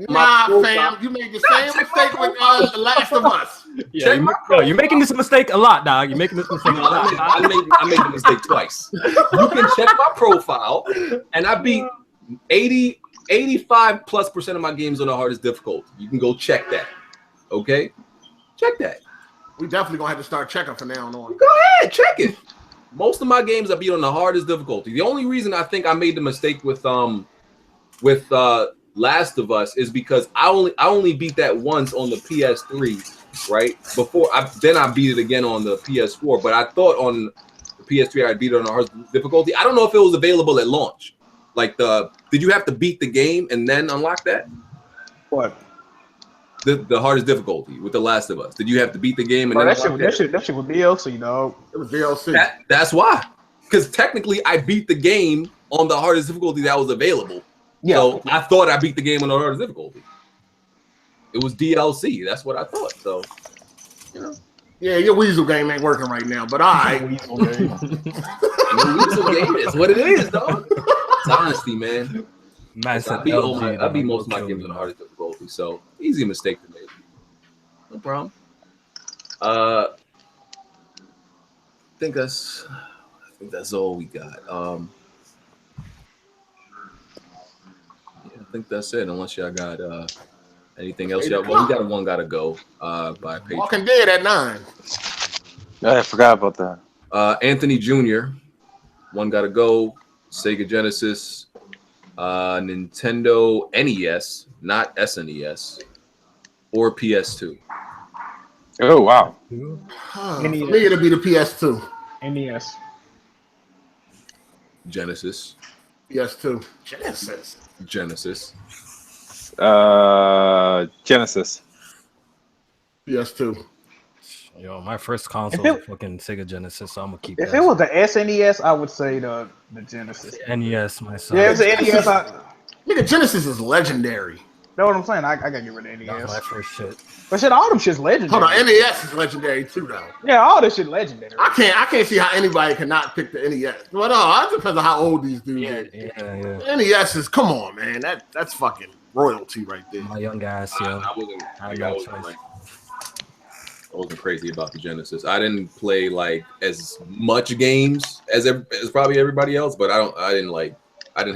Nah, fam, you made the same mistake with Last of Us. Yeah, you're making this mistake a lot, dog. You're making this mistake a lot. I made the mistake twice. You can check my profile, and I beat 85+% of my games on the hardest difficulty. You can go check that. Okay, check that. We definitely gonna have to start checking from now on. Go ahead, check it. Most of my games I beat on the hardest difficulty. The only reason I think I made the mistake with Last of Us is because I only beat that once on the PS3, right? Then I beat it again on the PS4. But I thought on the PS3 I beat it on the hardest difficulty. I don't know if it was available at launch. Like did you have to beat the game and then unlock that? What? The hardest difficulty with The Last of Us. Did you have to beat the game and then that shit was DLC, dog. It was DLC. That's why. Because technically I beat the game on the hardest difficulty that was available. Yeah. So I thought I beat the game on the hardest difficulty. It was DLC. That's what I thought. So, Yeah, your Weasel game ain't working right now, but I. Weasel game is what it is, dog. It's honesty, man. I beat most of my games on the hardest difficulty, so easy mistake to make. No problem. I think that's all we got. I think that's it. Unless y'all got anything else, y'all. Well, we got one gotta go. By Patreon. Walking Dead at 9. I forgot about that. Anthony Jr. One gotta go. Sega Genesis. Nintendo NES, not SNES, or PS2. Oh wow! For me, it'll be the PS2. NES. Genesis. PS2. Genesis. Genesis. PS2. Yo, my first console was fucking Sega Genesis, so I'm gonna keep. If it was the SNES, I would say the Genesis. NES myself. Yeah, it's the NES. Nigga, Genesis is legendary. Know what I'm saying? I gotta get rid of NES. That's my first shit. But shit, all them shit's legendary. Hold on, NES is legendary too, though. Yeah, all this shit legendary. I can't see how anybody cannot pick the NES. Well, no, it depends on how old these dudes are. Yeah. NES is, come on, man. That's fucking royalty right there. My young guys, yo. I wasn't crazy about the Genesis. I didn't play like as much games as probably everybody else, but I didn't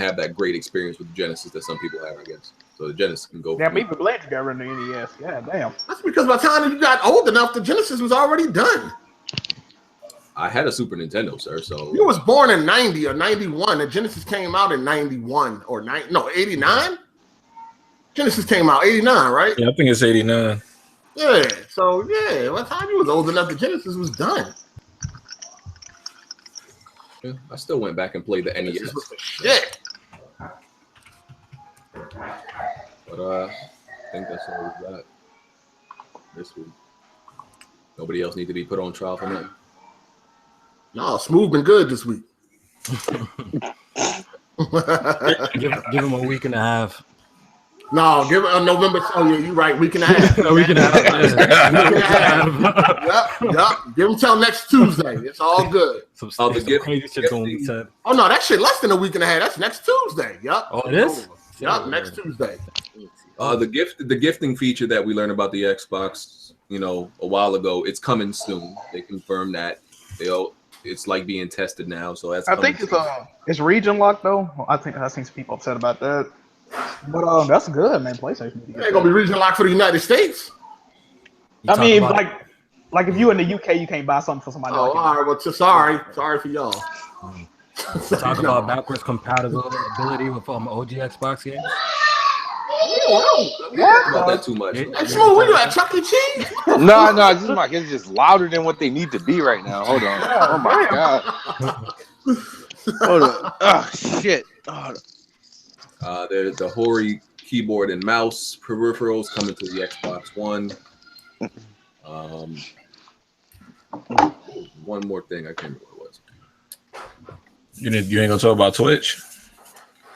have that great experience with the Genesis that some people have, I guess. So the Genesis can go. Damn, even glad you got rid of the NES. God damn. That's because by the time you got old enough, the Genesis was already done. I had a Super Nintendo, sir. So you was born in 90 or 91. The Genesis came out in 91 or 89. Genesis came out 89, right? Yeah, I think it's 89. Yeah. So yeah, by the time you was old enough, the Genesis was done. Yeah, I still went back and played the NES. Shit. But I think that's all we got this week. Nobody else need to be put on trial for nothing. No, Smooth been good this week. give him a week and a half. No, give it a November. Oh yeah, you're right. Week and a half. We can have Yep. Give them till next Tuesday. It's all good. some the crazy shit going to be said. Oh no, that shit less than a week and a half. That's next Tuesday. Yep. Oh, it is? Yep, next Tuesday. The gifting feature that we learned about the Xbox, a while ago, it's coming soon. They confirmed that. It's like being tested now, so that's. I think it's region locked though. I think some people upset about that. But that's good, man. PlayStation. It ain't gonna be region locked for the United States. I mean, like if you in the UK, you can't buy something for somebody. Oh, all right. Well, sorry for y'all. Talk about backwards compatibility with OG Xbox games. Not that too much. Hey, Smooth, we do at Chuck E. Cheese. No, this my kids just louder than what they need to be right now. Hold on. Oh my god. Hold on. Oh shit. There's the Hori keyboard and mouse peripherals coming to the Xbox One. One more thing, I can't remember what it was. You ain't gonna talk about Twitch?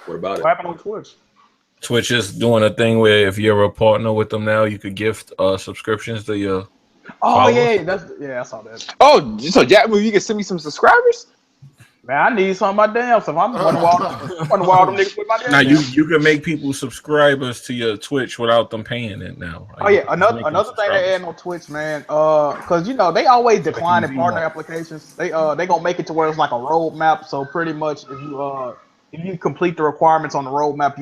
What about it? What happened on Twitch? Twitch is doing a thing where if you're a partner with them now, you could gift subscriptions to your. Oh followers. yeah, I saw that. Oh, so Jack, you can send me some subscribers? Man, I need some of my damn stuff. I'm wondering why all them niggas with my damn. Now you can make people subscribers to your Twitch without them paying it now. Oh yeah, another thing they add on Twitch, man. Because they always decline in partner applications. They gonna make it to where it's like a roadmap. So pretty much if you complete the requirements on the roadmap,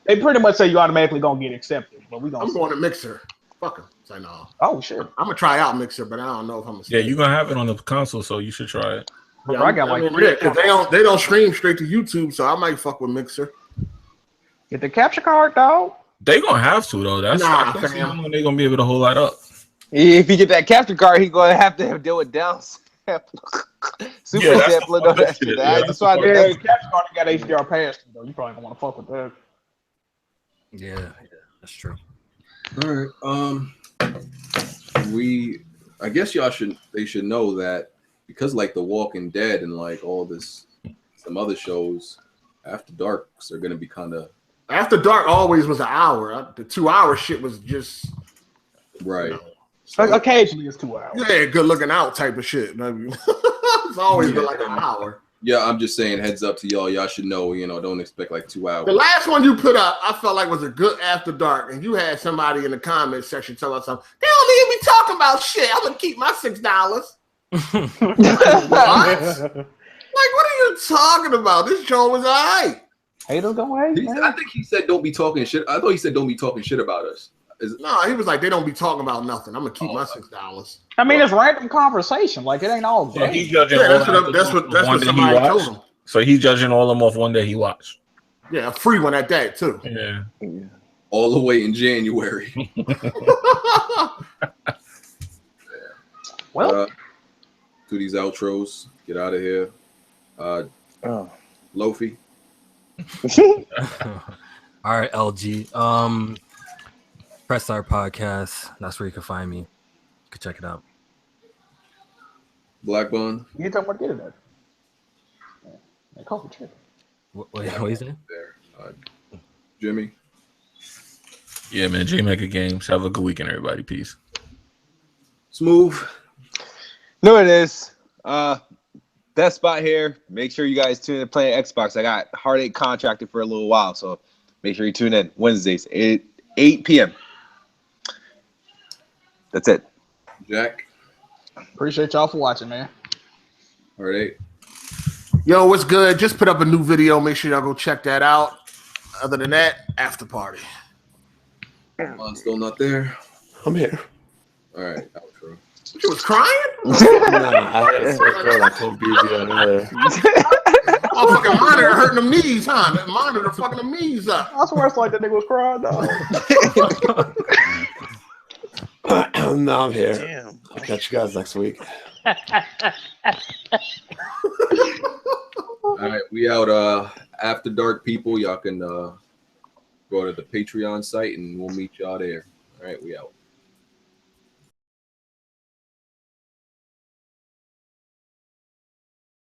they pretty much say you automatically gonna get accepted. But I'm going to Mixer. Fuck him. Say no. Oh shit. I'm gonna try out Mixer, but I don't know if I'm gonna. Yeah, you're gonna have it on the console, so you should try it. Yeah, I got because they don't stream straight to YouTube, so I might fuck with Mixer. Get the capture card, dog. They gonna have to though. That's fam. They gonna be able to hold that up. If you get that capture card, he gonna have to deal with down super sample. That's why the capture card got HDR pass though. You probably don't want to fuck with that. Yeah, that's true. All right. I guess they should know that because like The Walking Dead and like all this, some other shows, After Darks are gonna be kind of. After Dark always was an hour. The 2 hour shit was just right. Occasionally it's 2 hours. Yeah, good looking out type of shit. It's always been like an hour. Yeah, I'm just saying heads up to y'all. Y'all should know, don't expect like 2 hours. The last one you put up, I felt like was a good After Dark, and you had somebody in the comment section tell us something. They don't even be talking about shit. I'm gonna keep my $6. What? Like, what are you talking about? This show was all right. Haters gonna hate. I think he said don't be talking shit. I thought he said don't be talking shit about us. No, he was like, they don't be talking about nothing. I'm gonna keep my $6. I mean, it's random conversation. Like, it ain't all So game. he's judging. That's what somebody told him. So he's judging all of them off one day he watched. Yeah, a free one at that too. Yeah. All the way in January. Well, do these outros. Get out of here. Lofi. All right, LG. Press Start Podcast. That's where you can find me. You can check it out. Blackbone. You ain't talking about getting that. Yeah, coffee chicken. What you saying? There. Jimmy. Yeah, man. J-Mega Games. Have a good weekend, everybody. Peace. Smooth. No, it is. Best spot here. Make sure you guys tune in playing Xbox. I got Heartache contracted for a little while, so make sure you tune in Wednesdays, 8 p.m. That's it. Jack. Appreciate y'all for watching, man. Heartache. Yo, what's good? Just put up a new video. Make sure y'all go check that out. Other than that, after party. I'm still not there. I'm here. All right, outro. You was crying? No, I had a sore throat. I couldn't be there. Oh, fucking monitor hurting them knees, huh? That monitor fucking them knees up. I swear it's like that nigga was crying, dog. No, I'm here. Damn. I'll catch you guys next week. All right, we out. After Dark people, y'all can go to the Patreon site and we'll meet y'all there. All right, we out.